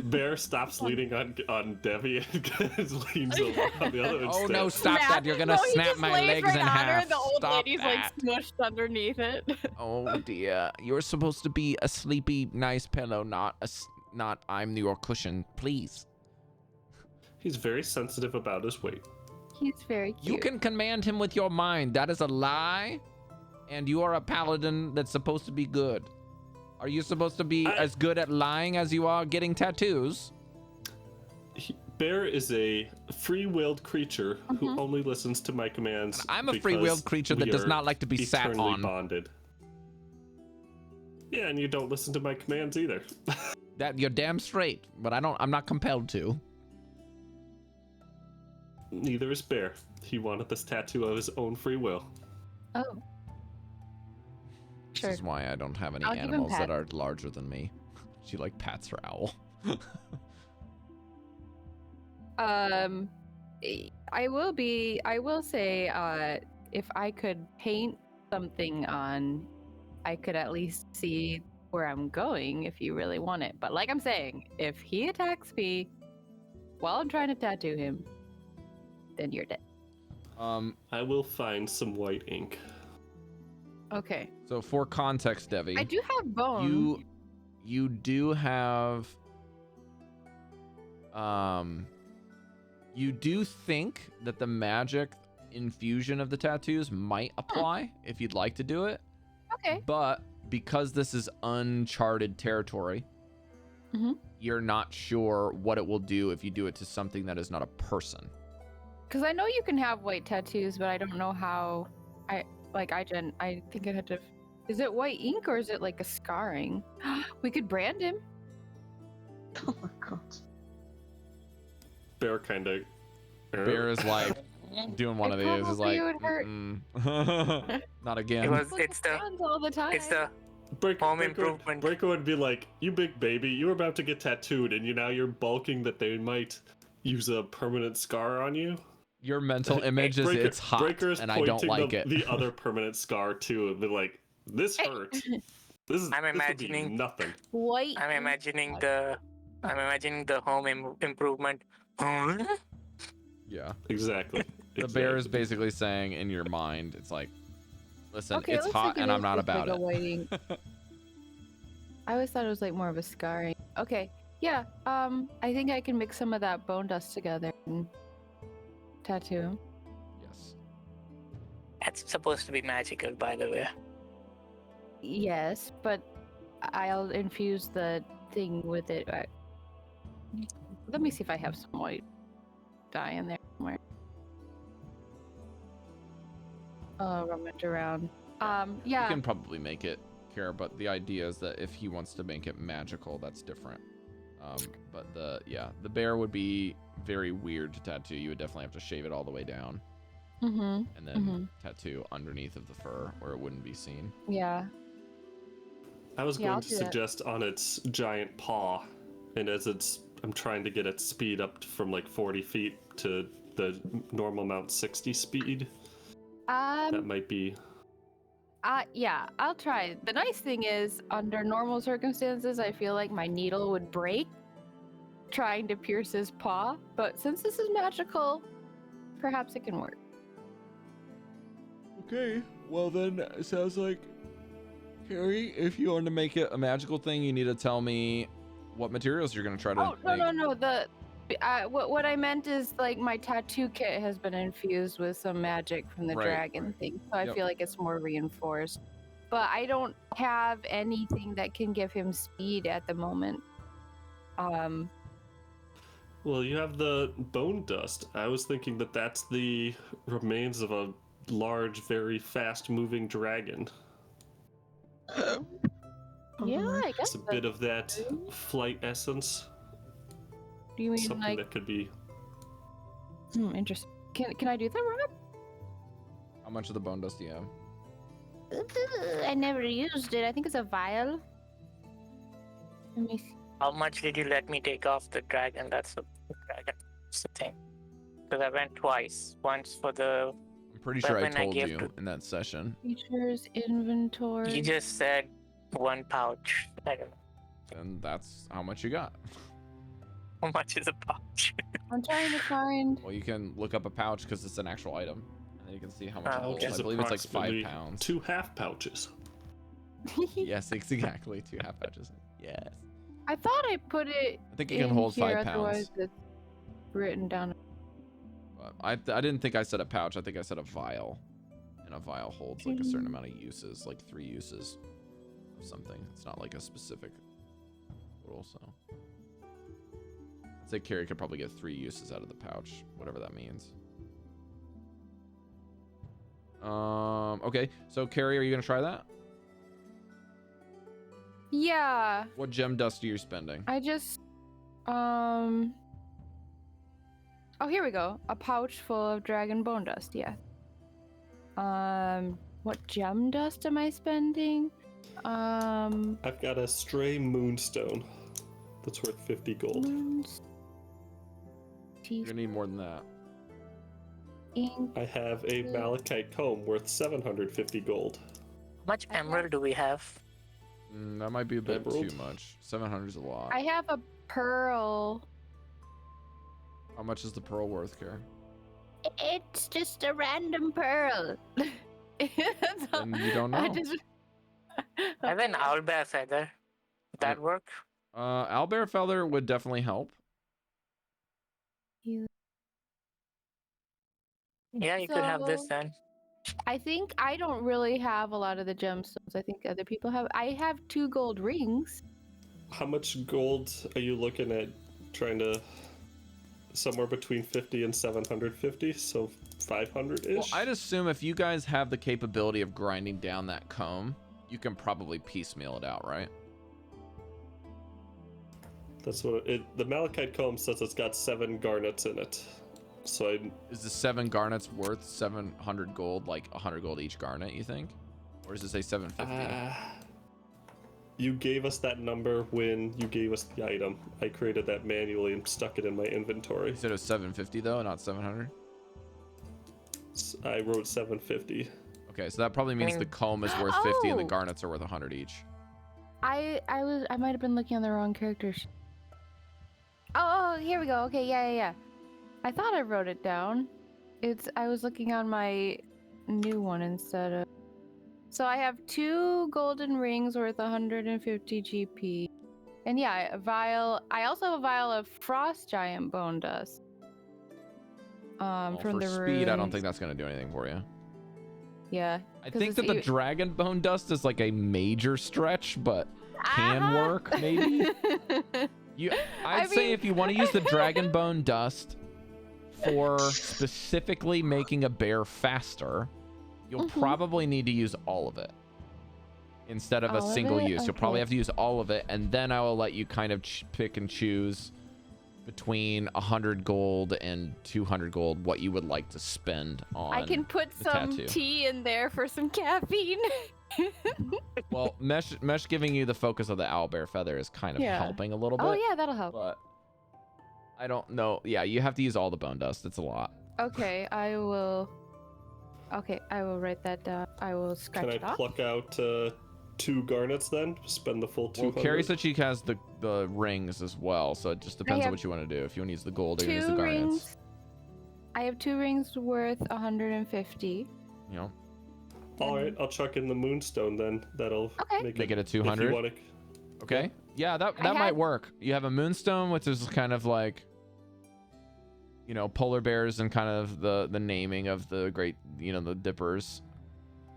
F: Bear stops leaning on Devii and leans over on the other
B: Oh
F: instead.
B: no, stop that. You're gonna
C: No, he
B: snap
C: just
B: my
C: lays
B: legs
C: right
B: in
C: on her
B: half.
C: and the old
B: Stop
C: lady's
B: that.
C: like smushed underneath it.
B: Oh dear, you're supposed to be a sleepy, nice pillow, not I'm your cushion, please.
F: He's very sensitive about his weight.
C: He's very cute.
B: You can command him with your mind. That is a lie, and you are a paladin that's supposed to be good. Are you supposed to be as good at lying as you are getting tattoos?
F: Bear is a free-willed creature who only listens to my commands.
B: And I'm a
F: because
B: free-willed creature that
F: we
B: does
F: are
B: not like to be sat
F: eternally
B: on.
F: Bonded. Yeah, and you don't listen to my commands either.
B: That you're damn straight, but I'm not compelled to.
F: Neither is Bear. He wanted this tattoo of his own free will.
C: Oh. Sure.
B: This is why I don't have any
C: I'll give him
B: animals that
C: pat.
B: are larger than me. She like pats her owl.
C: I will say, if I could paint something on, I could at least see where I'm going if you really want it. But like I'm saying, if he attacks me while I'm trying to tattoo him, then you're dead.
F: I will find some white ink.
C: Okay.
B: So for context, Devii,
C: I do have bone.
B: you do have you do think that the magic infusion of the tattoos might apply if you'd like to do it,
C: Okay.
B: but because this is uncharted territory,
C: Mhm.
B: you're not sure what it will do if you do it to something that is not a person.
C: Because I know you can have white tattoos, but I don't know how. I think it had to. Is it white ink or is it like a scarring? We could brand him.
D: Oh my god.
F: Bear kind of.
B: Bear is like doing one
C: It
B: of these. Is like,
C: probably would hurt.
B: "Mm-mm." Not again.
E: It's the
C: all the time.
E: it's the
F: Breker,
E: Home
F: Breker,
E: improvement.
F: Breker would be like, "You big baby, you were about to get tattooed, and now you're bulking that they might use a permanent scar on you."
B: Your mental image is it's hot,
F: Breker is
B: and I don't
F: pointing
B: like
F: the,
B: it.
F: the other permanent scar too, and be like, "This hurts. This is.
E: I'm
F: this would be
E: imagining-
F: nothing."
C: White.
E: I'm imagining the home improvement.
B: Yeah.
F: Exactly.
B: The bear is basically saying in your mind, it's like, listen,
C: Okay, it
B: it's
C: looks
B: hot
C: like it
B: and I'm
C: is
B: not
C: just
B: about
C: like
B: it.
C: a white ink. I always thought it was like more of a scarring. Okay. Yeah. I think I can mix some of that bone dust together and tattoo him.
B: Yes.
E: That's supposed to be magical, by the way.
C: Yes, but I'll infuse the thing with it. Let me see if I have some white dye in there somewhere. I'll rummage around.
B: You
C: Yeah.
B: can probably make it, Kara, but the idea is that if he wants to make it magical, that's different. But the bear would be very weird to tattoo. You would definitely have to shave it all the way down.
C: Mm-hmm.
B: and then tattoo underneath of the fur where it wouldn't be seen.
C: Yeah.
F: I was
C: Yeah,
F: going
C: I'll
F: to
C: do that.
F: suggest on its giant paw, and as I'm trying to get its speed up from like 40 feet to the normal mount 60 speed. That might be.
C: Yeah, I'll try. The nice thing is, under normal circumstances, I feel like my needle would break trying to pierce his paw, but since this is magical, perhaps it can work.
B: Okay, well then it sounds like, Cari, if you want to make it a magical thing, you need to tell me what materials you're going to try to make.
C: No. What I meant is, like, my tattoo kit has been infused with some magic from the dragon thing, so I feel like it's more reinforced. But I don't have anything that can give him speed at the moment.
F: Well, you have the bone dust. I was thinking that that's the remains of a large, very fast-moving dragon.
C: Yeah, I guess
F: It's a bit of that flight essence.
C: Do you mean
F: Something
C: like?
F: that could be.
C: Interesting. Can I do that, Rob?
B: How much of the bone dust do you have?
C: I never used it. I think it's a vial. Let me see.
E: How much did you let me take off the dragon? That's the dragon. That's the thing. Because I went twice. Once for the.
B: I'm pretty sure I
E: weapon I
B: told
E: gave
B: you
E: to-
B: in that session.
C: Features, inventory.
E: You just said one pouch. I don't know.
B: And that's how much you got.
E: How much is a pouch?
C: I'm trying to find.
B: Well, you can look up a pouch because it's an actual item. And then you can see how much it holds.
F: It's
B: I believe it's like 5
F: approximately
B: pounds.
F: 2 half pouches.
B: Yes, exactly. 2 half pouches. Yes.
C: I thought I put it.
B: I think it
C: in
B: can hold
C: here,
B: 5 pounds.
C: Otherwise, it's written down.
B: But I didn't think I said a pouch. I think I said a vial. And a vial holds like a certain amount of uses, like 3 uses of something. It's not like a specific total, so. I'd say Cari could probably get 3 uses out of the pouch, whatever that means. Okay, so Cari, are you gonna try that?
C: Yeah.
B: What gem dust are you spending?
C: I just. Oh, here we go. A pouch full of dragon bone dust. Yeah. What gem dust am I spending?
F: I've got a stray moonstone that's worth 50 gold.
B: You're gonna need more than that.
C: Ink.
F: I have a malachite comb worth 750 gold.
E: How much emerald do we have?
B: That might be a bit
F: Emerald?
B: too much. 700 is a lot.
C: I have a pearl.
B: How much is the pearl worth, Cari?
C: It's just a random pearl.
B: Then you don't know.
E: I have an owlbear feather. Would that work?
B: Owlbear feather would definitely help.
E: Yeah, you could have this
C: So-
E: then.
C: I think I don't really have a lot of the gemstones. I think other people have. I have 2 gold rings.
F: How much gold are you looking at trying to... Somewhere between 50 and 750, so 500-ish?
B: Well, I'd assume if you guys have the capability of grinding down that comb, you can probably piecemeal it out, right?
F: That's what the malachite comb says it's got 7 garnets in it. So
B: Is the 7 garnets worth 700 gold, like 100 gold each garnet, you think? Or does it say 750?
F: you gave us that number when you gave us the item. I created that manually and stuck it in my inventory.
B: You said it was 750 though, not 700?
F: I wrote 750.
B: Okay, so that probably means the comb is worth 50 and the
C: Oh!
B: garnets are worth 100 each.
C: I might have been looking on the wrong characters. Oh, here we go. Okay, yeah. I thought I wrote it down. I was looking on my new one instead of. So I have 2 golden rings worth 150 GP. And yeah, a vial. I also have a vial of frost giant bone dust.
B: Well,
C: From
B: for
C: the
B: speed, I don't
C: ruins.
B: think that's going to do anything for you.
C: Yeah.
B: I
C: 'cause
B: think
C: it's
B: that the
C: e-
B: dragon bone dust is like a major stretch, but can work maybe. I'd say if you want to use the dragon bone dust for specifically making a bear faster, you'll probably need to use all of it instead of
C: All
B: a
C: of
B: single
C: it?
B: use. You'll probably
C: Okay.
B: have to use all of it, and then I will let you kind of pick and choose between 100 gold and 200 gold what you would like to spend on.
C: I can put
B: the
C: some
B: tattoo.
C: tea in there for some caffeine.
B: Well, Mesh giving you the focus of the owlbear feather is kind of
C: Yeah.
B: helping a little bit.
C: Oh yeah, that'll help.
B: But I don't know. Yeah, you have to use all the bone dust. It's a lot.
C: Okay, I will. Okay, I will write that down. I will scratch
F: Can I
C: it off.
F: pluck out 2 garnets then? Spend the full 200?
B: Well, Cari said she has the rings as well, so it just depends on
C: have
B: what you want to do. If you want to use the gold or you
C: 2
B: use the garnets.
C: rings. I have 2 rings worth 150.
B: You know,
F: All right, I'll chuck in the moonstone then. That'll
C: Okay.
B: make it a
F: if
B: 200.
F: you want to.
B: Okay. Yeah, that
C: I
B: might
C: had-
B: work. You have a moonstone, which is kind of like, you know, polar bears and kind of the naming of the great, you know, the dippers.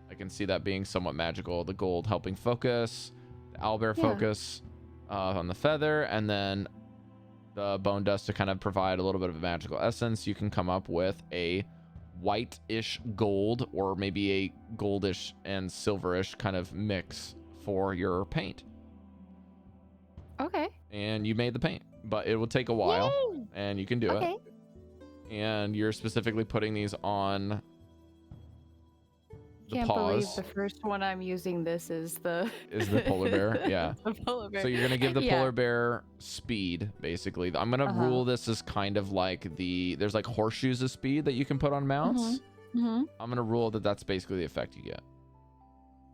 B: I can see that being somewhat magical. The gold helping focus, the owlbear
C: Yeah.
B: focus on the feather, and then the bone dust to kind of provide a little bit of a magical essence. You can come up with a white-ish gold or maybe a goldish and silverish kind of mix for your paint.
C: Okay.
B: And you made the paint, but it will take a while.
C: Yay!
B: And you can do
C: Okay.
B: it. And you're specifically putting these on the
C: Can't
B: paws.
C: believe the first one I'm using this is the
B: Polar bear, yeah.
C: the polar bear.
B: So you're gonna give the
C: Yeah.
B: polar bear speed, basically. I'm gonna
C: Uh-huh.
B: rule this as kind of like there's like horseshoes of speed that you can put on mounts.
C: Mm-hmm.
B: I'm gonna rule that that's basically the effect you get.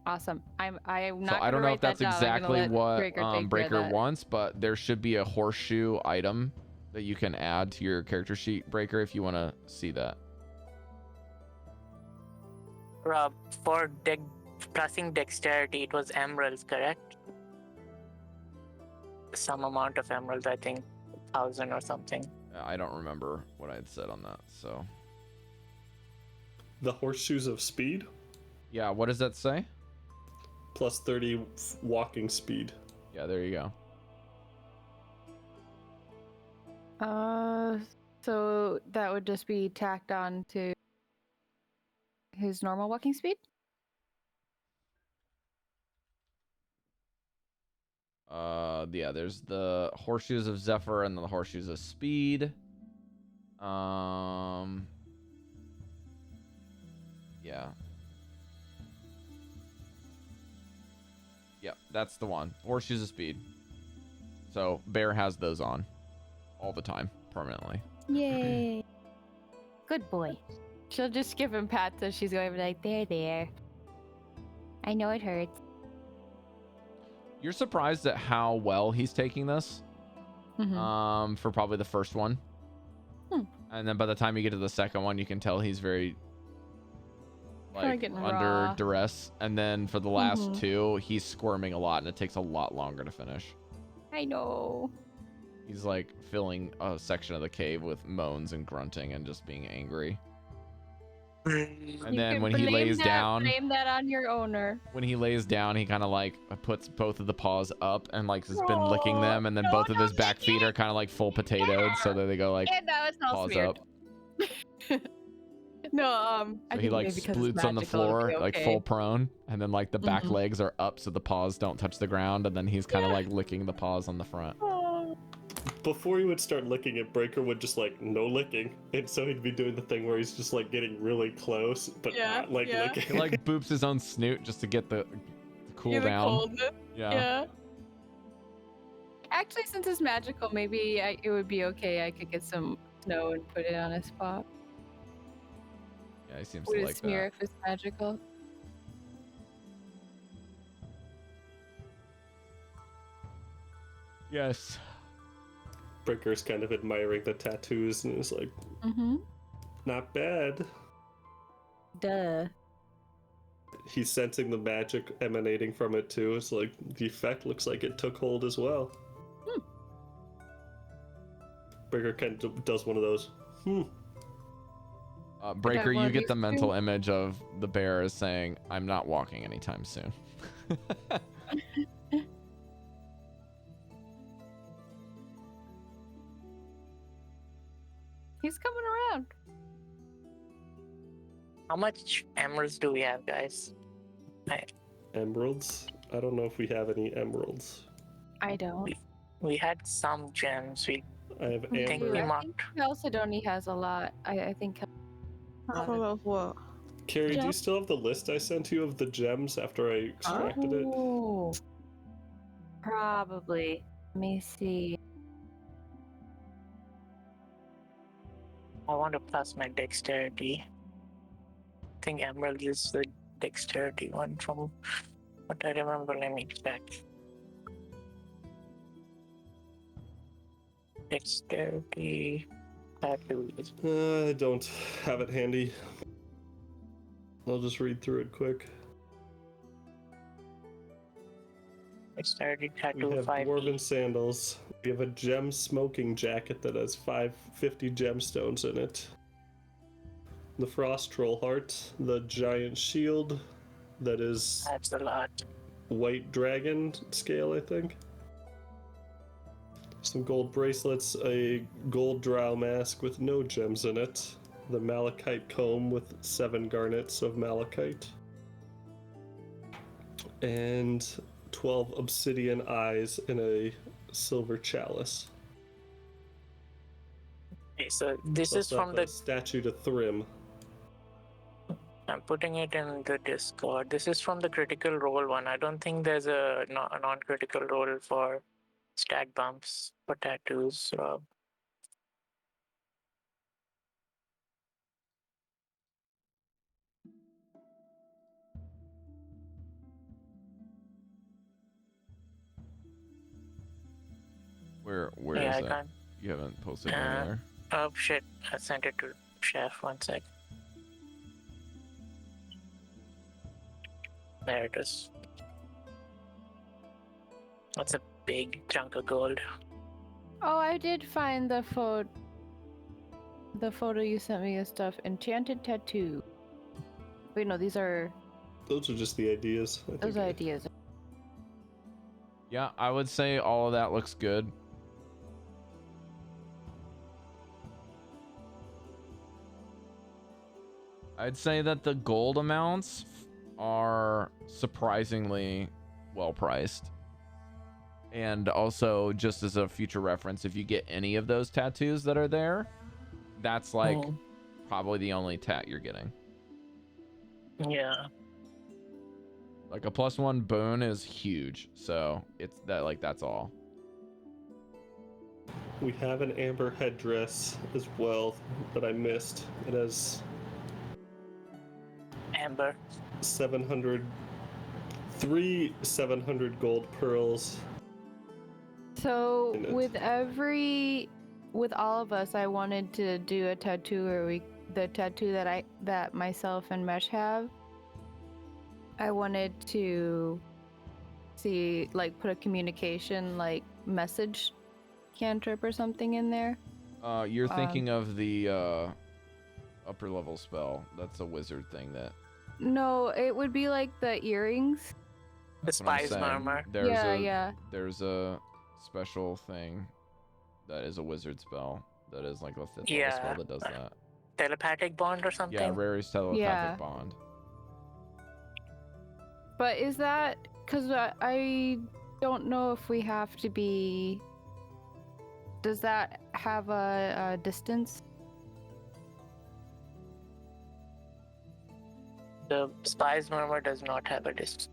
C: Awesome. I'm not.
B: So I don't
C: gonna
B: know
C: write
B: if that's
C: that down. I'm gonna
B: exactly
C: let
B: what
C: Breker take care of
B: Breker
C: that.
B: wants, but there should be a horseshoe item that you can add to your character sheet, Breker, if you want to see that.
E: Rob, for pressing dexterity, it was emeralds, correct? Some amount of emeralds, I think, 1,000 or something.
B: I don't remember what I had said on that. So
F: The horseshoes of speed,
B: yeah, what does that say?
F: plus 30 walking speed.
B: Yeah, there you go.
C: So that would just be tacked on to his normal walking speed?
B: Yeah, there's the horseshoes of Zephyr and the horseshoes of speed. Yeah. Yep, that's the one. Horseshoes of speed. So Bear has those on all the time, permanently.
C: Yay. Good boy. She'll just give him pats as she's going to be like, there. I know it hurts.
B: You're surprised at how well he's taking this.
C: Mhm.
B: For probably the first one. And then by the time you get to the second one, you can tell he's very like
C: getting
B: under
C: raw.
B: duress. And then for the last
C: Mhm.
B: 2, he's squirming a lot and it takes a lot longer to finish.
C: I know.
B: He's like filling a section of the cave with moans and grunting and just being angry. And
C: You
B: then
C: can
B: when he
C: blame
B: lays
C: that-
B: down,
C: blame that on your owner.
B: when he lays down, he kind of like puts both of the paws up and like has been licking
C: Oh,
B: them, and then
C: no,
B: both of
C: no,
B: his back feet
C: Nicky!
B: are kind of like full potatoed, so that they go like
C: And now it's all
B: paws
C: smeared.
B: up.
C: No,
B: So
C: I
B: he
C: think
B: like
C: maybe because it's
B: sploots on the
C: magical, it'll
B: floor,
C: be
B: like
C: okay.
B: full prone, and then like the back
C: Mhm.
B: legs are up so the paws don't touch the ground, and then he's kind of like licking the paws on the front.
C: Oh.
F: Before he would start licking it, Breker would just like, no licking. And so he'd be doing the thing where he's just like getting really close, but
C: Yeah,
F: not like
C: yeah.
F: licking.
B: He like boops his own snoot just to get the cool
C: Yeah, the
B: down.
C: coldness.
B: Yeah.
C: Yeah. Actually, since it's magical, maybe it would be okay. I could get some snow and put it on his spot.
B: Yeah, he seems
C: Would
B: to
C: it
B: like
C: smear
B: that.
C: if it's magical?
B: Yes.
F: Breker's kind of admiring the tattoos and is like,
C: Mm-hmm.
F: not bad.
C: Duh.
F: He's sensing the magic emanating from it too. It's like the effect looks like it took hold as well. Breker kind of does one of those.
B: Breker,
C: one
B: you
C: of
B: get
C: these
B: the mental
C: two.
B: image of the bear as saying, "I'm not walking anytime soon."
C: He's coming around.
E: How much emeralds do we have, guys?
F: Emeralds? I don't know if we have any emeralds.
C: I don't.
E: We had some gems.
F: I have
E: think
F: amber.
E: we
C: I
E: marked.
C: think Chalcedony has a lot. I think.
D: Have a lot of what?
F: Cari, do you
C: Gems?
F: still have the list I sent you of the gems after I extracted it?
C: Oh, probably. Let me see.
E: I want to plus my dexterity. I think Emerald is the dexterity one from what I remember. Let me check. Dexterity. Tattoos.
F: I don't have it handy. I'll just read through it quick.
E: Dexterity
F: We
E: tattoo
F: have
E: 5.
F: dwarven sandals. We have a gem smoking jacket that has 550 gemstones in it. The frost troll heart, the giant shield that is
E: That's a lot.
F: white dragon scale, I think. Some gold bracelets, a gold drow mask with no gems in it, the malachite comb with 7 garnets of malachite, and 12 obsidian eyes in a silver chalice.
E: Okay, so this
F: Plus
E: is from
F: up
E: the.
F: a statue to Thrym.
E: I'm putting it in the Discord. This is from the critical role one. I don't think there's a non-critical role for stat bumps for tattoos.
B: Where
E: Yeah,
B: is
E: I
B: that?
E: can't.
B: You haven't posted it anywhere.
E: Oh shit! I sent it to Chef. 1 sec. There it is. That's a big chunk of gold.
C: Oh, I did find the photo. The photo you sent me of stuff. Enchanted tattoo. Wait, no, these are
F: Those are just the ideas.
C: those are ideas.
B: Yeah, I would say all of that looks good. I'd say that the gold amounts are surprisingly well priced. And also, just as a future reference, if you get any of those tattoos that are there, that's like probably the only tat you're getting.
E: Yeah.
B: Like a +1 boon is huge, so it's that, like, that's all.
F: We have an amber headdress as well that I missed. It has
E: Amber.
F: 700 gold pearls.
C: So
F: in it.
C: with all of us, I wanted to do a tattoo where the tattoo that myself and Mesh have. I wanted to see, like, put a communication, like, message cantrip or something in there.
B: You're thinking of the upper level spell. That's a wizard thing that.
C: No, it would be like the earrings.
E: The
B: That's what I'm
E: Spice
B: saying.
E: Murmur.
B: There's a special thing that is a wizard spell that is like a 5th level spell that does that.
E: Telepathic bond or something?
B: Yeah, Rary's telepathic
C: Yeah.
B: bond.
C: But is that because I don't know if we have to be. Does that have a distance?
E: The Spice Murmur does not have a distance.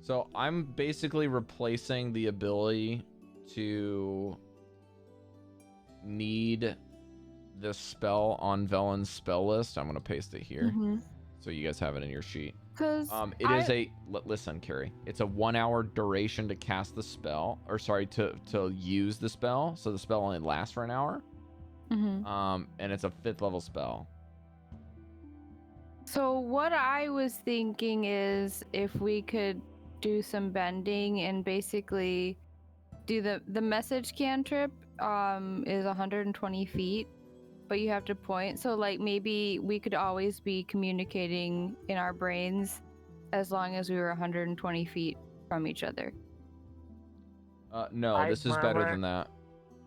B: So I'm basically replacing the ability to need this spell on Velen's spell list. I'm gonna paste it here so you guys have it in your sheet.
C: Because
B: it is listen, Cari. It's a 1 hour duration to cast the spell, or sorry, to use the spell. So the spell only lasts for an hour. And it's a 5th level spell.
C: So what I was thinking is if we could do some bending and basically do the message cantrip is 120 feet, but you have to point. So like maybe we could always be communicating in our brains as long as we were 120 feet from each other.
B: No, this is better than that.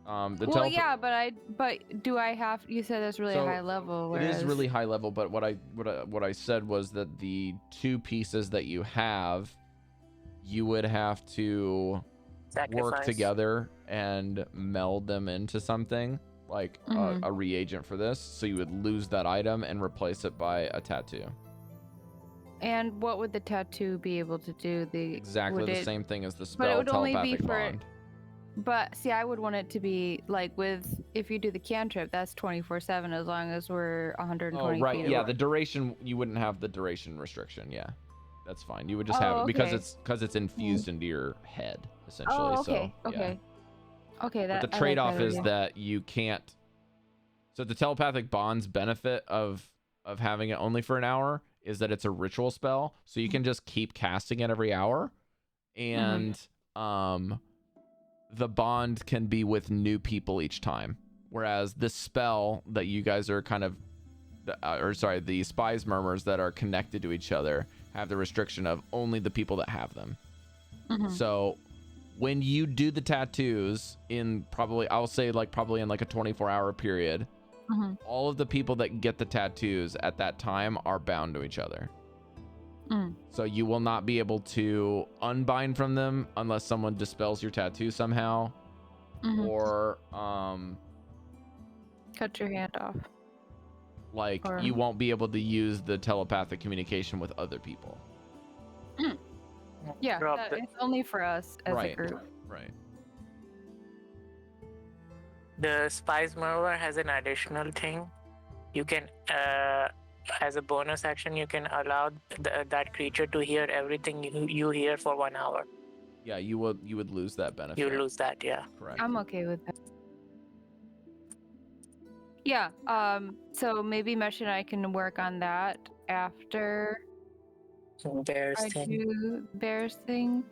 C: Well, yeah, but do I have? You said that's really high level.
B: It is really high level, but what I said was that the 2 pieces that you have, you would have to work
E: Sacrifice.
B: together and meld them into something like a reagent for this. So you would lose that item and replace it by a tattoo.
C: And what would the tattoo be able to do?
B: Exactly the same thing as the
C: But it
B: spell
C: would only be
B: telepathic
C: for.
B: bond.
C: But see, I would want it to be like if you do the cantrip, that's 24/7 as long as we're 120
B: Oh, right.
C: feet
B: Yeah,
C: away.
B: the duration, you wouldn't have the duration restriction. Yeah, that's fine. You would just
C: Oh,
B: have it because
C: okay.
B: it's infused into your head, essentially.
C: Oh, okay.
B: So, yeah.
C: Okay. Okay,
B: But
C: that
B: the
C: I like
B: trade-off
C: that
B: is
C: idea.
B: that you can't. So the telepathic bond's benefit of having it only for an hour is that it's a ritual spell, so you can just keep casting it every hour, and the bond can be with new people each time. Whereas this spell that you guys are kind of, the spies murmurs that are connected to each other have the restriction of only the people that have them. So when you do the tattoos in probably in like a 24-hour period, all of the people that get the tattoos at that time are bound to each other. So you will not be able to unbind from them unless someone dispels your tattoo somehow, or
C: Cut your hand off.
B: like
C: Or-
B: you won't be able to use the telepathic communication with other people.
C: Yeah,
E: Drop the-
C: it's only for us as a
B: Right.
C: group.
B: Right.
E: The Spies Murmur has an additional thing. You can, as a bonus action, you can allow that creature to hear everything you hear for 1 hour.
B: Yeah, you would lose that benefit.
E: You lose that, yeah.
B: Correct.
C: I'm okay with that. Yeah, so maybe Mesh and I can work on that after
E: Bears
C: I
E: thing.
C: do Bear's thing.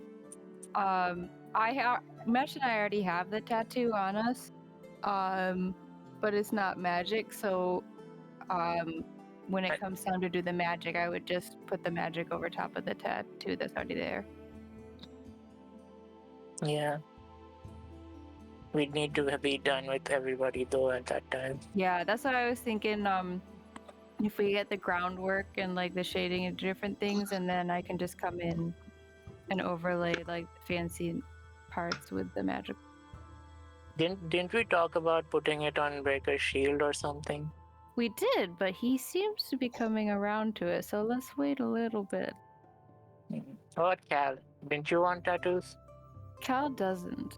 C: Mesh and I already have the tattoo on us, but it's not magic, so when it comes time to do the magic, I would just put the magic over top of the tattoo that's already there.
E: Yeah. We need to be done with everybody though at that time.
C: Yeah, that's what I was thinking. If we get the groundwork and like the shading and different things, and then I can just come in and overlay like fancy parts with the magic.
E: Didn't we talk about putting it on Breker's shield or something?
C: We did, but he seems to be coming around to it, so let's wait a little bit.
E: What, Cal? Didn't you want tattoos?
C: Cal doesn't.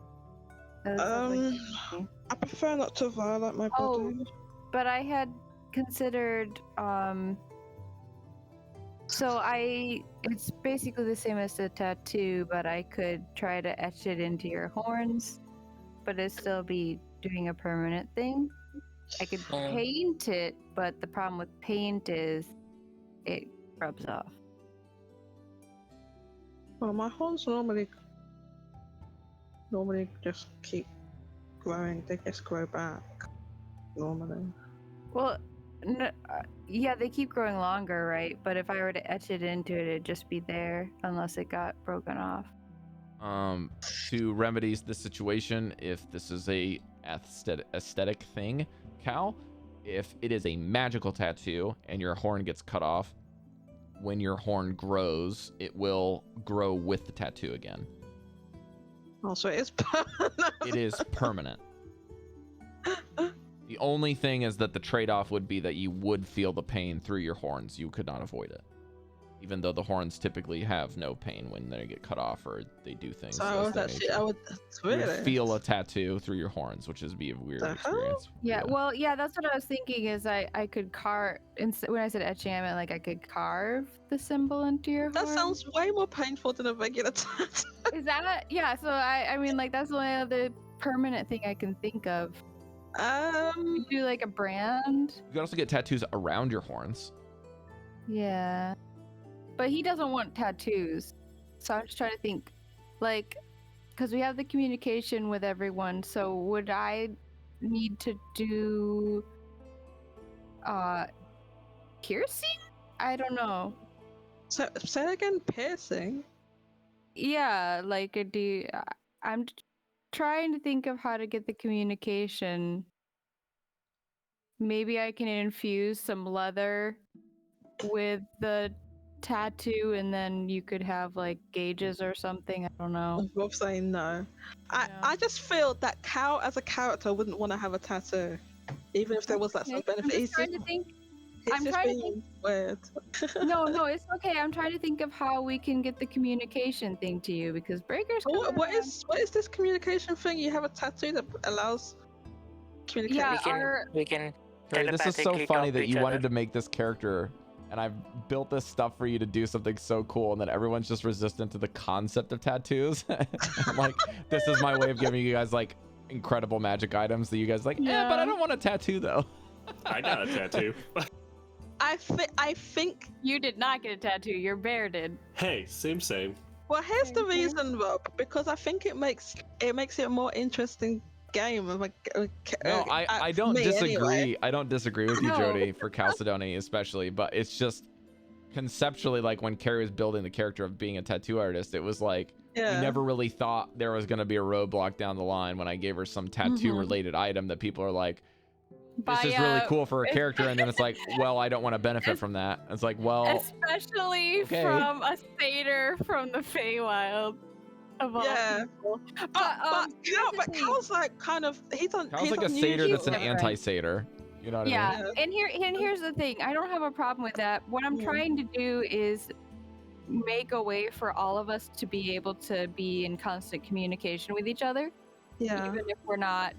C: That sounds like-
D: I prefer not to violate my
C: Oh.
D: body.
C: But I had considered so it's basically the same as the tattoo, but I could try to etch it into your horns, but it'd still be doing a permanent thing. I could paint it, but the problem with paint is it rubs off.
D: Well, my horns normally just keep growing. They just grow back normally.
C: Well, yeah, they keep growing longer, right? But if I were to etch it into it, it'd just be there unless it got broken off.
B: To remedy the situation, if this is a aesthetic thing, Cal, if it is a magical tattoo and your horn gets cut off, when your horn grows, it will grow with the tattoo again.
D: Also, it is permanent.
B: It is permanent. The only thing is that the trade-off would be that you would feel the pain through your horns. You could not avoid it. Even though the horns typically have no pain when they get cut off or they do things.
D: So I would
B: You
D: really
B: would feel a tattoo through your horns, which is be a weird
D: The hell?
B: experience.
C: Yeah, well, yeah, that's what I was thinking. Is I could carve. When I said etching, I meant like I could carve the symbol into your
D: That
C: horn.
D: sounds way more painful than a regular tattoo.
C: Is that? Yeah. So I mean, like that's the only other permanent thing I can think of. You do like a brand.
B: You can also get tattoos around your horns.
C: Yeah. But he doesn't want tattoos. So I'm just trying to think, like, because we have the communication with everyone. So would I need to do piercing? I don't know.
D: So say again, piercing.
C: Yeah, like I'm trying to think of how to get the communication. Maybe I can infuse some leather with the tattoo and then you could have like gauges or something. I don't know.
D: I'm both saying no.
C: Yeah.
D: I just feel that Cal as a character wouldn't want to have a tattoo, even if there was like some
C: Okay,
D: benefit.
C: I'm
D: He's
C: just trying to think.
D: he's
C: I'm
D: just
C: trying to
D: being weird.
C: No, it's okay. I'm trying to think of how we can get the communication thing to you because Breker's coming
D: What
C: around.
D: is this communication thing? You have a tattoo that allows communication.
C: Yeah,
E: We can
B: Carrie, this is so
E: telepathically
B: funny
E: talk to
B: that
E: each
B: you
E: other.
B: wanted to make this character, and I've built this stuff for you to do something so cool, and then everyone's just resistant to the concept of tattoos. I'm like, this is my way of giving you guys like incredible magic items that you guys like. Yeah, but I don't want a tattoo though.
F: I got a tattoo.
D: I think.
C: You did not get a tattoo. Your bear did.
F: Hey, same.
D: Well, here's the
C: Okay.
D: reason, Rob. Because I think it makes it a more interesting game.
B: No, I don't
D: me
B: disagree.
D: anyway.
B: I don't disagree with you,
C: No.
B: Jodie, for Chalcedony especially, but it's just conceptually, like when Cari was building the character of being a tattoo artist, it was like
D: Yeah.
B: we never really thought there was going to be a roadblock down the line when I gave her some tattoo related item that people are like, this is really cool for a character, and then it's like, well, I don't want to benefit from that. It's like, well,
C: Especially
B: okay.
C: from a satyr from the Feywild. Of all
D: Yeah.
C: people.
D: But
C: here's the thing.
D: Cal's like kind of he's
B: Cal's
D: he's
B: like a satyr
D: unusual.
B: that's an anti-satyr. You know what I
C: Yeah,
B: mean?
C: and here's the thing. I don't have a problem with that. What I'm
D: Yeah.
C: trying to do is make a way for all of us to be able to be in constant communication with each other,
D: Yeah.
C: even if we're not.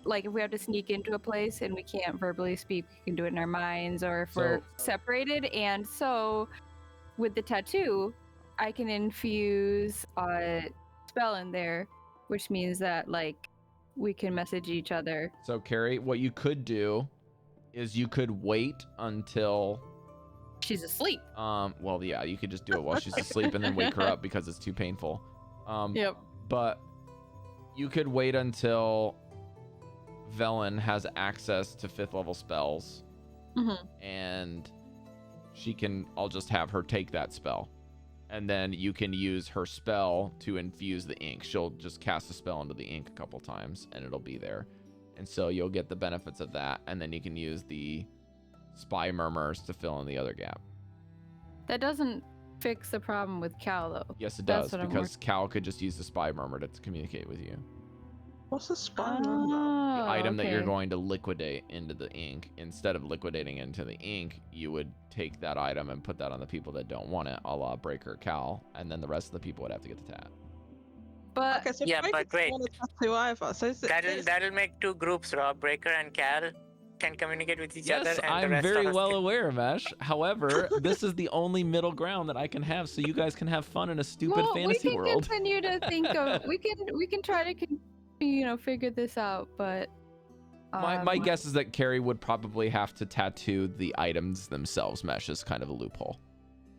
C: Like if we have to sneak into a place and we can't verbally speak, we can do it in our minds, or if we're separated. And so, with the tattoo, I can infuse a spell in there, which means that like we can message each other.
B: So, Cari, what you could do is you could wait until
C: She's asleep.
B: well, yeah, you could just do it while she's asleep and then wake her up because it's too painful.
C: Yep.
B: But you could wait until Velen has access to 5th level spells, and I'll just have her take that spell, and then you can use her spell to infuse the ink. She'll just cast a spell into the ink a couple times and it'll be there, and so you'll get the benefits of that, and then you can use the spy murmurs to fill in the other gap.
C: That doesn't fix the problem with Cal though.
B: Yes, it
C: That's
B: does,
C: what I'm
B: because Cal could just use the spy murmur to communicate with you.
D: What's a spy?
B: The item that you're
C: okay.
B: going to liquidate into the ink, instead of liquidating into the ink, you would take that item and put that on the people that don't want it, a la Breker, Cal, and then the rest of the people would have to get the tat.
C: But
D: Okay, so
E: Yeah,
D: Breker
E: but wait.
D: doesn't want a tattoo either. So
E: That'll make 2 groups, Rob. Breker and Cal can communicate with each other,
B: Yes,
E: and the
B: I'm
E: rest
B: very
E: of us
B: well
E: can...
B: aware, Mesh. However, this is the only middle ground that I can have, so you guys can have fun in a stupid fantasy
C: we can
B: world.
C: continue to think of we can try to figure this out, but
B: My guess is that Cari would probably have to tattoo the items themselves. Mesh is kind of a loophole.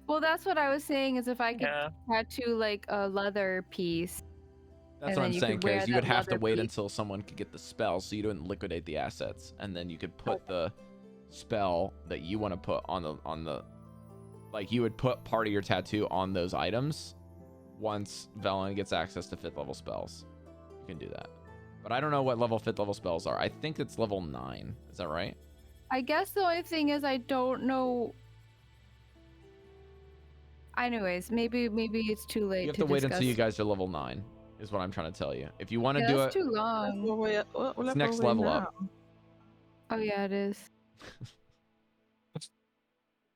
C: well, that's what I was saying, is if I could
E: Yeah.
C: tattoo like a leather piece.
B: That's
C: And
B: what
C: then
B: I'm
C: you
B: saying,
C: could wear
B: Cari. You would
C: that
B: have to
C: leather
B: wait
C: piece.
B: until someone could get the spell, so you don't liquidate the assets, and then you could put the spell that you want to put on the like, you would put part of your tattoo on those items. Once Velen gets access to 5th level spells, you can do that. But I don't know what level 5th level spells are. I think it's level 9. Is that right?
C: I guess the only thing is I don't know. Anyways, maybe it's too late.
B: You have
C: to
B: to wait
C: discuss.
B: until you guys are level 9, is what I'm trying to tell you. If you want to
C: Yeah,
B: do it,
C: that's too long.
D: It's
B: next level up.
C: Oh yeah, it is.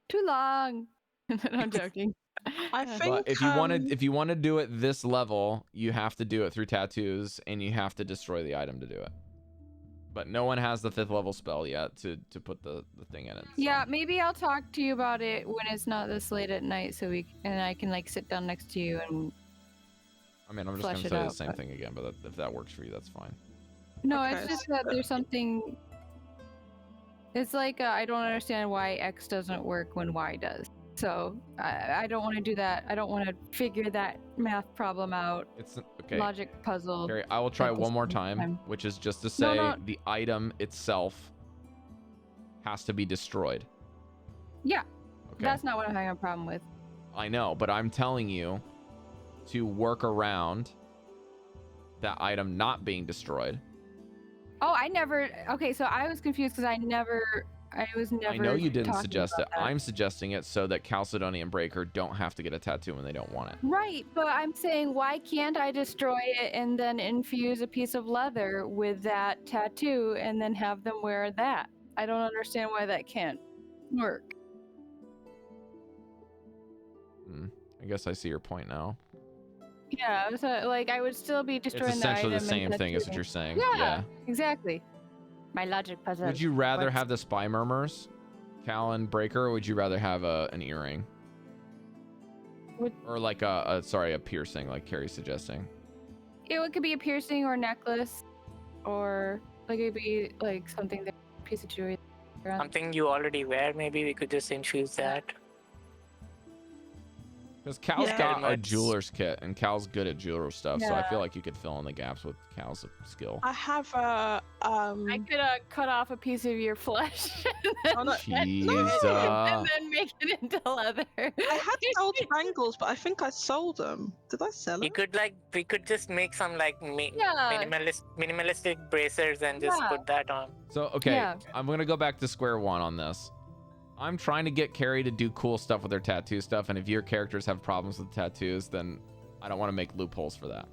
C: Too long. I'm joking.
D: I think.
B: but if you want to do it this level, you have to do it through tattoos, and you have to destroy the item to do it. But no one has the 5th level spell yet to put the thing in it. so.
C: Yeah, maybe I'll talk to you about it when it's not this late at night, so I can like sit down next to you and.
B: I mean, I'm just
C: flesh
B: gonna
C: it
B: say the
C: out,
B: same
C: but-
B: thing again, but if that works for you, that's fine.
C: No,
D: Okay,
C: it's just that there's something. It's like I don't understand why X doesn't work when Y does. So I don't want to do that. I don't want to figure that math problem out.
B: It's okay.
C: Logic puzzle.
B: Carrie, I will try
C: at this
B: one more
C: point in
B: time,
C: time.
B: which is just to
C: No,
B: say
C: no.
B: the item itself has to be destroyed.
C: Yeah,
B: Okay.
C: that's not what I'm having a problem with.
B: I know, but I'm telling you to work around that item not being destroyed.
C: Oh, I never. Okay, so I was confused because I never I was never.
B: I know you didn't
C: talking
B: suggest it.
C: about that.
B: I'm suggesting it so that Chalcedony and Breker don't have to get a tattoo when they don't want it.
C: Right, but I'm saying, why can't I destroy it and then infuse a piece of leather with that tattoo and then have them wear that? I don't understand why that can't work.
B: I guess I see your point now.
C: Yeah, so like I would still be destroying
B: It's
C: the
B: essentially
C: item
B: the
C: and
B: same thing as what
C: tattooing.
B: you're saying.
C: Yeah, exactly. My logic puzzle.
B: Would you rather
C: What's-
B: have the spy murmurs, Cal and Breker, or would you rather have an earring?
C: Would-
B: Or like a piercing, like Cari's suggesting.
C: It could be a piercing or necklace, or like it'd be like something that piece of jewelry.
E: Something you already wear, maybe we could just infuse that.
B: Because Cal's
D: Yeah.
B: got a
E: Helmets.
B: jeweler's kit, and Cal's good at jeweler stuff, so I
C: Yeah.
B: feel like you could fill in the gaps with Cal's skill.
D: I have a
C: I could cut off a piece of your flesh
D: Oh, no.
B: Jesus.
C: and then make it into leather.
D: I had gold bangles, but I think I sold them. Did I sell
E: We
D: them?
E: could just make some like
C: Yeah.
E: minimalistic bracers and just
C: Yeah.
E: put that on.
B: So, okay,
C: Yeah.
B: I'm going to go back to square one on this. I'm trying to get Cari to do cool stuff with her tattoo stuff, and if your characters have problems with tattoos, then I don't want to make loopholes for that.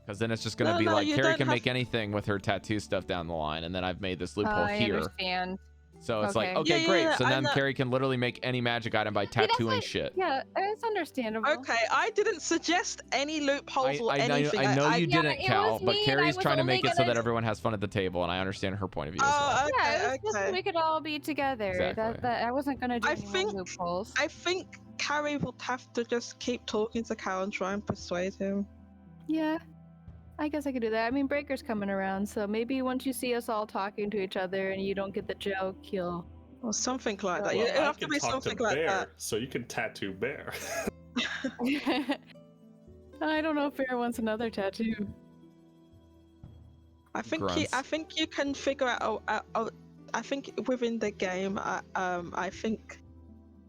B: Because then it's just going to be
D: No,
B: like,
D: you
B: Cari
D: don't
B: can
D: have-
B: make anything with her tattoo stuff down the line, and then I've made this loophole
C: I
B: here.
C: understand.
B: So it's like,
C: Okay.
B: okay,
D: Yeah,
B: great.
D: yeah,
B: So
D: I
B: then
D: know.
B: Cari can literally make any magic item by tattooing shit.
C: Yeah, it's understandable.
D: Okay, I didn't suggest any loopholes or anything.
B: I know you
C: Yeah,
B: didn't,
C: it
B: Cal,
C: was
B: but
C: me, and
B: Cari's
C: I was
B: trying to
C: only
B: make it so that
C: gonna-
B: everyone has fun at the table, and I understand her point of view as well.
D: Oh,
C: Yeah, it
D: okay,
C: was just so
D: okay.
C: we could all be together.
B: Exactly.
C: That I wasn't gonna do
D: I
C: any more
D: think-
C: loopholes.
D: I think Cari will have to just keep talking to Cal and try and persuade him.
C: Yeah, I guess I could do that. I mean, Breker's coming around, so maybe once you see us all talking to each other and you don't get the joke, he'll.
D: Or something like that.
F: Well,
D: It'll
F: I
D: have to
F: can
D: be
F: talk
D: something
F: to
D: like
F: Bear,
D: that.
F: so you can tattoo Bear.
C: I don't know if Bear wants another tattoo.
D: I think
B: Grunts.
D: I think you can figure out. I think within the game, I think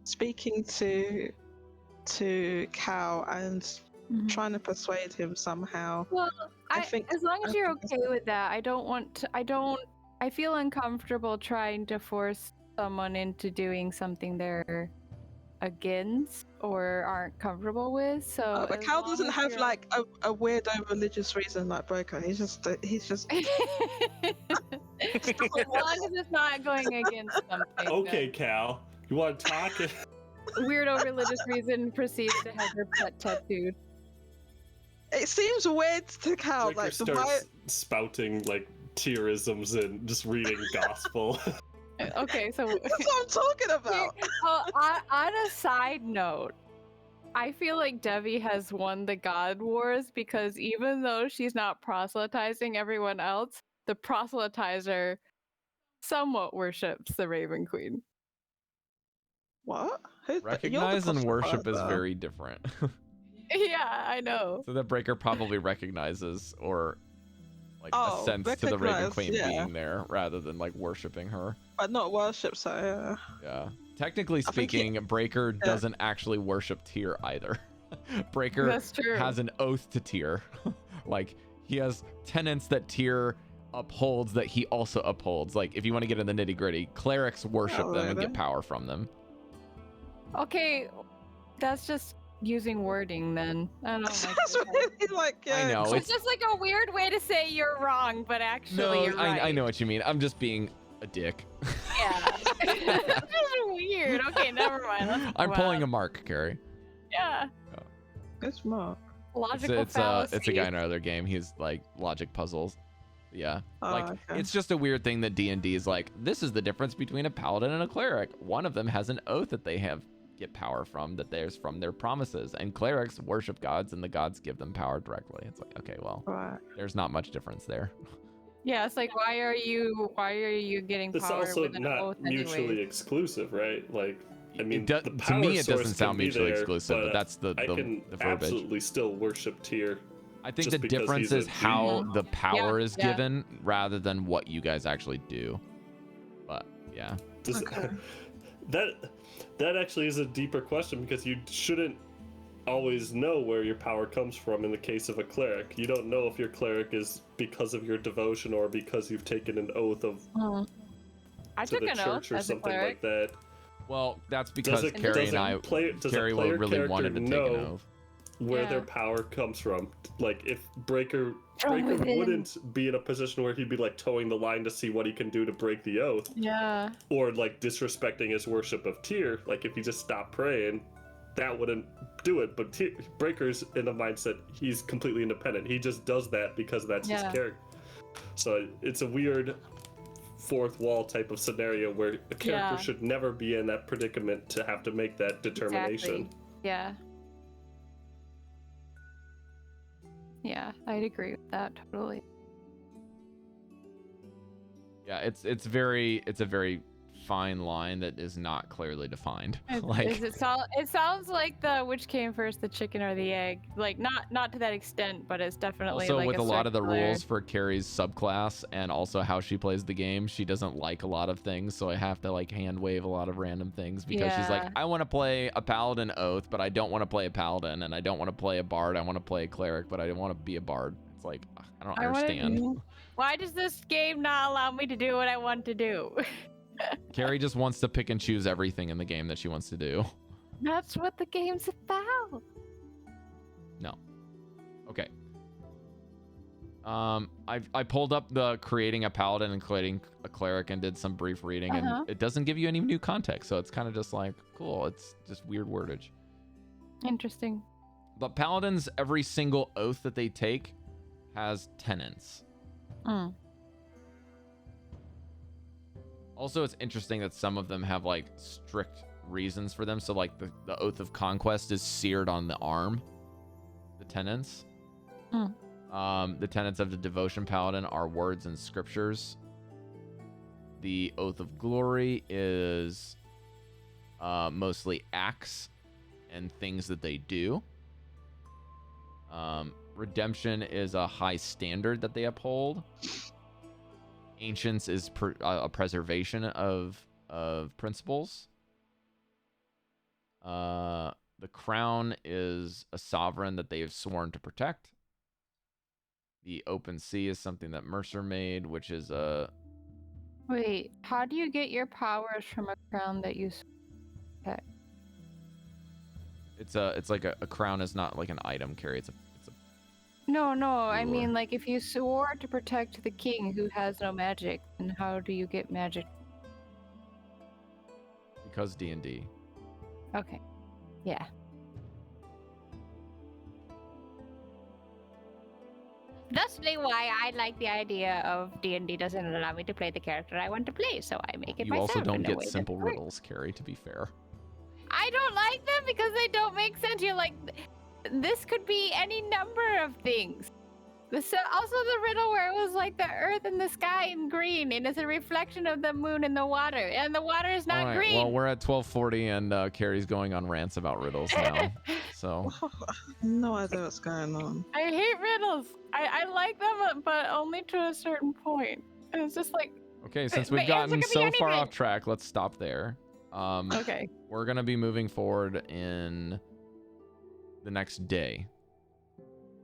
D: speaking to Cal and
C: Mhm.
D: trying to persuade him somehow.
C: Well,
D: I think-
C: as long as
D: I
C: you're
D: think
C: okay with that, I don't want to. I feel uncomfortable trying to force someone into doing something they're against or aren't comfortable with. So,
D: But
C: as
D: Cal
C: long
D: doesn't
C: as
D: have
C: you're-
D: like a weirdo religious reason like Breker. He's just
C: as long as it's not going against something.
F: Okay, Cal, you want to talk?
C: Weirdo religious reason proceeds to have her pet tattooed.
D: It seems weird to Cal.
F: Breker
D: Like the
F: starts spouting like tierisms and just reading gospel.
C: Okay, so
D: That's what I'm talking about.
C: well, on a side note, I feel like Devii has won the God Wars because even though she's not proselytizing everyone else, the proselytizer somewhat worships the Raven Queen.
D: What? You're the
B: Recognize and worship is
D: proselytizer.
B: very different.
C: Yeah, I know.
B: So that Breker probably recognizes or like
D: Oh,
B: assents to the Raven
D: recognize,
B: Queen
D: yeah.
B: being there rather than like worshiping her.
D: But not worship. So yeah.
B: Yeah. Technically
D: I think he-
B: speaking, Breker doesn't actually worship Tyr either. Breker
C: That's true.
B: has an oath to Tyr. Like he has tenets that Tyr upholds that he also upholds. Like if you want to get in the nitty gritty, clerics worship
D: Oh,
B: them and
D: really?
B: get power from them.
C: Okay, that's just using wording then. I don't like
D: That's
C: it.
D: really like. Yeah,
B: I know,
C: It's
B: it's-
C: just like a weird way to say you're wrong, but actually
B: No,
C: you're right.
B: I know what you mean. I'm just being a dick.
C: Yeah. It's just weird. Okay, never mind. Let's
B: I'm
C: move
B: pulling
C: on.
B: a mark, Cari.
C: Yeah.
D: Good mark.
C: Logical
B: It's a
C: fallacy.
B: guy in our other game. He's like logic puzzles. Yeah.
D: Oh,
B: Like
D: okay.
B: it's just a weird thing that D&D is like, this is the difference between a paladin and a cleric. One of them has an oath that they get power from, that there's from their promises, and clerics worship gods and the gods give them power directly. It's like, okay, well,
D: Right.
B: there's not much difference there.
C: Yeah, it's like why are you getting
F: It's
C: power
F: also
C: with an
F: not
C: oath
F: mutually
C: anyway?
F: exclusive, right? Like, I mean,
B: do-
F: the
B: to
F: power
B: me, it
F: source
B: doesn't
F: can
B: sound
F: be
B: mutually
F: there,
B: exclusive, but that's the
F: I can
B: the verbiage.
F: absolutely still worship Tyr.
B: I think
F: just
B: the
F: because
B: difference
F: he's a
B: is how
F: demon.
B: the power is
C: yeah.
B: given rather than what you guys actually do. But yeah.
F: Does-
D: Okay.
F: that actually is a deeper question, because you shouldn't always know where your power comes from in the case of a cleric. You don't know if your cleric is because of your devotion or because you've taken an oath of
C: I
F: to
C: took
F: the
C: an
F: church
C: oath
F: or
C: as a
F: something
C: cleric.
F: like that.
B: Well, that's because
F: Does it-
B: Cari
F: does
B: and
F: a
B: I,
F: player- does a
B: Cari
F: player
B: really
F: character
B: wanted to take
F: know
B: an oath.
F: where
C: Yeah.
F: their power comes from? Like if Breker
C: From within.
F: wouldn't be in a position where he'd be like towing the line to see what he can do to break the oath,
C: Yeah.
F: or like disrespecting his worship of Tyr. Like if he just stopped praying, that wouldn't do it. But Breker's in the mindset he's completely independent. He just does that because that's his
C: Yeah.
F: character. So it's a weird fourth wall type of scenario where a character
C: Yeah.
F: should never be in that predicament to have to make that determination.
C: Exactly. Yeah. Yeah, I'd agree with that totally.
B: Yeah, it's a very fine line that is not clearly defined. Like,
C: It sounds like the which came first, the chicken or the egg. Like not to that extent, but it's definitely
B: also
C: like
B: with a lot of the
C: circular-
B: rules for Cari's subclass and also how she plays the game, she doesn't like a lot of things, so I have to like hand wave a lot of random things because she's like,
C: Yeah.
B: I want to play a paladin oath, but I don't want to play a paladin, and I don't want to play a bard. I want to play a cleric, but I don't want to be a bard. It's like, I don't understand.
C: Why does this game not allow me to do what I want to do?
B: Cari just wants to pick and choose everything in the game that she wants to do.
C: That's what the game's about.
B: No. Okay. I pulled up the creating a paladin and creating a cleric and did some brief reading, and it doesn't give you any new context, so it's kind of just like, cool, it's just weird wordage.
C: Interesting.
B: But paladins, every single oath that they take has tenets.
C: Mm.
B: Also, it's interesting that some of them have like strict reasons for them. So like the Oath of Conquest is seared on the arm, the tenets. The tenets of the Devotion Paladin are words and scriptures. The Oath of Glory is mostly acts and things that they do. Redemption is a high standard that they uphold. Ancients is a preservation of principles. The crown is a sovereign that they have sworn to protect. The open sea is something that Mercer made, which is a...
C: Wait, how do you get your powers from a crown that you protect?
B: It's like a crown is not like an item, Cari. It's a
C: No, I
B: Ruler.
C: mean, like, if you swore to protect the king who has no magic, then how do you get magic?
B: because D&D.
C: Okay. Yeah. Thusly why I like the idea of D&D doesn't allow me to play the character I want to play, so I make it
B: You
C: myself.
B: also don't
C: in a
B: get
C: way that
B: simple
C: works.
B: riddles, Cari, to be fair.
C: I don't like them because they don't make sense. You're like, this could be any number of things. So also the riddle where it was like the earth and the sky in green, and it's a reflection of the moon in the water, and the water is not
B: All right,
C: green.
B: well, we're at 12:40 and Cari's going on rants about riddles now. So
D: No idea what's going on.
C: I hate riddles. I like them, but only to a certain point. And it's just like,
B: okay, since
C: the
B: we've
C: answer
B: gotten
C: could be
B: so far
C: anything.
B: off track, let's stop there.
C: okay.
B: We're gonna be moving forward in the next day.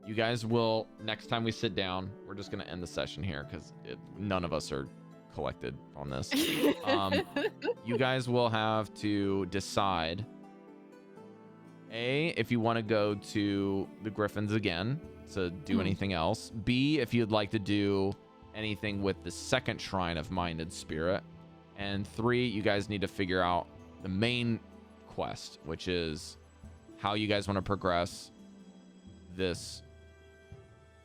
B: You guys will, next time we sit down, we're just gonna end the session here because none of us are collected on this. You guys will have to decide A, if you want to go to the Griffins again to do anything else. B, if you'd like to do anything with the second Shrine of Mind and Spirit. And 3, you guys need to figure out the main quest, which is how you guys want to progress this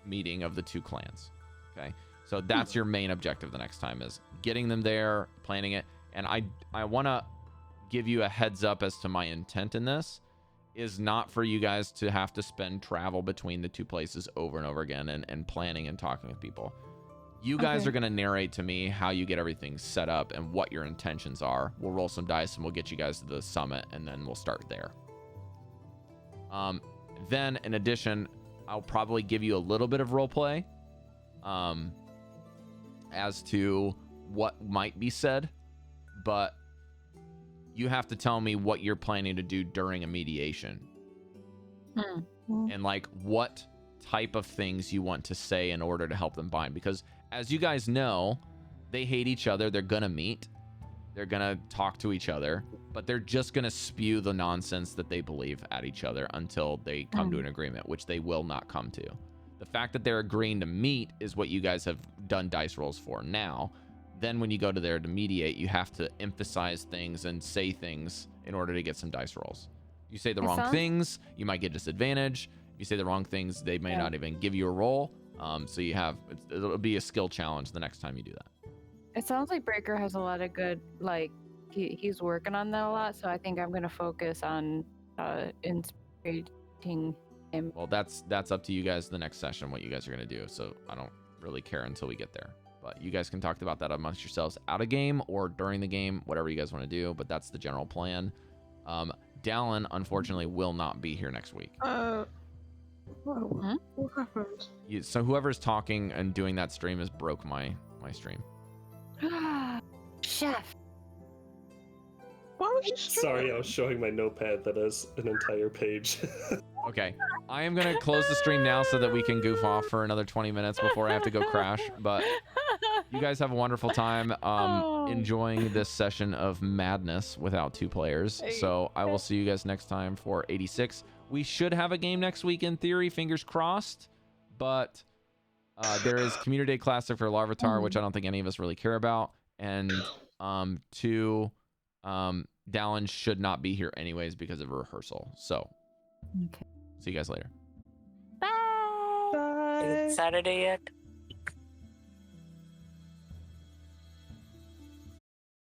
B: meeting of the two clans. Okay, so that's your main objective the next time, is getting them there, planning it. And I want to give you a heads up as to my intent in this is not for you guys to have to spend travel between the two places over and over again and planning and talking with people. You guys
C: Okay.
B: are going to narrate to me how you get everything set up and what your intentions are. We'll roll some dice and we'll get you guys to the summit, and then we'll start there. Then in addition, I'll probably give you a little bit of role play as to what might be said, but you have to tell me what you're planning to do during a mediation and like what type of things you want to say in order to help them bind. Because as you guys know, they hate each other. They're gonna meet. They're gonna talk to each other, but they're just gonna spew the nonsense that they believe at each other until they come to an agreement, which they will not come to. The fact that they're agreeing to meet is what you guys have done dice rolls for now. Then when you go to there to mediate, you have to emphasize things and say things in order to get some dice rolls. You say the wrong things, you might get disadvantage. If you say the wrong things, they may not even give you a roll. So it'll be a skill challenge the next time you do that.
C: It sounds like Breker has a lot of good, like, he's working on that a lot, so I think I'm going to focus on inspirating him.
B: Well, that's up to you guys the next session, what you guys are going to do, so I don't really care until we get there. But you guys can talk about that amongst yourselves out of game or during the game, whatever you guys want to do, but that's the general plan. Dallan, unfortunately, will not be here next week.
D: What happened?
B: So whoever's talking and doing that stream has broke my stream.
C: Chef.
D: Why would you
F: Sorry, I was showing my notepad that has an entire page.
B: Okay, I am gonna close the stream now so that we can goof off for another 20 minutes before I have to go crash. But you guys have a wonderful time enjoying this session of madness without 2 players. So I will see you guys next time for 86. We should have a game next week in theory, fingers crossed. But there is Community Day Classic for Larvitar, which I don't think any of us really care about. And 2, Dallan should not be here anyways because of a rehearsal. So see you guys later.
C: Bye.
E: Is it Saturday yet?